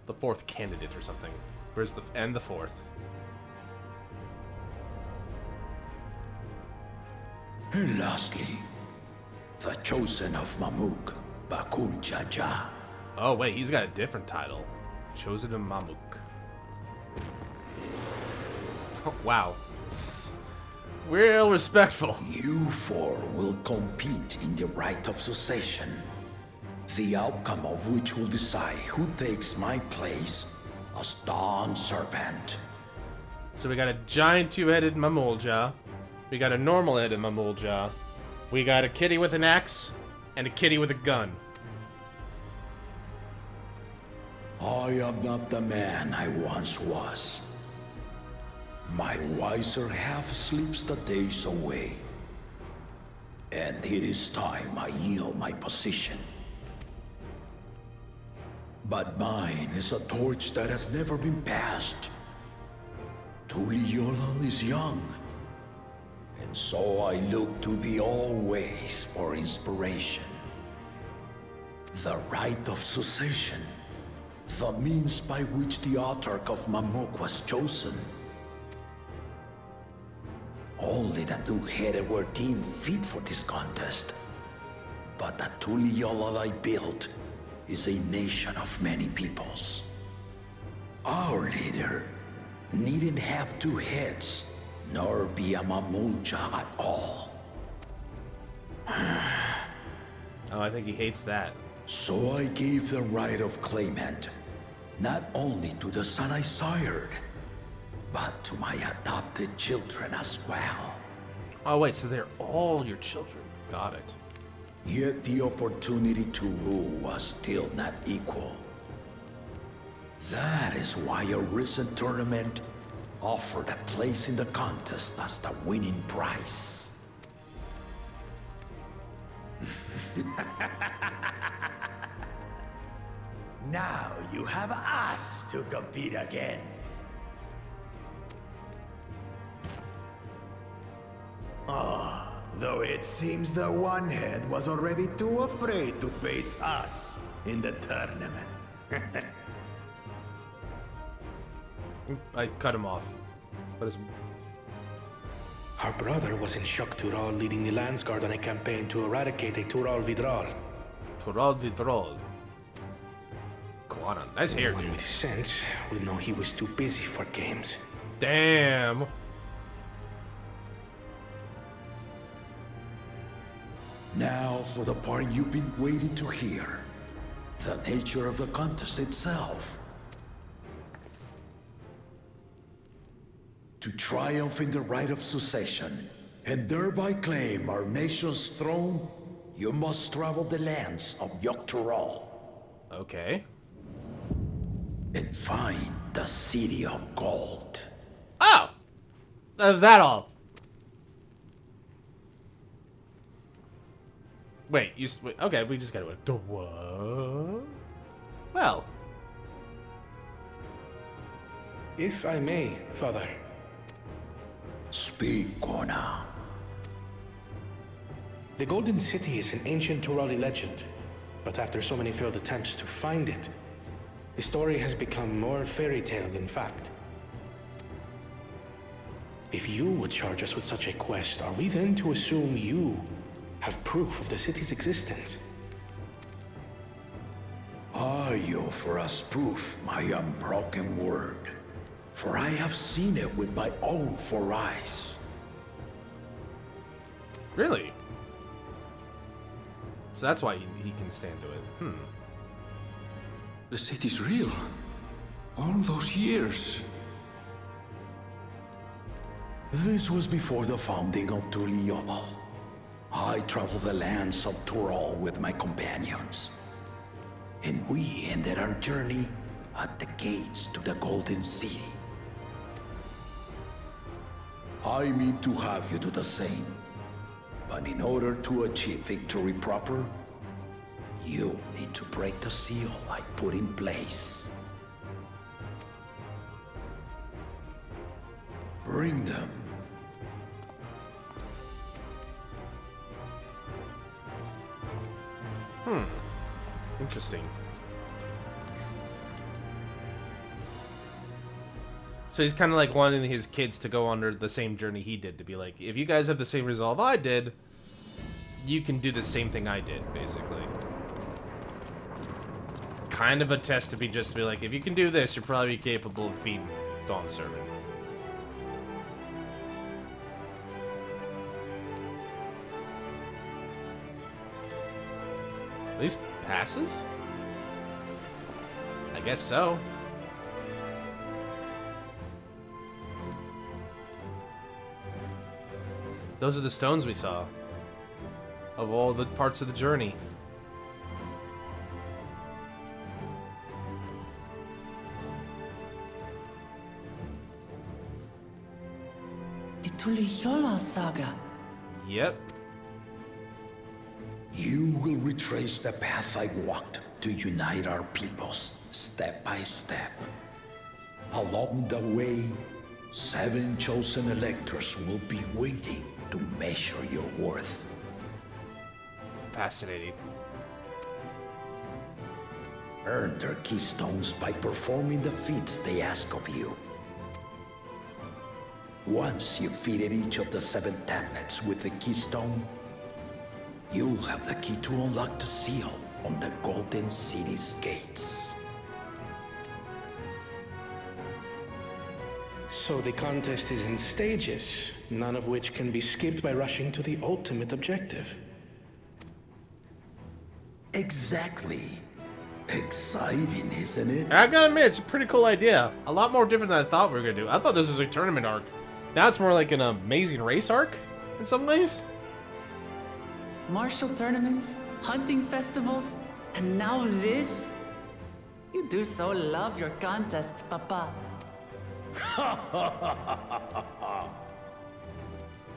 Speaker 1: The fourth candidate or something. Where's the fourth?
Speaker 12: And lastly, the chosen of Mamuk, Bakul Jaja.
Speaker 1: Oh wait, he's got a different title. Chosen of Mamuk. Oh, wow. Real respectful.
Speaker 12: You four will compete in the right of succession, the outcome of which will decide who takes my place as Dawn Servant.
Speaker 1: So we got a giant two-headed Mamulja, we got a normal-headed Mamulja, we got a kitty with an axe, and a kitty with a gun.
Speaker 12: I am not the man I once was. My wiser half sleeps the days away. And it is time I yield my position. But mine is a torch that has never been passed. Tuliyola is young. And so I look to the always for inspiration. The right of succession. The means by which the autarch of Mamuk was chosen. Only the two-headed were deemed fit for this contest. But the Tuliyola I built is a nation of many peoples. Our leader needn't have two heads, nor be a Mamulja at all.
Speaker 1: Oh, I think he hates that.
Speaker 12: So I gave the right of claimant, not only to the son I sired, but to my adopted children as well.
Speaker 1: Oh wait, so they're all your children. Got it.
Speaker 12: Yet the opportunity to rule was still not equal. That is why a recent tournament offered a place in the contest as the winning prize.
Speaker 6: Now you have us to compete against.
Speaker 8: it seems the One-Head was already too afraid to face us in the tournament.
Speaker 1: I cut him off. What is...
Speaker 9: Our brother was in shock Tural leading the Landsguard on a campaign to eradicate a Tural Vidral.
Speaker 1: Tural Vidral. Quana, nice hair,
Speaker 9: One
Speaker 1: dude.
Speaker 9: with sense would know he was too busy for games.
Speaker 1: Damn.
Speaker 12: Now for the part you've been waiting to hear. The nature of the contest itself. To triumph in the right of succession, and thereby claim our nation's throne, you must travel the lands of Tural.
Speaker 1: Okay.
Speaker 12: And find the City of Gold.
Speaker 1: Oh! Is that all? Wait, wait, okay, we just gotta wait. The what? Well.
Speaker 9: If I may, Father.
Speaker 12: Speak, Quana.
Speaker 9: The Golden City is an ancient Turali legend, but after so many failed attempts to find it, the story has become more fairy tale than fact. If you would charge us with such a quest, are we then to assume you have proof of the city's existence?
Speaker 12: I offer us proof, my unbroken word, for I have seen it with my own 4 eyes.
Speaker 1: Really? So that's why he can stand to it.
Speaker 4: The city's real. All those years.
Speaker 12: This was before the founding of Tural. I traveled the lands of Tural with my companions. And we ended our journey at the gates to the Golden City. I mean to have you do the same. But in order to achieve victory proper, you need to break the seal I put in place. Bring them.
Speaker 1: Interesting. So he's kind of like wanting his kids to go under the same journey he did, to be like, if you guys have the same resolve I did, you can do the same thing I did, basically. Kind of a test to be just to be like, if you can do this, you're probably capable of being Dawn Servant. At least passes? I guess so. Those are the stones we saw. Of all the parts of the journey.
Speaker 2: The Tuliyola saga.
Speaker 1: Yep.
Speaker 12: You will retrace the path I walked to unite our peoples, step by step. Along the way, 7 chosen electors will be waiting to measure your worth.
Speaker 1: Fascinating.
Speaker 12: Earn their keystones by performing the feats they ask of you. Once you've fitted each of the 7 tablets with the keystone, you'll have the key to unlock the seal on the Golden City's gates.
Speaker 9: So the contest is in stages, none of which can be skipped by rushing to the ultimate objective.
Speaker 12: Exactly. Exciting, isn't it?
Speaker 1: I gotta admit, it's a pretty cool idea. A lot more different than I thought we were gonna do. I thought this was a tournament arc. Now it's more like an amazing race arc, in some ways.
Speaker 2: Martial tournaments, hunting festivals, and now this? You do so love your contests, Papa.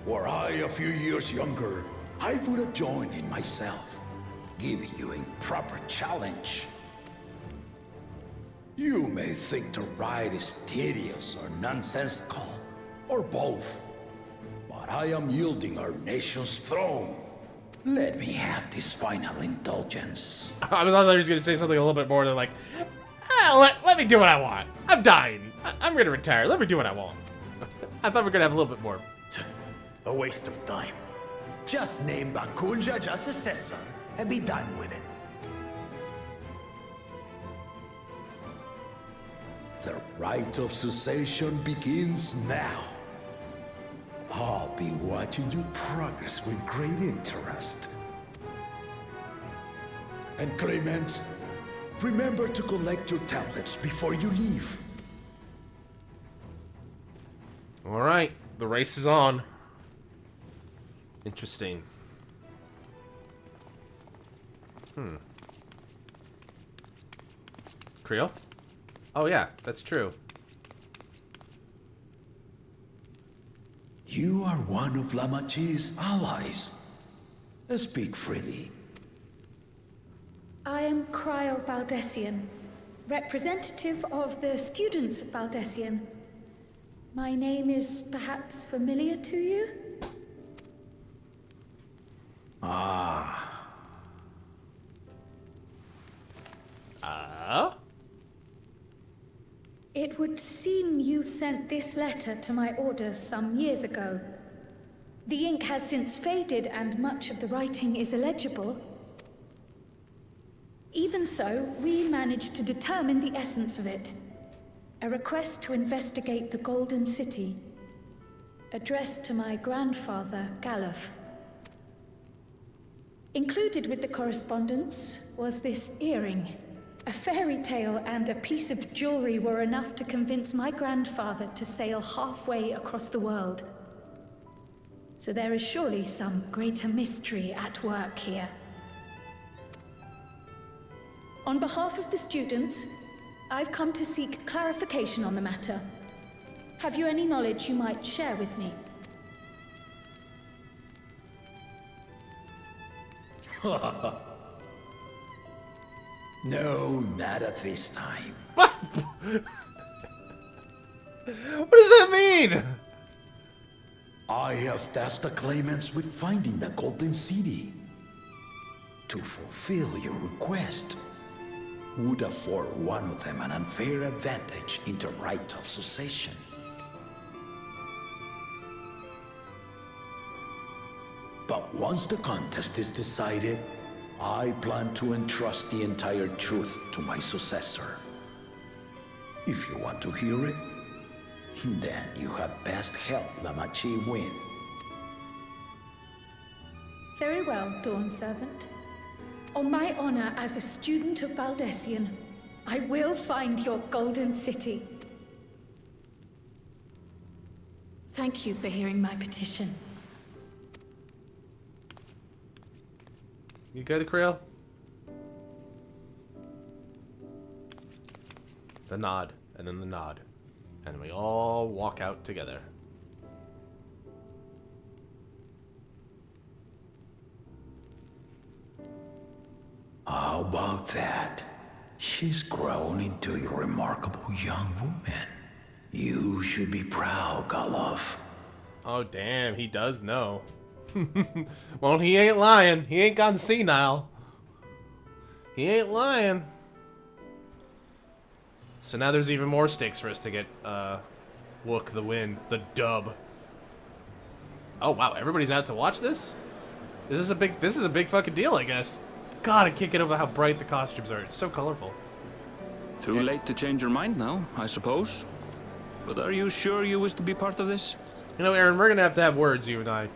Speaker 12: Were I a few years younger, I would have joined in myself, giving you a proper challenge. You may think the ride is tedious or nonsensical, or both, but but I am yielding our nation's throne. Let me have this final indulgence.
Speaker 1: I thought he was going to say something a little bit more than like, let me do what I want. I'm dying. I'm going to retire. Let me do what I want. I thought we were going to have a little bit more.
Speaker 8: A waste of time. Just name Bakunja as successor and be done with it.
Speaker 12: The rite of succession begins now. I'll be watching you progress with great interest. And Clemens, remember to collect your tablets before you leave.
Speaker 1: All right, the race is on. Interesting. Creel? Oh yeah, that's true.
Speaker 12: You are one of Lamachi's allies. Speak freely.
Speaker 5: I am Cryle Baldessian, representative of the students of Baldessian. My name is perhaps familiar to you? It would seem you sent this letter to my orders some years ago. The ink has since faded and much of the writing is illegible. Even so, we managed to determine the essence of it. A request to investigate the Golden City, addressed to my grandfather, Galuf. Included with the correspondence was this earring. A fairy tale and a piece of jewelry were enough to convince my grandfather to sail halfway across the world. So there is surely some greater mystery at work here. On behalf of the students, I've come to seek clarification on the matter. Have you any knowledge you might share with me?
Speaker 12: No, not at this time.
Speaker 1: What does that mean?
Speaker 12: I have tasked the claimants with finding the Golden City. To fulfill your request would afford one of them an unfair advantage in the right of succession. But once the contest is decided, I plan to entrust the entire truth to my successor. If you want to hear it, then you had best help Lamachi win.
Speaker 5: Very well, Dawn Servant. On my honor as a student of Baldessian, I will find your Golden City. Thank you for hearing my petition.
Speaker 1: You good, Creel? The nod, and then the nod. And we all walk out together.
Speaker 12: How about that? She's grown into a remarkable young woman. You should be proud, Galuf.
Speaker 1: Oh, damn, he does know. Well, he ain't lying. He ain't gone senile. He ain't lying. So now there's even more stakes for us to get, Wook the win. The dub. Oh, wow, everybody's out to watch this? This is a big fucking deal, I guess. God, I can't get over how bright the costumes are. It's so colorful.
Speaker 4: Too late to change your mind now, I suppose. But are you sure you wish to be part of this?
Speaker 1: You know, Aaron, we're gonna have to have words, you and I.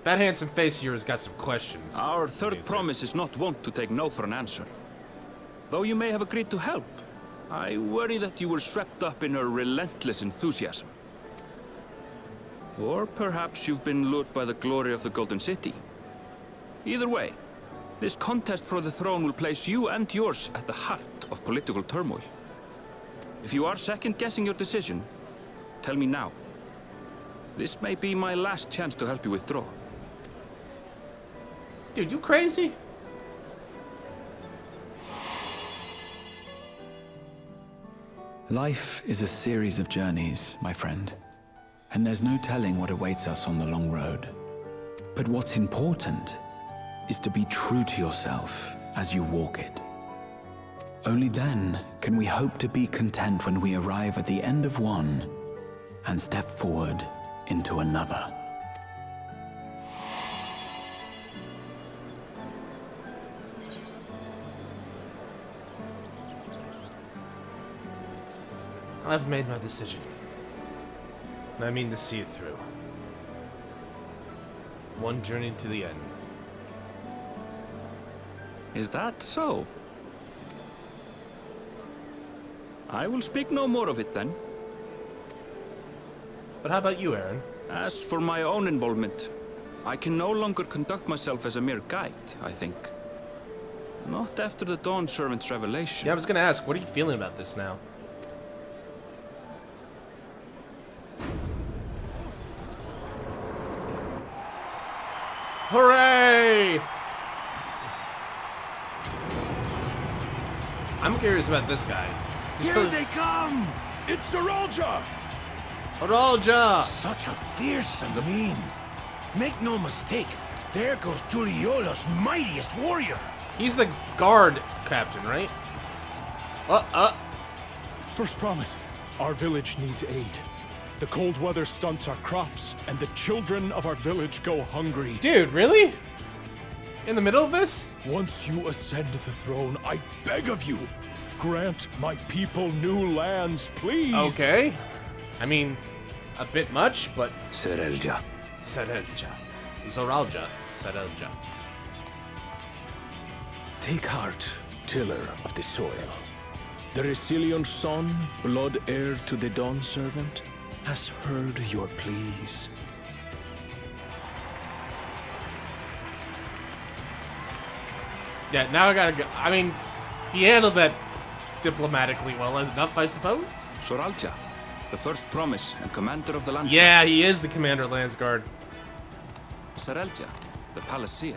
Speaker 1: That handsome face of yours got some questions.
Speaker 4: Our third promise is not wont to take no for an answer. Though you may have agreed to help, I worry that you were swept up in her relentless enthusiasm. Or perhaps you've been lured by the glory of the Golden City. Either way, this contest for the throne will place you and yours at the heart of political turmoil. If you are second-guessing your decision, tell me now. This may be my last chance to help you withdraw.
Speaker 1: Dude, you crazy?
Speaker 13: Life is a series of journeys, my friend. and there's no telling what awaits us on the long road. But what's important is to be true to yourself as you walk it. Only then can we hope to be content when we arrive at the end of one and step forward into another.
Speaker 1: I've made my decision. And I mean to see it through. One journey to the end.
Speaker 4: Is that so? I will speak no more of it then.
Speaker 1: But how about you, Aaron?
Speaker 4: As for my own involvement, I can no longer conduct myself as a mere guide, I think. Not after the Dawn Servant's revelation.
Speaker 1: Yeah, I was gonna ask, what are you feeling about this now? Hooray! I'm curious about this guy.
Speaker 6: Here they come! It's Zeralja!
Speaker 1: Zeralja!
Speaker 6: Such a fearsome mean. Make no mistake, there goes Tuliola's mightiest warrior.
Speaker 1: He's the guard captain, right?
Speaker 14: First promise, our village needs aid. The cold weather stunts our crops, and the children of our village go hungry.
Speaker 1: Dude, really? In the middle of this?
Speaker 14: Once you ascend the throne, I beg of you, grant my people new lands, please.
Speaker 1: Okay. I mean, a bit much, but...
Speaker 12: Zeralja.
Speaker 1: Zeralja. Zeralja. Zeralja.
Speaker 9: Take heart, tiller of the soil. The Resilion's son, blood heir to the Dawn Servant, has heard your pleas.
Speaker 1: Yeah, now I gotta go. I mean, he handled that diplomatically well enough, I suppose.
Speaker 4: Zeralja, the first promise and commander of the Landsguard.
Speaker 1: Yeah, he is the commander of Landsguard.
Speaker 4: Zeralja, the Palaceer.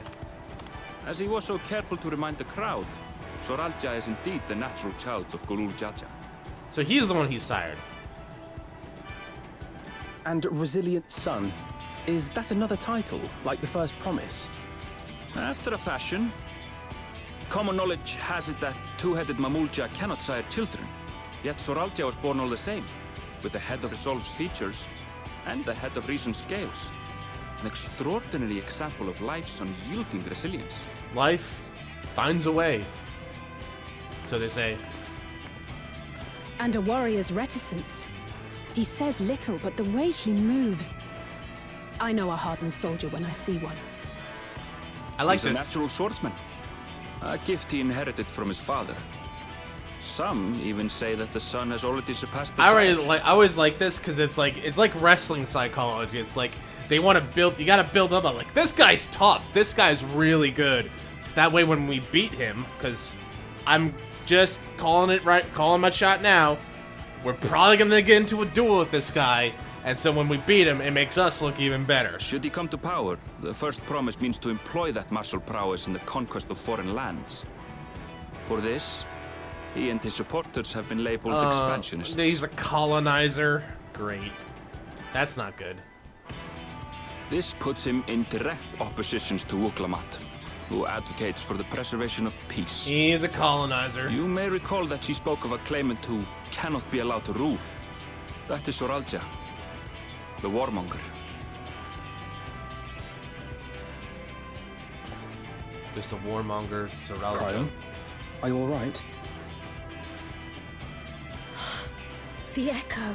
Speaker 4: As he was so careful to remind the crowd, Zeralja is indeed the natural child of Gulul Jaja.
Speaker 1: So he's the one he sired.
Speaker 7: And Resilient Son, is that another title, like the first promise?
Speaker 4: After a fashion. Common knowledge has it that two-headed Mamulja cannot sire children, yet Zeralja was born all the same, with the head of Resolve's features and the head of Reason's scales. An extraordinary example of life's unyielding resilience.
Speaker 1: Life finds a way, so they say.
Speaker 3: And a warrior's reticence. He says little, but the way he moves... I know a hardened soldier when I see one.
Speaker 1: I like
Speaker 4: He's
Speaker 1: this.
Speaker 4: a natural swordsman. A gift he inherited from his father. Some even say that the son has already surpassed the
Speaker 1: I always like this because it's like wrestling psychology. It's like they want to build. You got to build up on like this guy's tough. This guy's really good. That way, when we beat him, because I'm just calling it right, calling my shot now. We're probably gonna get into a duel with this guy, and so when we beat him, it makes us look even better.
Speaker 4: Should he come to power, the first promise means to employ that martial prowess in the conquest of foreign lands. For this, he and his supporters have been labeled expansionists.
Speaker 1: He's a colonizer. Great. That's not good.
Speaker 4: This puts him in direct opposition to Wuklamat, who advocates for the preservation of peace.
Speaker 1: He's a colonizer.
Speaker 4: You may recall that she spoke of a claimant who cannot be allowed to rule. That is Zeralja, the warmonger.
Speaker 1: Just a warmonger, Zeralja.
Speaker 7: Cryo, are you all right?
Speaker 5: The echo.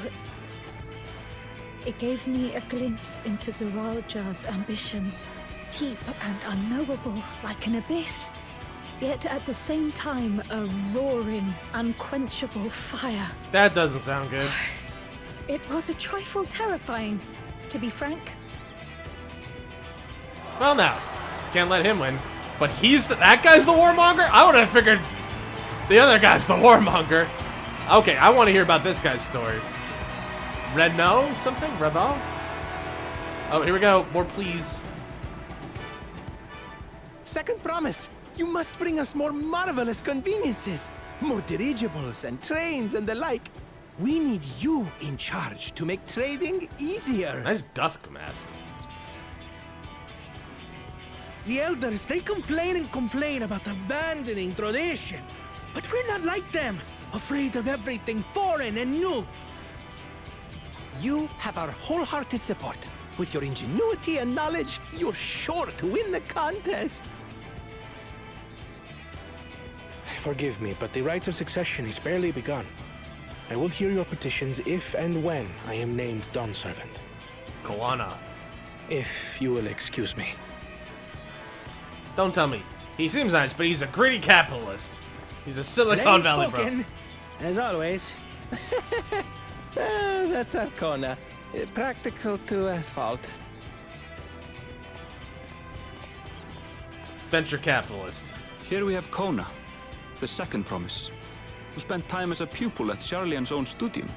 Speaker 5: It gave me a glimpse into Zeralja's ambitions. Deep and unknowable, like an abyss. Yet at the same time, a roaring, unquenchable fire.
Speaker 1: That doesn't sound good.
Speaker 5: It was a trifle terrifying, to be frank.
Speaker 1: Well, now, can't let him win. But that guy's the warmonger? I would have figured the other guy's the warmonger. Okay, I want to hear about this guy's story. Renault something? Rebel? Oh, here we go. More please.
Speaker 11: Second promise. You must bring us more marvelous conveniences. More dirigibles and trains and the like.
Speaker 8: We need you in charge to make trading easier.
Speaker 1: Nice dusk mask.
Speaker 15: The elders, they complain and complain about abandoning tradition. But we're not like them, afraid of everything foreign and new.
Speaker 8: You have our wholehearted support. With your ingenuity and knowledge, you're sure to win the contest.
Speaker 15: Forgive me, but the rite of succession is barely begun. I will hear your petitions if and when I am named Dawn Servant.
Speaker 1: Koana.
Speaker 15: If you will excuse me.
Speaker 1: Don't tell me. He seems nice, but he's a greedy capitalist. He's a Silicon
Speaker 15: Plain
Speaker 1: Valley
Speaker 15: spoken,
Speaker 1: bro.
Speaker 15: as always.
Speaker 8: That's Arcona. Practical to a fault.
Speaker 1: Venture capitalist.
Speaker 4: Here we have Kona, the second promise, who spent time as a pupil at Charlian's own studium.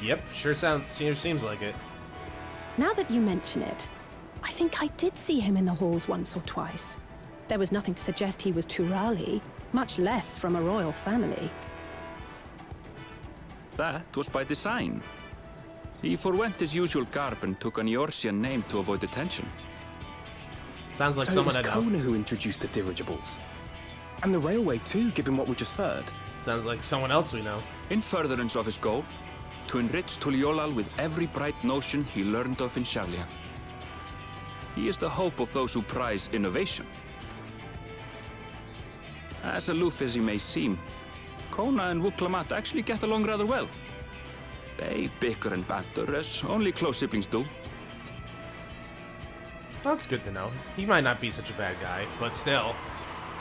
Speaker 1: Yep, sure seems like it.
Speaker 3: Now that you mention it, I think I did see him in the halls once or twice. There was nothing to suggest he was Turali, much less from a royal family.
Speaker 4: That was by design. He forwent his usual garb and took an Eorzean name to avoid attention.
Speaker 1: Sounds like
Speaker 7: so
Speaker 1: someone
Speaker 7: it was
Speaker 1: I know.
Speaker 7: Kona who introduced the dirigibles. And the railway too, given what we just heard.
Speaker 1: Sounds like someone else we know.
Speaker 4: In furtherance of his goal, to enrich Tuliolal with every bright notion he learned of in Charlian. He is the hope of those who prize innovation. As aloof as he may seem, Kona and Wuklamat actually get along rather well. They bicker and banter as only close siblings do.
Speaker 1: That's good to know. He might not be such a bad guy, but still.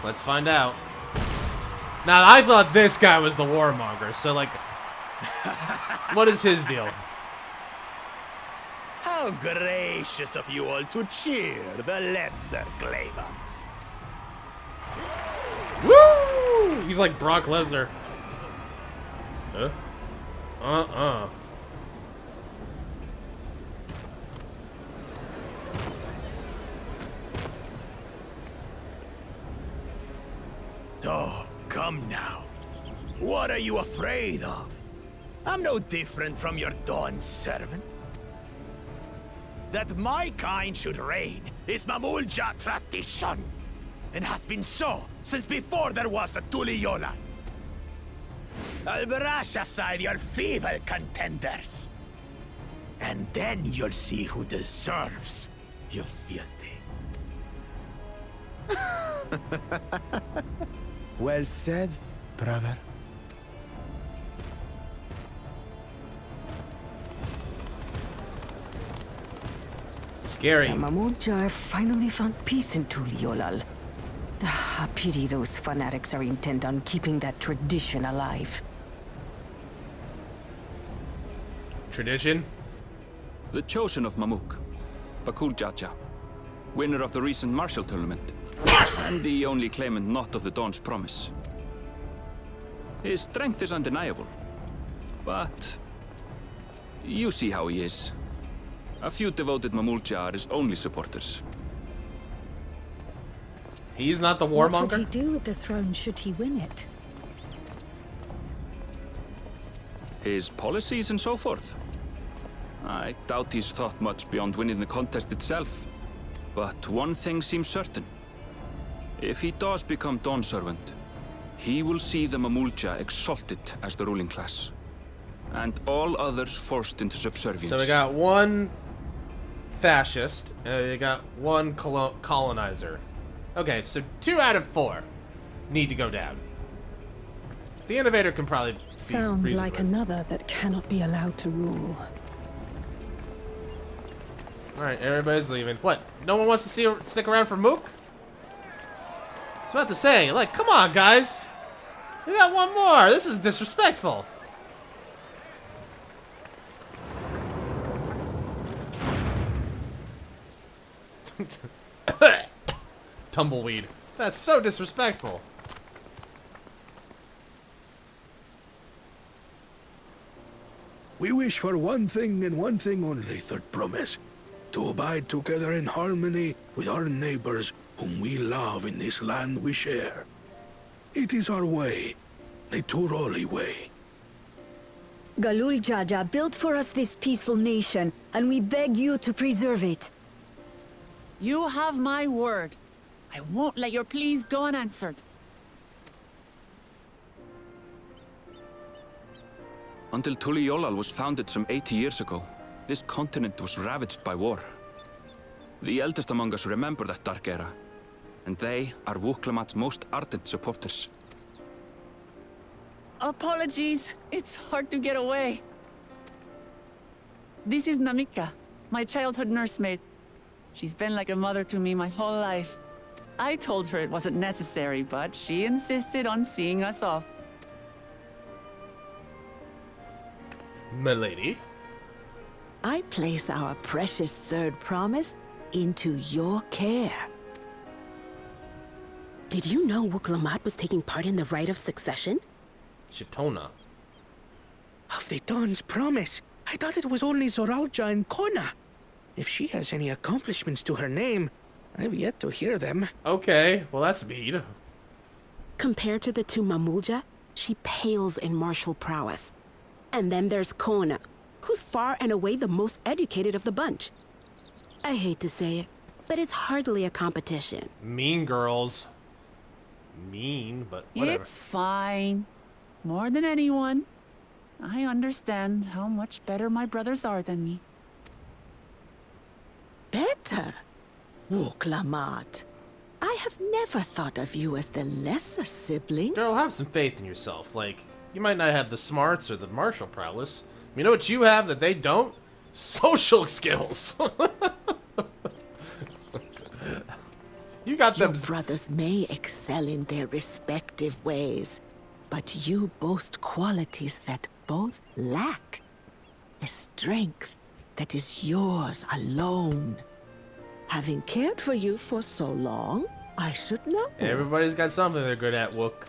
Speaker 1: Let's find out. Now, I thought this guy was the warmonger, so like... what is his deal?
Speaker 6: How gracious of you all to cheer the lesser claimants.
Speaker 1: Woo! He's like Brock Lesnar. Huh?
Speaker 6: Oh, come now. What are you afraid of? I'm no different from your Dawn servant. That my kind should reign is Mamulja tradition, and has been so since before there was a Tuliyola. I'll brush aside your feeble contenders, and then you'll see who deserves your deity.
Speaker 8: Well said, brother.
Speaker 1: Scary.
Speaker 16: The Mamulja finally found peace in Tuliolal. A pity those fanatics are intent on keeping that tradition alive.
Speaker 1: Tradition?
Speaker 4: The chosen of Mamuk, Bakul Jaja, winner of the recent martial tournament, and the only claimant not of the Dawn's promise. His strength is undeniable, but you see how he is. A few devoted Mamulja are his only supporters.
Speaker 1: He's not the
Speaker 3: What
Speaker 1: warmonger?
Speaker 3: would he do with the throne should he win it?
Speaker 4: His policies and so forth. I doubt he's thought much beyond winning the contest itself. But one thing seems certain. If he does become Dawn Servant, he will see the Mamulja exalted as the ruling class, and all others forced into subservience.
Speaker 1: So we got one fascist, and we got one colonizer. Okay, so 2 out of 4 need to go down. The innovator can probably be
Speaker 3: Sounds
Speaker 1: reasoned
Speaker 3: like
Speaker 1: with.
Speaker 3: another that cannot be allowed to rule.
Speaker 1: Alright, everybody's leaving. What? No one wants to stick around for Mook? I was about to say, like, come on, guys. We got one more. This is disrespectful. Tumbleweed. That's so disrespectful.
Speaker 9: We wish for one thing and one thing only, Third Promise. To abide together in harmony with our neighbors whom we love in this land we share. It is our way, the Turali way.
Speaker 17: Galul Jaja built for us this peaceful nation, and we beg you to preserve it.
Speaker 2: You have my word. I won't let your pleas go unanswered.
Speaker 4: Until Tuliolal was founded some 80 years ago, this continent was ravaged by war. The eldest among us remember that dark era, and they are Wuklamat's most ardent supporters.
Speaker 2: Apologies, it's hard to get away. This is Namika, my childhood nursemaid. She's been like a mother to me my whole life. I told her it wasn't necessary, but she insisted on seeing us off.
Speaker 1: Milady?
Speaker 18: I place our precious third promise into your care.
Speaker 19: Did you know Wuklamat was taking part in the rite of succession?
Speaker 1: Chitona.
Speaker 15: Of the Dawn's promise? I thought it was only Zoralja and Kona. If she has any accomplishments to her name, I've yet to hear them.
Speaker 1: Okay, well that's mean.
Speaker 19: Compared to the two Mamulja, she pales in martial prowess. And then there's Kona, who's far and away the most educated of the bunch. I hate to say it, but it's hardly a competition.
Speaker 1: Mean girls. Mean, but whatever.
Speaker 2: It's fine. More than anyone. I understand how much better my brothers are than me.
Speaker 18: Better? Wuklamat. I have never thought of you as the lesser sibling.
Speaker 1: Girl, have some faith in yourself. Like, you might not have the smarts or the martial prowess. You know what you have that they don't? Social skills. You got them.
Speaker 18: Your brothers may excel in their respective ways, but you boast qualities that both lack. A strength that is yours alone. Having cared for you for so long, I should know.
Speaker 1: Everybody's got something they're good at, Wook.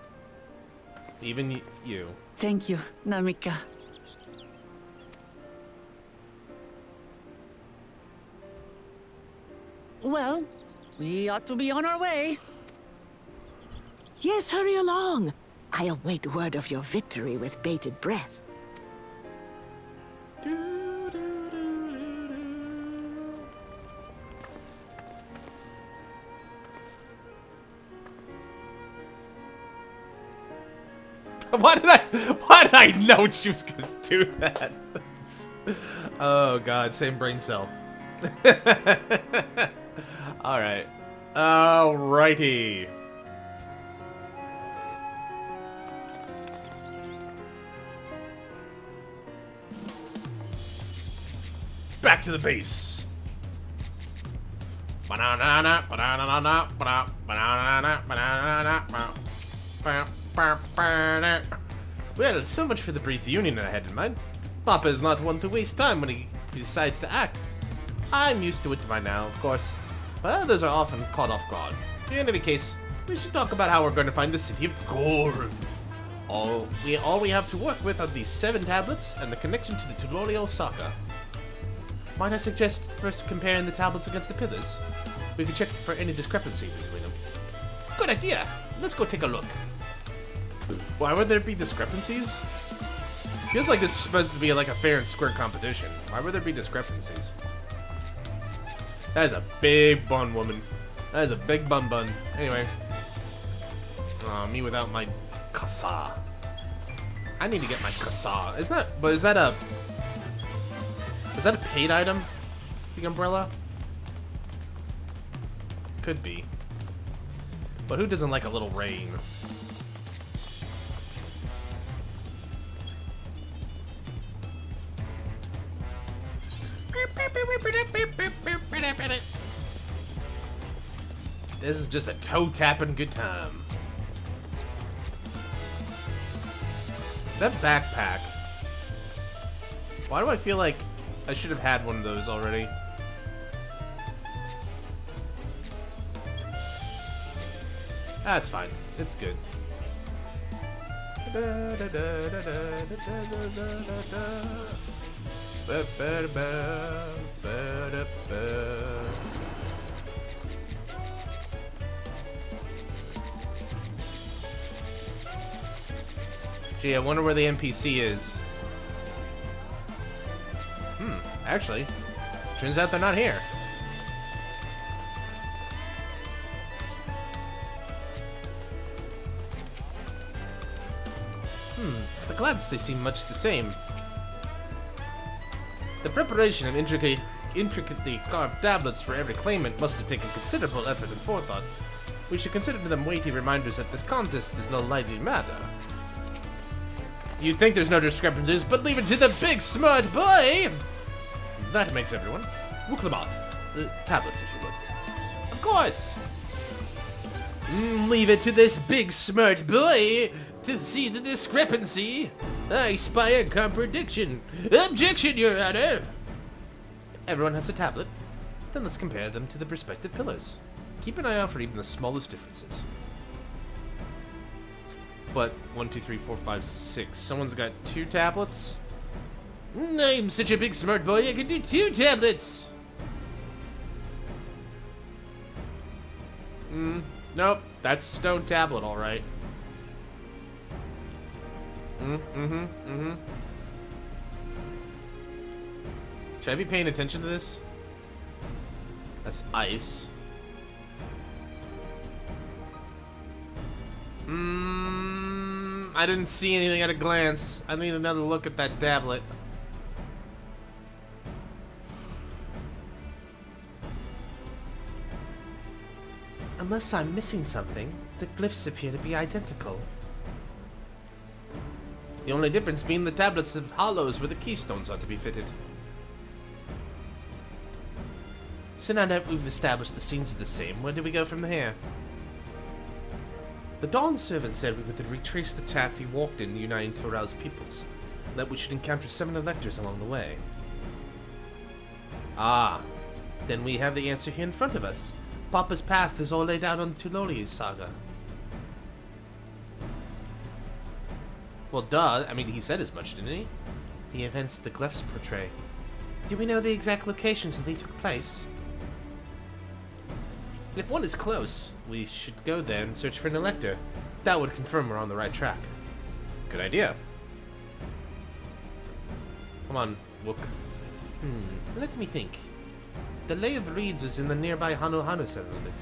Speaker 1: Even you.
Speaker 2: Thank you, Namika. Well, we ought to be on our way.
Speaker 18: Yes, hurry along. I await word of your victory with bated breath.
Speaker 1: Why did I know she was gonna do that? Oh god, same brain cell. Alright. Alrighty. Back to the base. Banana, banana, banana, banana, banana, banana. Well, so much for the brief union I had in mind. Papa is not one to waste time when he decides to act. I'm used to it by now, of course, but others are often caught off guard. In any case, we should talk about how we're going to find the city of Gorn. All we have to work with are these 7 tablets and the connection to the Tural Saga. Might I suggest first comparing the tablets against the pillars? We can check for any discrepancy between them. Good idea! Let's go take a look. Why would there be discrepancies? Feels like this is supposed to be like a fair and square competition. Why would there be discrepancies? That is a big bun, woman. That is a big bun. Anyway. Me without my kasa. I need to get my kasa. Is that a paid item? The umbrella? Could be. But who doesn't like a little rain? This is just a toe-tapping good time. That backpack. Why do I feel like I should have had one of those already? That's fine. It's good. Gee, I wonder where the NPC is. Actually, turns out they're not here. At a glance, they seem much the same. The preparation of intricately carved tablets for every claimant must have taken considerable effort and forethought. We should consider them weighty reminders that this contest is no lightly matter. You'd think there's no discrepancies, but leave it to the big smart boy! That makes everyone. Wuklamat. The tablets, if you would. Of course! Leave it to this big smart boy to see the discrepancy. I spy a contradiction. Objection, Your Honor! Everyone has a tablet. Then let's compare them to the respective pillars. Keep an eye out for even the smallest differences. But 1, 2, 3, 4, 5, 6. Someone's got 2 tablets? I'm such a big smart boy, I can do 2 tablets! Nope. That's stone tablet, alright. Should I be paying attention to this? That's ice. I didn't see anything at a glance. I need another look at that tablet. Unless I'm missing something, the glyphs appear to be identical. The only difference being the tablets have hollows where the keystones ought to be fitted. So now that we've established the scenes are the same, where do we go from here? The Dawn servant said we would retrace the path he walked in uniting Tural's peoples, and that we should encounter 7 electors along the way. Ah, then we have the answer here in front of us. Papa's path is all laid out on Tuloli's saga. Well, duh. I mean, he said as much, didn't he? The events the glyphs portray. Do we know the exact locations that they took place? If one is close, we should go there and search for an elector. That would confirm we're on the right track. Good idea. Come on, Wook. Let me think. The Lay of Reeds is in the nearby Hanu settlement.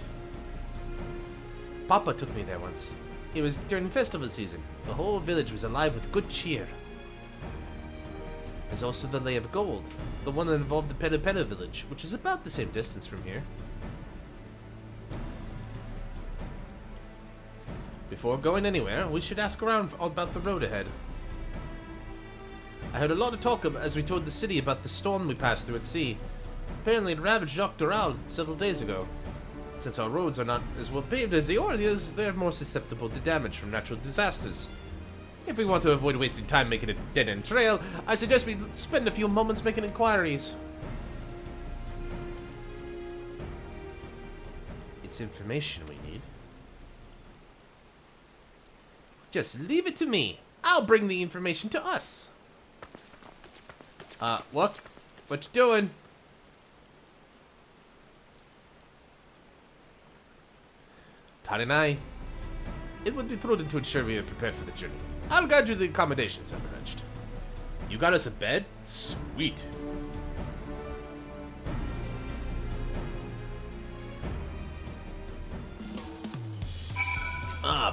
Speaker 1: Papa took me there once. It was during festival season. The whole village was alive with good cheer. There's also the Lay of Gold, the one that involved the Pelu village, which is about the same distance from here. Before going anywhere, we should ask around about the road ahead. I heard a lot of talk as we toured the city about the storm we passed through at sea. Apparently it ravaged Tural several days ago. Since our roads are not as well paved as the Orleans, they're more susceptible to damage from natural disasters. If we want to avoid wasting time making a dead-end trail, I suggest we spend a few moments making inquiries. It's information we need. Just leave it to me. I'll bring the information to us. What? What you doing? Tarinai. It would be prudent to ensure we are prepared for the journey. I'll guide you to the accommodations I've arranged. You got us a bed? Sweet.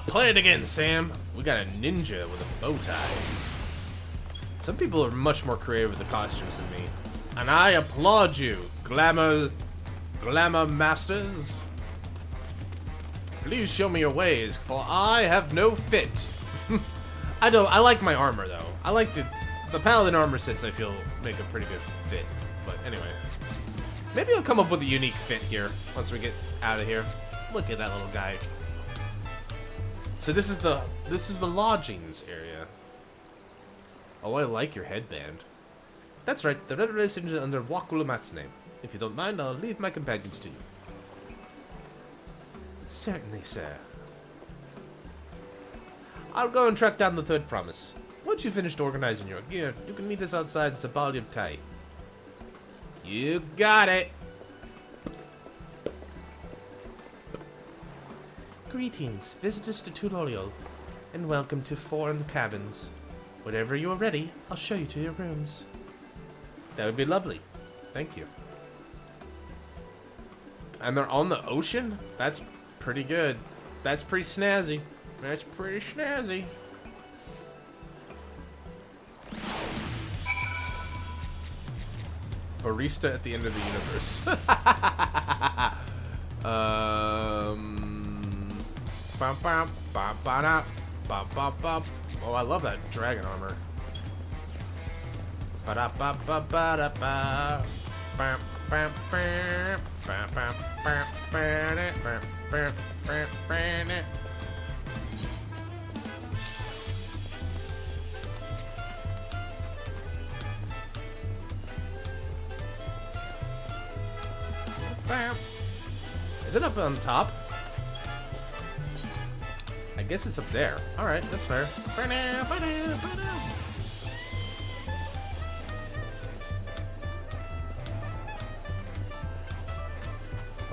Speaker 1: Play it again, Sam. We got a ninja with a bow tie. Some people are much more creative with the costumes than me. And I applaud you, glamour masters. Please show me your ways, for I have no fit. I like my armor though. I like the paladin armor sets I feel make a pretty good fit. But anyway. Maybe I'll come up with a unique fit here once we get out of here. Look at that little guy. So this is the lodgings area. Oh, I like your headband. That's right, the reservation is under Wakulumat's name. If you don't mind, I'll leave my companions to you. Certainly, sir. I'll go and track down the third promise. Once you've finished organizing your gear, you can meet us outside Sabali of Tai. You got it! Greetings, visitors to Tural, and welcome to Foreign Cabins. Whenever you are ready, I'll show you to your rooms. That would be lovely. Thank you. And they're on the ocean? That's pretty good. That's pretty snazzy. That's pretty snazzy. Barista at the end of the universe. Bum, bum, bum, ba-da, bum, bum, bum. Oh, I love that dragon armor. Ba-da-ba-ba-ba-da-ba. Bam, bam, bam. Bam, bam, bam, bam, bam, bam, bam, bam. Bam. Is it up on top? I guess it's up there. Alright, that's fair.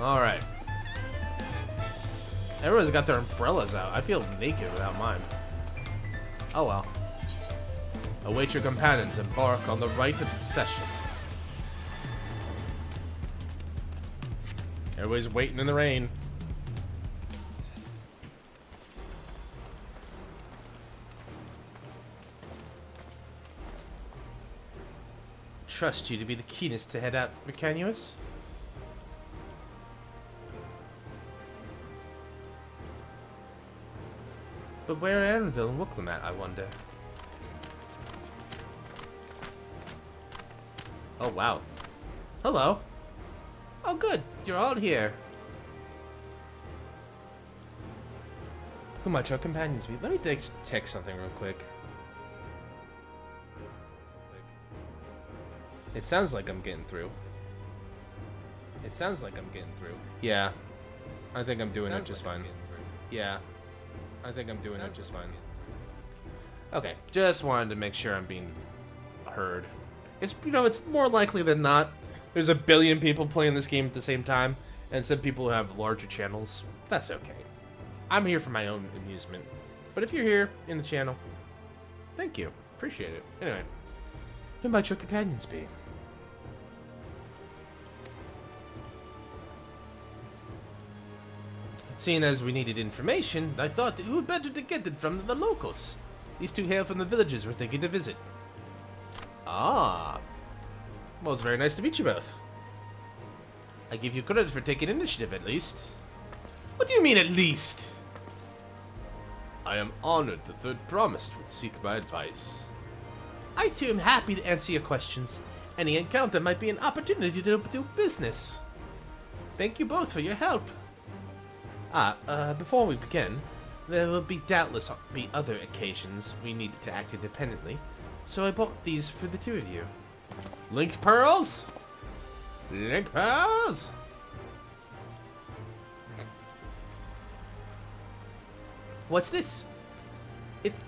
Speaker 1: Alright. Everyone's got their umbrellas out. I feel naked without mine. Oh well. Await your companions. Embark on the rite of succession. Everybody's waiting in the rain. Trust you to be the keenest to head out, Mecanuous. But where are Anvil and Wooklam at, I wonder? Oh, wow. Hello. Oh, good. You're all here. Who might your companions be? Let me check something real quick. It sounds like I'm getting through. It sounds like I'm getting through. Yeah. I think I'm doing it just fine. Yeah. I think I'm doing it just fine. Okay. Just wanted to make sure I'm being heard. It's, you know, it's more likely than not. There's a billion people playing this game at the same time, and some people have larger channels. That's okay. I'm here for my own amusement. But if you're here in the channel, thank you. Appreciate it. Anyway, who might your companions be? Seeing as we needed information, I thought it would be better to get it from the locals. These two hail from the villages we're thinking to visit. Ah. Well, it's very nice to meet you both. I give you credit for taking initiative, at least. What do you mean, at least? I am honored the third promised would seek my advice. I, too, am happy to answer your questions. Any encounter might be an opportunity to do business. Thank you both for your help. Before we begin, there will doubtless be other occasions we need to act independently, so I bought these for the two of you. Link pearls? Link pearls? What's this?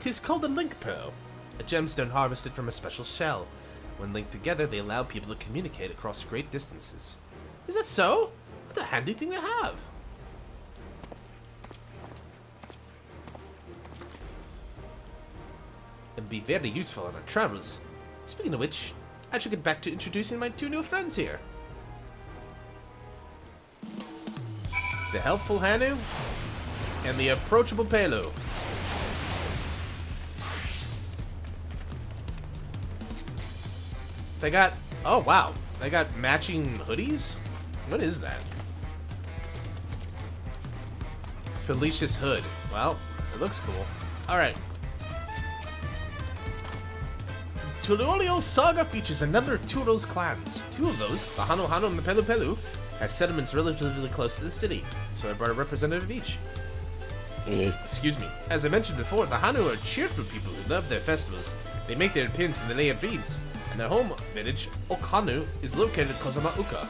Speaker 1: Tis called a link pearl, a gemstone harvested from a special shell. When linked together, they allow people to communicate across great distances. Is that so? What a handy thing to have. And be very useful on our travels. Speaking of which, I should get back to introducing my two new friends here. The helpful Hanu and the approachable Pelu. They got, oh wow, they got matching hoodies? What is that? Felicia's hood. Well, it looks cool. Alright. Tuliolio's saga features a number of Tural's clans. Two of those, the Hano Hano and the Pelu Pelu, has settlements relatively close to the city, so I brought a representative of each. Excuse me. As I mentioned before, the Hanu are cheerful people who love their festivals. They make their appearance in the Lay of Reeds, and their home village, Okhanu, is located in Kozama-uka.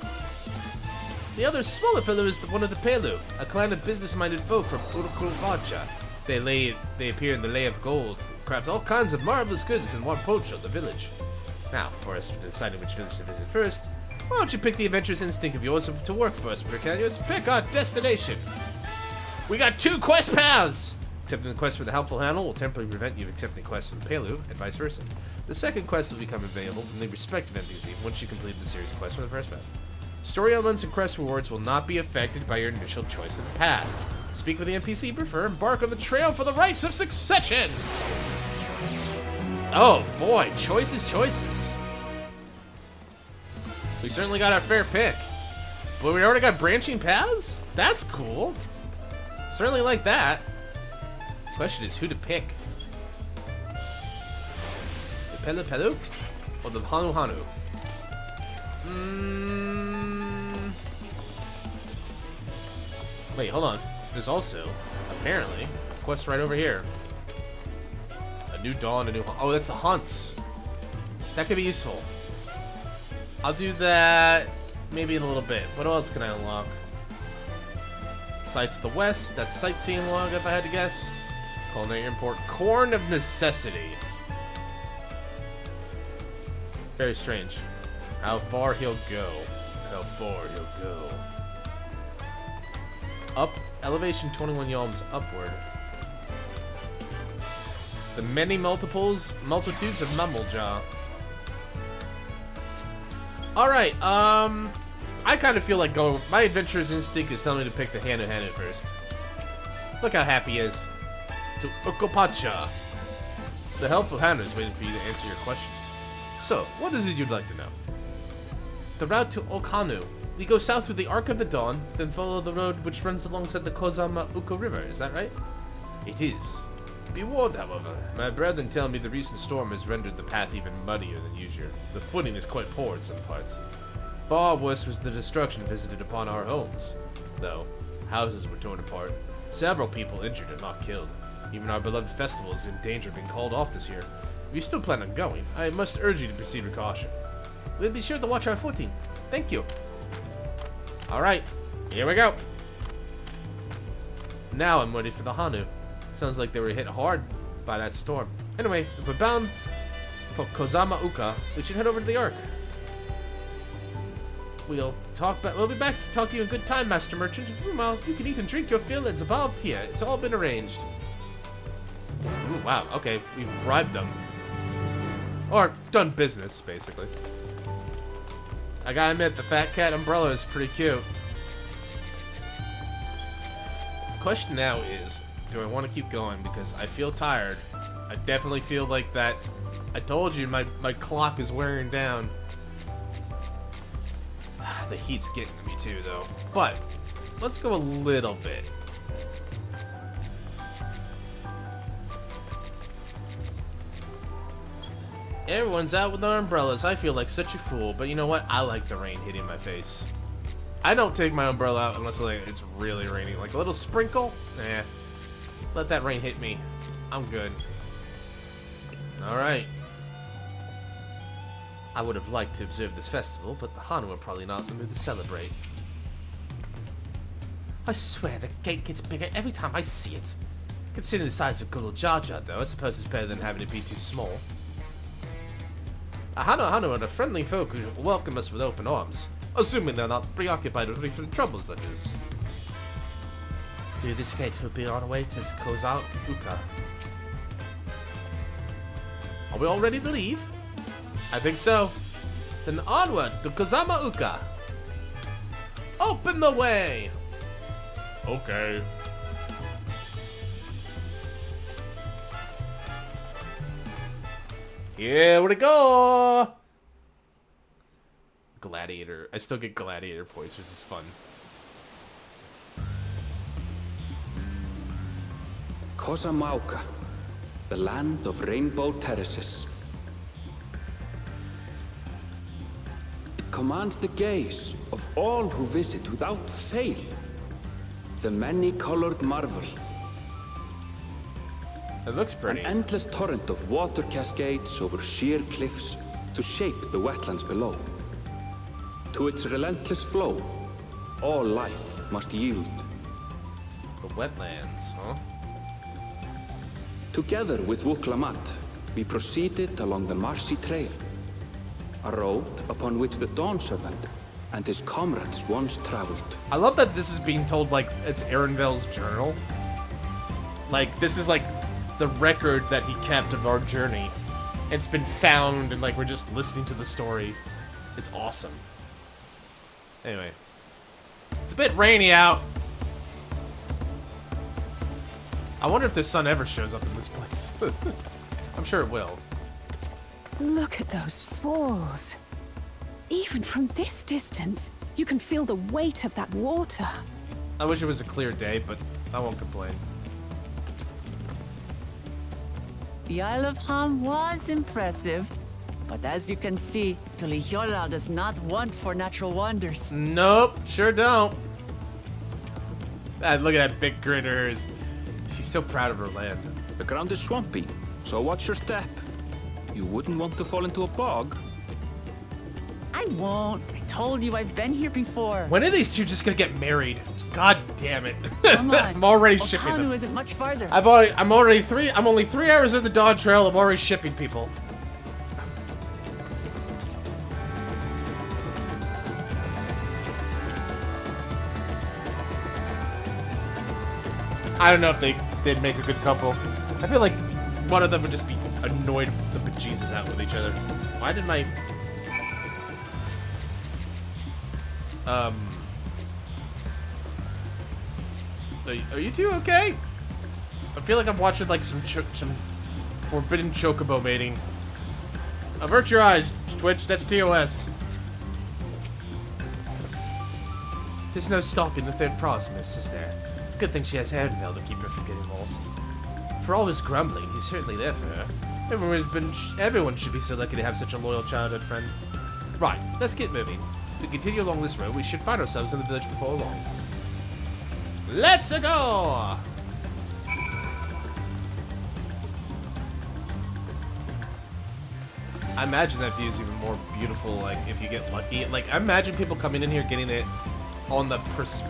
Speaker 1: The other smaller fellow is one of the Pelu, a clan of business-minded folk from Urukurvacha. They appear in the Lay of Gold, craft all kinds of marvelous goods in Warpocho, the village. Now, for us deciding which village to visit first, why don't you pick the adventurous instinct of yours to work for us, Britannians? Pick our destination! We got two quest paths! Accepting the quest for the helpful handle will temporarily prevent you accepting the quest from Pelu, and vice versa. The second quest will become available from the respective NPC once you complete the series quest from the first battle. Story elements and quest rewards will not be affected by your initial choice of path. Speak with the NPC you prefer, embark on the trail for the rites of succession! Oh boy, choices. We certainly got our fair pick. But we already got branching paths? That's cool. Certainly like that. Question is who to pick. The Pelu or the Hanu? Wait, hold on. There's also, apparently, a quest right over here. A new dawn, oh, that's the hunts. That could be useful. I'll do that maybe in a little bit. What else can I unlock? Sights to the west. That's sightseeing log, if I had to guess. Culinary import. Corn of necessity. Very strange. How far he'll go. Up. Elevation 21 yalms upward. The many multitudes of Mammulja. Alright, I kind of feel like going. My adventurer's instinct is telling me to pick the Hanu first. Look how happy he is. To Ukopacha. The helpful Hanu is waiting for you to answer your questions. So, what is it you'd like to know? The route to Okanu. We go south through the Arc of the Dawn, then follow the road which runs alongside the Kozama Uko River, is that right? It is. Be warned, however. My brethren tell me the recent storm has rendered the path even muddier than usual. The footing is quite poor in some parts. Far worse was the destruction visited upon our homes. Though, houses were torn apart. Several people injured and not killed. Even our beloved festival is in danger of being called off this year. We still plan on going. I must urge you to proceed with caution. We'll be sure to watch our footing. Thank you. Alright, here we go. Now I'm ready for the Hanu. Sounds like they were hit hard by that storm. Anyway, if we're bound for Kozama Uka, we should head over to the Ark. We'll be back to talk to you in good time, Master Merchant. Meanwhile, you can eat and drink your fill as above here. It's all been arranged. Ooh, wow, okay. We've bribed them. Or done business, basically. I gotta admit, the Fat Cat umbrella is pretty cute. The question now is, do I want to keep going? Because I feel tired. I definitely feel like that. I told you, my clock is wearing down. The heat's getting to me too, though. But, let's go a little bit. Everyone's out with their umbrellas. I feel like such a fool, but you know what? I like the rain hitting my face. I don't take my umbrella out unless it's really raining. Like a little sprinkle? Nah. Let that rain hit me. I'm good. Alright. I would have liked to observe this festival, but the Hanu are probably not in the mood to celebrate. I swear, the gate gets bigger every time I see it. Considering the size of Gulu Jaja, though, I suppose it's better than having it be too small. Hanu are the friendly folk who welcome us with open arms. Assuming they're not preoccupied with recent troubles, that is. Through this gate, we'll be on our way to Kozama Uka. Are we all ready to leave? I think so. Then onward to Kozama Uka. Open the way! Okay. Here we go! Gladiator. I still get gladiator points, which is fun.
Speaker 4: Kozama Uka, the land of rainbow terraces. It commands the gaze of all who visit without fail. The many-colored marvel.
Speaker 1: It looks pretty.
Speaker 4: An endless torrent of water cascades over sheer cliffs to shape the wetlands below. To its relentless flow, all life must yield.
Speaker 1: The wetlands, huh?
Speaker 4: Together with Wuklamat, we proceeded along the Marcy Trail, a road upon which the Dawn Servant and his comrades once traveled.
Speaker 1: I love that this is being told like it's Arenville's journal. Like, this is like the record that he kept of our journey. It's been found, and like we're just listening to the story. It's awesome. Anyway, it's a bit rainy out. I wonder if the sun ever shows up in this place. I'm sure it will.
Speaker 3: Look at those falls. Even from this distance, you can feel the weight of that water.
Speaker 1: I wish it was a clear day, but I won't complain.
Speaker 2: The Isle of Ham was impressive, but as you can see, Tuliyola does not want for natural wonders.
Speaker 1: Nope, sure don't. Look at that big grin of hers. She's so proud of her land.
Speaker 4: The ground is swampy, so watch your step. You wouldn't want to fall into a bog.
Speaker 2: I won't. I told you I've been here before.
Speaker 1: When are these two just gonna get married? God damn it.
Speaker 2: Come on.
Speaker 1: I'm already shipping
Speaker 2: Okanu
Speaker 1: them.
Speaker 2: isn't much farther.
Speaker 1: I'm only 3 hours in the Dawn Trail. I'm already shipping people. I don't know if they'd make a good couple. I feel like one of them would just be annoyed the bejesus out with each other. Why did my... Are you two okay? I feel like I'm watching like some forbidden chocobo mating. Avert your eyes, Twitch. That's TOS. There's no stopping the third Proximus, is there? Good thing she has Harenville to keep her from getting lost. For all his grumbling, he's certainly there for her. Everyone should be so lucky to have such a loyal childhood friend. Right, let's get moving. If we continue along this road, we should find ourselves in the village before long. Let's go! I imagine that view is even more beautiful, like, if you get lucky. Like, I imagine people coming in here getting it on the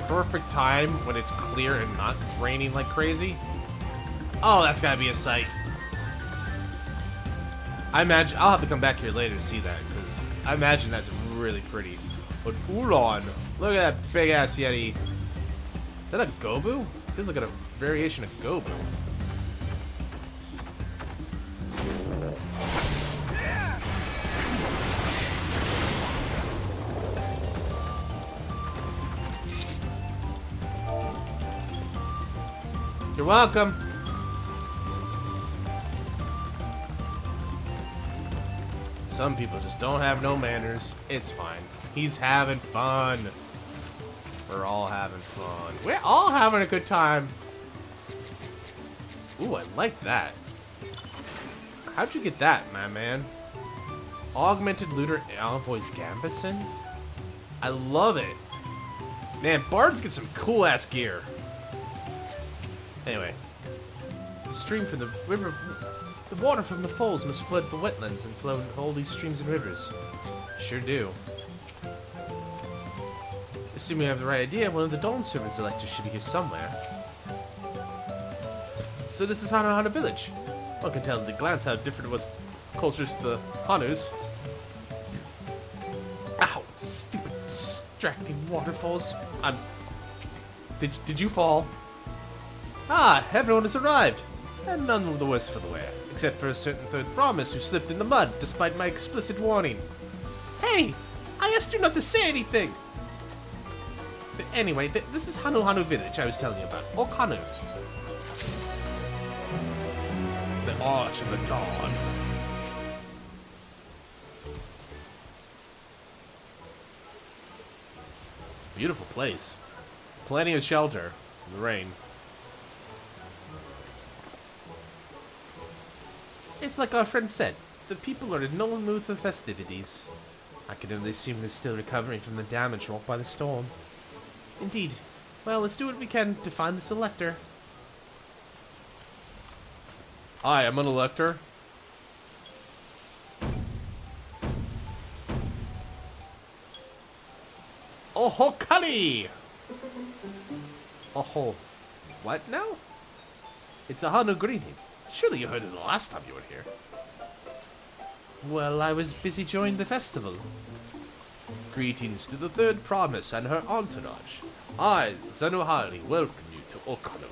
Speaker 1: perfect time when it's clear and not raining like crazy. Oh, that's gotta be a sight. I imagine I'll have to come back here later to see that, because I imagine that's really pretty. But Ulan, look at that big ass Yeti. Is that a Gobu? Feels like a variation of Gobu. You're welcome. Some people just don't have no manners. It's fine. He's having fun. We're all having fun. We're all having a good time. Ooh, I like that. How'd you get that, my man? Augmented looter Alvoy's Gambison? I love it. Man, bards get some cool ass gear. Anyway, the stream from the river, the water from the falls must flood the wetlands and flow into all these streams and rivers. Sure do. Assuming I have the right idea, one of the Dawn Servant selectors should be here somewhere. So this is Hana Village. One can tell at a glance how different it was cultures to the Hanus. Ow! Stupid, distracting waterfalls. Did you fall? Ah, everyone has arrived, and none of the worse for the wear, except for a certain third promise who slipped in the mud despite my explicit warning. Hey, I asked you not to say anything. But anyway, this is Hanu Village I was telling you about. Okanu. The Arch of the Dawn. It's a beautiful place. Plenty of shelter in the rain. It's like our friend said, the people are in no mood for festivities. I can only assume they're still recovering from the damage wrought by the storm. Indeed. Well, let's do what we can to find the selector. Hi, I'm an elector. Oh, Kali! Oh, what now? It's a Hanu greeting. Surely you heard it the last time you were here. Well, I was busy joining the festival. Greetings to the third promise and her entourage. I, Zenuhali, welcome you to Okanu.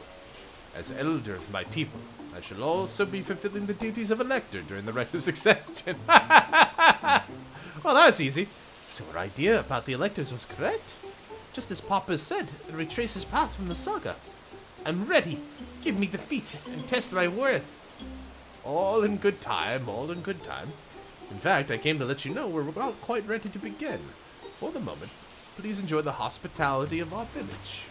Speaker 1: As elder of my people, I shall also be fulfilling the duties of elector during the rite of succession. Well, that's easy. So our idea about the electors was correct. Just as Papa said, and retrace his path from the saga. I'm ready. Give me the feat and test my worth. All in good time, all in good time. In fact, I came to let you know we're not quite ready to begin. For the moment, please enjoy the hospitality of our village.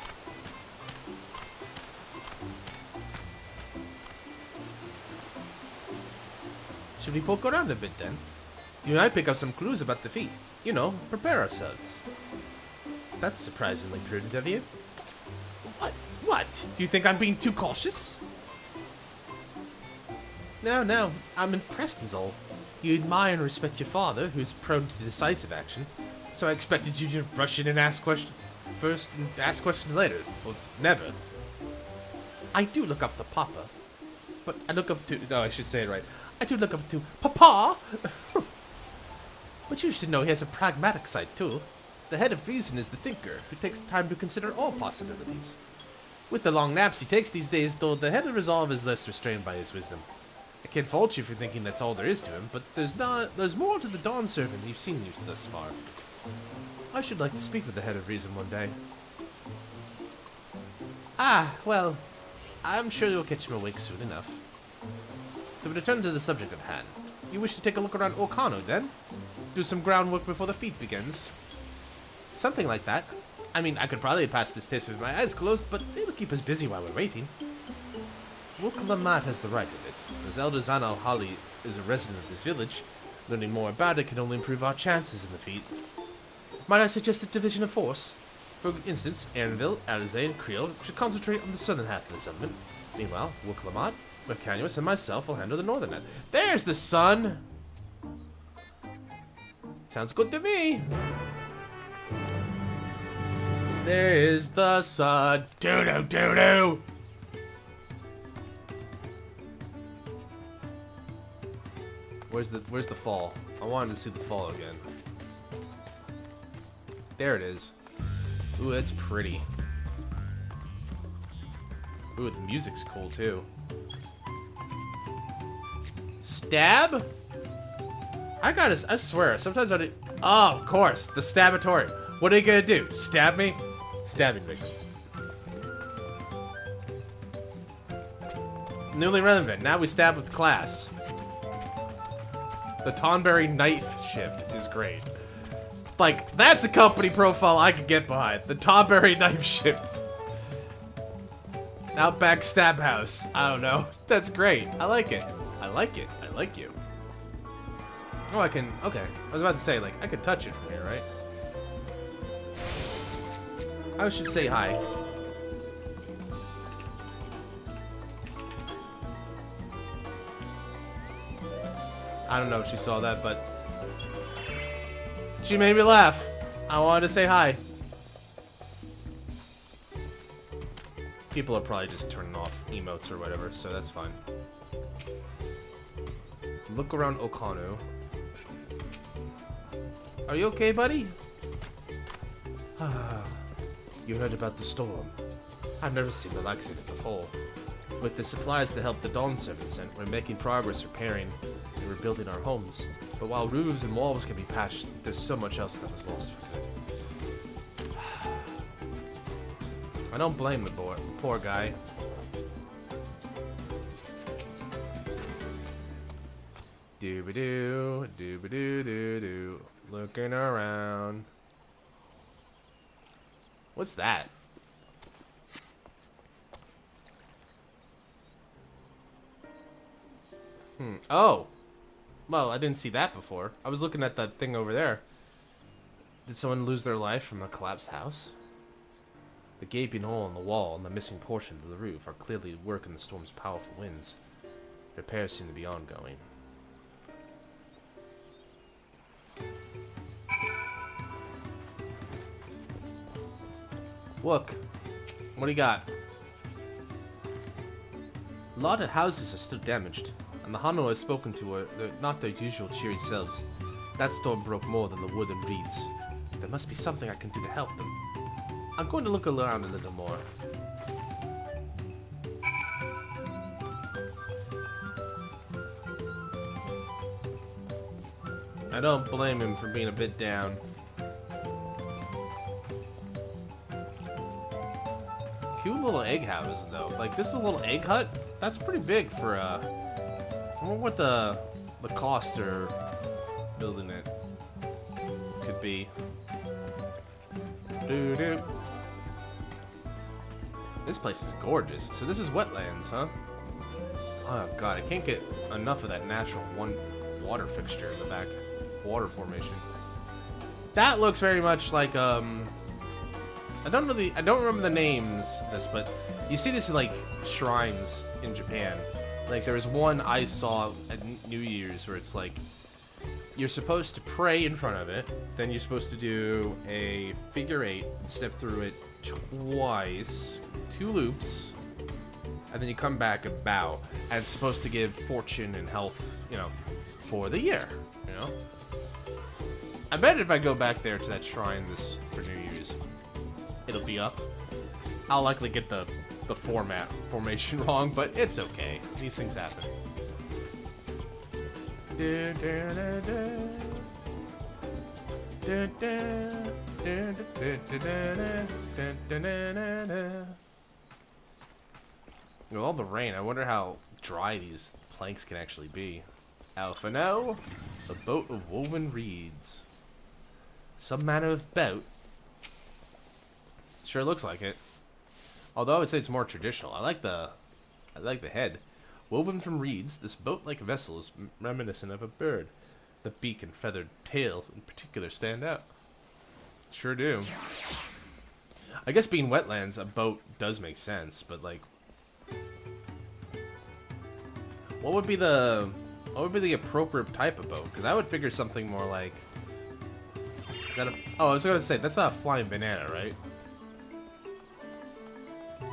Speaker 1: Should we poke around a bit then? You and I pick up some clues about the feat. You know, prepare ourselves. That's surprisingly prudent of you. What? What? Do you think I'm being too cautious? No, I'm impressed is all. You admire and respect your father, who's prone to decisive action, so I expected you to rush in and ask questions first and ask questions later. Well, never. I do look up to Papa, but I look up to... No, I should say it right. I do look up to Papa! But you should know he has a pragmatic side, too. The head of reason is the thinker, who takes time to consider all possibilities. With the long naps he takes these days, though, the head of resolve is less restrained by his wisdom. I can't fault you for thinking that's all there is to him, but there's more to the Dawn Servant you've seen you thus far. I should like to speak with the head of reason one day. Ah, well, I'm sure you'll catch him awake soon enough. To return to the subject at hand, you wish to take a look around Okano, then? Do some groundwork before the feat begins? Something like that. I mean, I could probably pass this test with my eyes closed, but it'll keep us busy while we're waiting. Wukalamat has the right of it. As Elder Zanal Hali is a resident of this village, learning more about it can only improve our chances in the feat. Might I suggest a division of force? For instance, Aaronville, Alizé, and Creel should concentrate on the southern half of the settlement. Meanwhile, Wukalamat, Mercanius, and myself will handle the northern half. There's the sun! Sounds good to me! There is the sun. Doo-doo-doo-doo! Where's the fall? I wanted to see the fall again. There it is. Ooh, that's pretty. Ooh, the music's cool too. Stab? I swear, sometimes I do. Oh, of course, the Stabatorium. What are you gonna do? Stab me? Stabbing victim. Newly relevant. Now we stab with class. The Tonberry Knife Shift is great. Like, that's a company profile I could get behind. The Tonberry Knife Shift. Outback Stab House. I don't know. That's great. I like it. I like it. I like you. Oh, I can... Okay. I was about to say, like, I could touch it from here, right? I should say hi. I don't know if she saw that, but... She made me laugh. I wanted to say hi. People are probably just turning off emotes or whatever, so that's fine. Look around Okano. Are you okay, buddy? You heard about the storm. I've never seen the likes of it before. With the supplies to help the Dawn Servant sent, we're making progress repairing and rebuilding our homes. But while roofs and walls can be patched, there's so much else that was lost for good. I don't blame the poor guy. Doo-ba-doo, doo-ba-doo-doo-doo. Looking around. What's that? Oh. Well, I didn't see that before. I was looking at that thing over there. Did someone lose their life from a collapsed house? The gaping hole in the wall and the missing portion of the roof are clearly at work in the storm's powerful winds. Repairs seem to be ongoing. Look. What do you got? A lot of houses are still damaged, and the Hano I've spoken to are not their usual cheery selves. That storm broke more than the wood and reeds. There must be something I can do to help them. I'm going to look around a little more. I don't blame him for being a bit down. Cute little egg houses, though. Like, this is a little egg hut. That's pretty big for, I wonder what the costs are building it could be. Doo-doo. This place is gorgeous. So this is wetlands, huh? Oh, God. I can't get enough of that natural water fixture in the back. Water formation. That looks very much like, I don't remember the names of this, but you see this in, like, shrines in Japan. Like, there was one I saw at New Year's where it's like, you're supposed to pray in front of it, then you're supposed to do a figure 8 and step through it twice, 2 loops, and then you come back and bow. And it's supposed to give fortune and health, you know, for the year, you know? I bet if I go back there to that shrine for New Year's, it'll be up. I'll likely get the formation wrong, but it's okay. These things happen. With all the rain, I wonder how dry these planks can actually be. Alphano, a boat of woven reeds. Some manner of boat. Sure looks like it. Although I would say it's more traditional. I like the head. Woven from reeds, this boat-like vessel is reminiscent of a bird. The beak and feathered tail in particular stand out. Sure do. I guess being wetlands, a boat does make sense, but like, what would be the appropriate type of boat? Because I would figure something more like, is that oh, I was gonna say that's not a flying banana, right?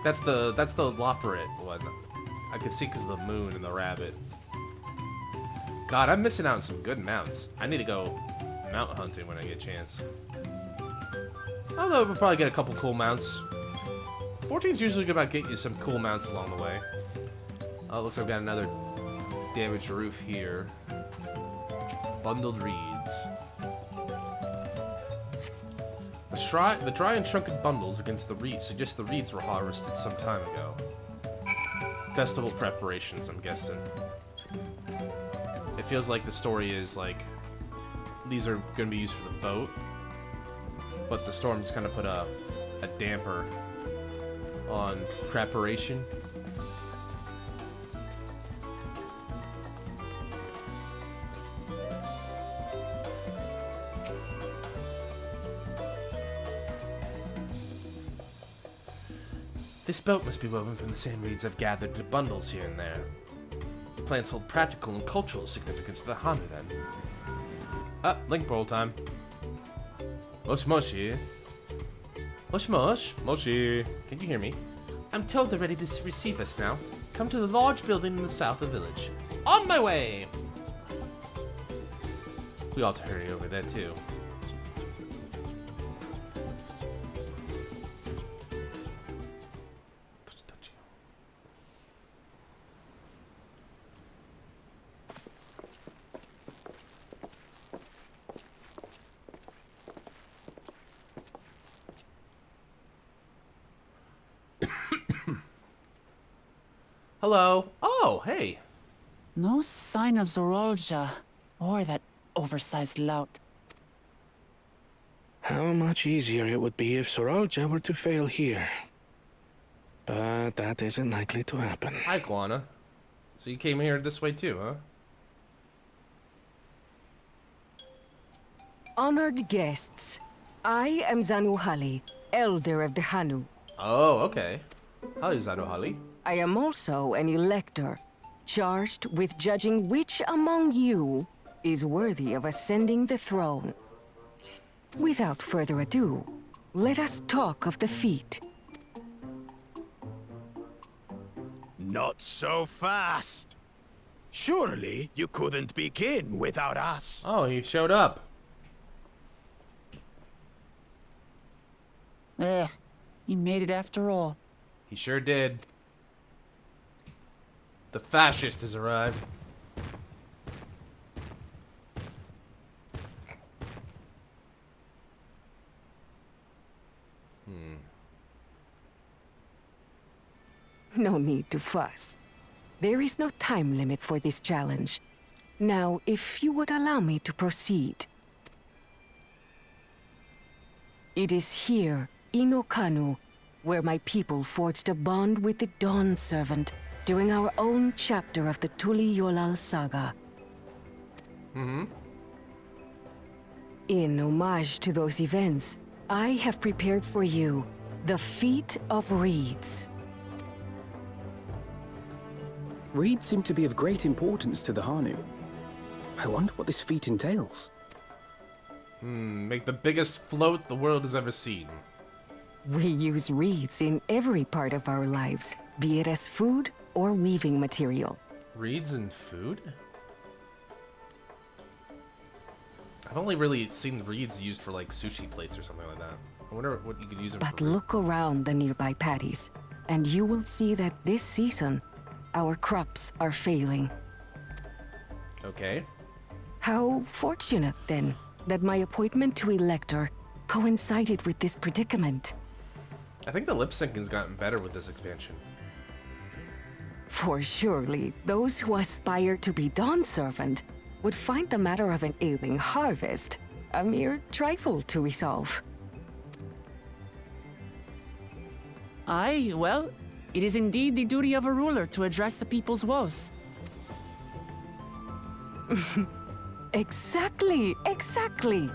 Speaker 1: That's the Loperate one. I can see because of the moon and the rabbit. God, I'm missing out on some good mounts. I need to go mount hunting when I get a chance. Although we'll probably get a couple cool mounts. 14's usually good about getting you some cool mounts along the way. Oh, looks like I've got another damaged roof here. Bundled reeds. The dry and shrunken bundles against the reeds suggest the reeds were harvested some time ago. Festival preparations, I'm guessing. It feels like the story is like, these are going to be used for the boat, but the storm's going to put a damper on preparation. This boat must be woven from the same reeds I've gathered into bundles here and there. The plants hold practical and cultural significance to the Hana, then. Ah, link roll time. Moshi Moshi. Moshi Moshi. Moshi. Can you hear me? I'm told they're ready to receive us now. Come to the large building in the south of the village. On my way! We ought to hurry over there, too. Hello. Oh, hey.
Speaker 2: No sign of Zorolja, or that oversized lout.
Speaker 15: How much easier it would be if Soralja were to fail here. But that isn't likely to happen.
Speaker 1: Hi, Guana. So you came here this way too, huh?
Speaker 16: Honored guests, I am Zanuhali, elder of the Hanu.
Speaker 1: Oh, okay. Hi, Zanuhali.
Speaker 16: I am also an elector, charged with judging which among you is worthy of ascending the throne. Without further ado, let us talk of the feat.
Speaker 6: Not so fast. Surely you couldn't begin without us.
Speaker 1: Oh, he showed up.
Speaker 2: He made it after all.
Speaker 1: He sure did. The fascist has arrived.
Speaker 16: No need to fuss. There is no time limit for this challenge. Now, if you would allow me to proceed. It is here, in Okanu, where my people forged a bond with the Dawn Servant during our own chapter of the Tuli Yolal saga. In homage to those events, I have prepared for you the Feat of Reeds.
Speaker 7: Reeds seem to be of great importance to the Hanu. I wonder what this feat entails.
Speaker 1: Make the biggest float the world has ever seen.
Speaker 16: We use reeds in every part of our lives, be it as food or weaving material.
Speaker 1: Reeds and food? I've only really seen reeds used for like sushi plates or something like that. I wonder what you could use them for.
Speaker 16: But look around the nearby paddies, and you will see that this season, our crops are failing.
Speaker 1: Okay.
Speaker 16: How fortunate, then, that my appointment to Elector coincided with this predicament.
Speaker 1: I think the lip syncing's gotten better with this expansion.
Speaker 16: For surely, those who aspire to be Dawn Servant would find the matter of an ailing harvest a mere trifle to resolve.
Speaker 2: Aye, well, it is indeed the duty of a ruler to address the people's woes.
Speaker 16: Exactly, exactly.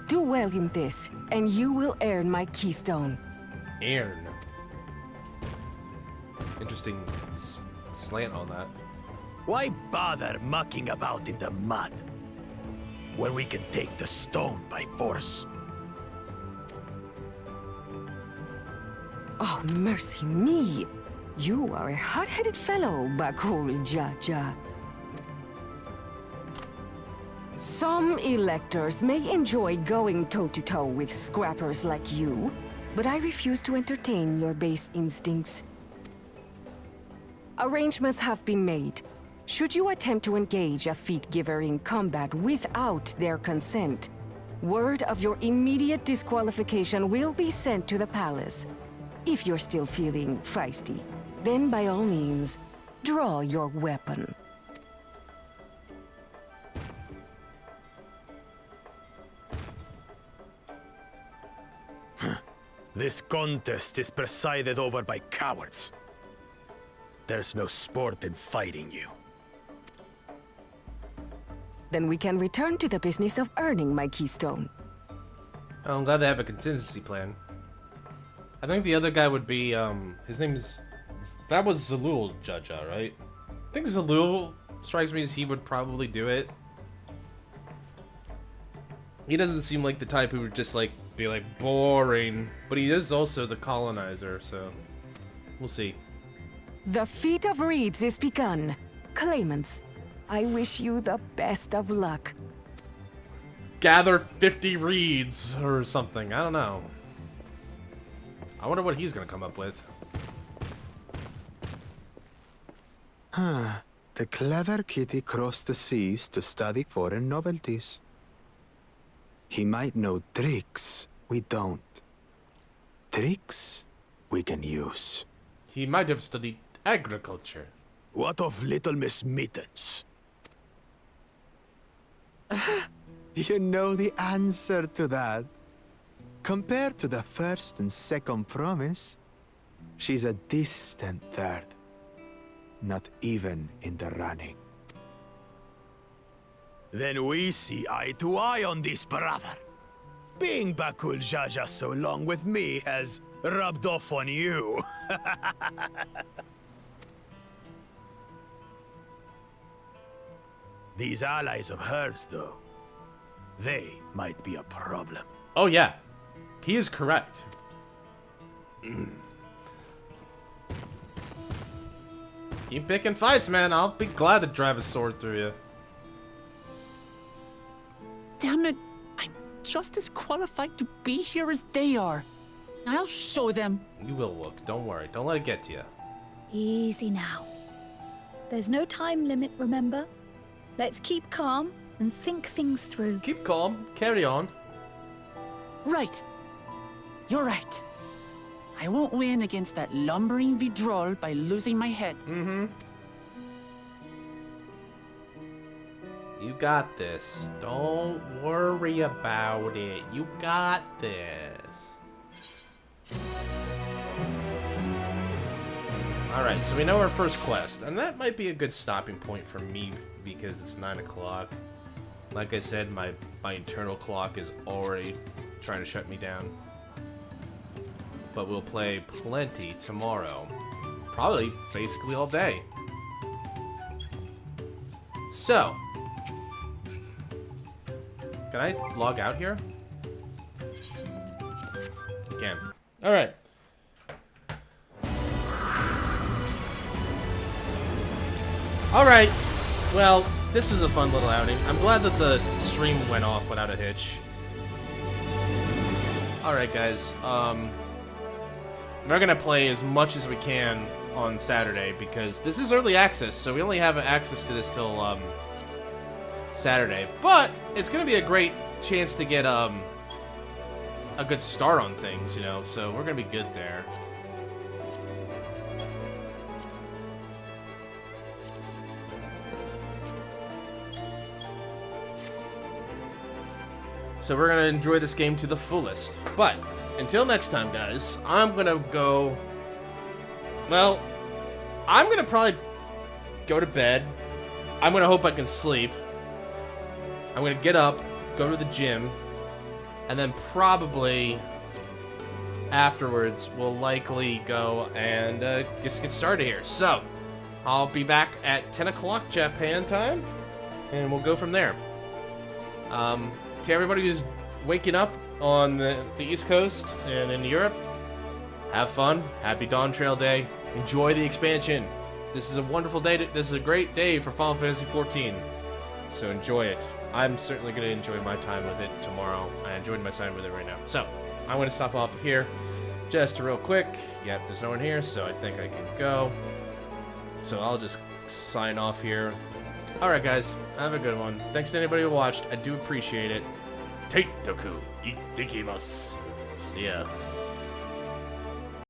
Speaker 16: Do well in this, and you will earn my keystone.
Speaker 1: Earn. Interesting slant on that.
Speaker 6: Why bother mucking about in the mud when we can take the stone by force?
Speaker 16: Oh, mercy me! You are a hot-headed fellow, Bakul Jaja. Some electors may enjoy going toe-to-toe with scrappers like you, but I refuse to entertain your base instincts. Arrangements have been made. Should you attempt to engage a feat giver in combat without their consent, word of your immediate disqualification will be sent to the palace. If you're still feeling feisty, then by all means, draw your weapon.
Speaker 6: This contest is presided over by cowards. There's no sport in fighting you.
Speaker 16: Then we can return to the business of earning my keystone.
Speaker 1: Oh, I'm glad they have a contingency plan. I think the other guy would be, his name's... That was Zalul Jaja, right? I think Zalul strikes me as he would probably do it. He doesn't seem like the type who would just, like, be, like, boring. But he is also the colonizer, so... We'll see.
Speaker 16: The Feat of Reeds is begun. Claimants, I wish you the best of luck.
Speaker 1: Gather 50 reeds or something. I don't know. I wonder what he's gonna come up with.
Speaker 11: The clever kitty crossed the seas to study foreign novelties. He might know tricks we don't. Tricks we can use.
Speaker 1: He might have studied agriculture.
Speaker 6: What of Little Miss Mittens?
Speaker 11: You know the answer to that. Compared to the first and second promise, she's a distant third. Not even in the running.
Speaker 6: Then we see eye to eye on this, brother. Being Bakul Jaja so long with me has rubbed off on you. These allies of hers, though, they might be a problem.
Speaker 1: Oh yeah, he is correct. Keep picking fights, man. I'll be glad to drive a sword through you.
Speaker 2: Damn it, I'm just as qualified to be here as they are. I'll show them.
Speaker 1: You will, look. Don't worry. Don't let it get to you.
Speaker 5: Easy now. There's no time limit, remember? Let's keep calm and think things through.
Speaker 1: Keep calm. Carry on.
Speaker 2: Right. You're right. I won't win against that lumbering Vidrol by losing my head.
Speaker 1: Mm-hmm. You got this. Don't worry about it. You got this. Alright, so we know our first quest, and that might be a good stopping point for me because it's 9 o'clock. Like I said, my internal clock is already trying to shut me down. But we'll play plenty tomorrow. Probably basically all day. So, can I log out here? I can. Alright. Alright. Well, this was a fun little outing. I'm glad that the stream went off without a hitch. Alright, guys. We're gonna play as much as we can on Saturday because this is early access, so we only have access to this till Saturday. But it's gonna be a great chance to get a good start on things, you know. So we're gonna be good there. So we're gonna enjoy this game to the fullest. But until next time, guys, I'm gonna go. Well, I'm gonna probably go to bed. I'm gonna hope I can sleep. I'm gonna get up, go to the gym, and then probably afterwards we'll likely go and just get started here. So I'll be back at 10 o'clock Japan time, and we'll go from there. To everybody who's waking up on the East Coast and in Europe, have fun. Happy Dawn Trail Day. Enjoy the expansion. This is a wonderful day. This is a great day for Final Fantasy XIV. So enjoy it. I'm certainly going to enjoy my time with it tomorrow. I enjoyed my time with it right now. So I'm going to stop off of here just real quick. Yep, there's no one here, so I think I can go. So I'll just sign off here. Alright, guys. Have a good one. Thanks to anybody who watched. I do appreciate it. Teitoku itekimasu. See ya.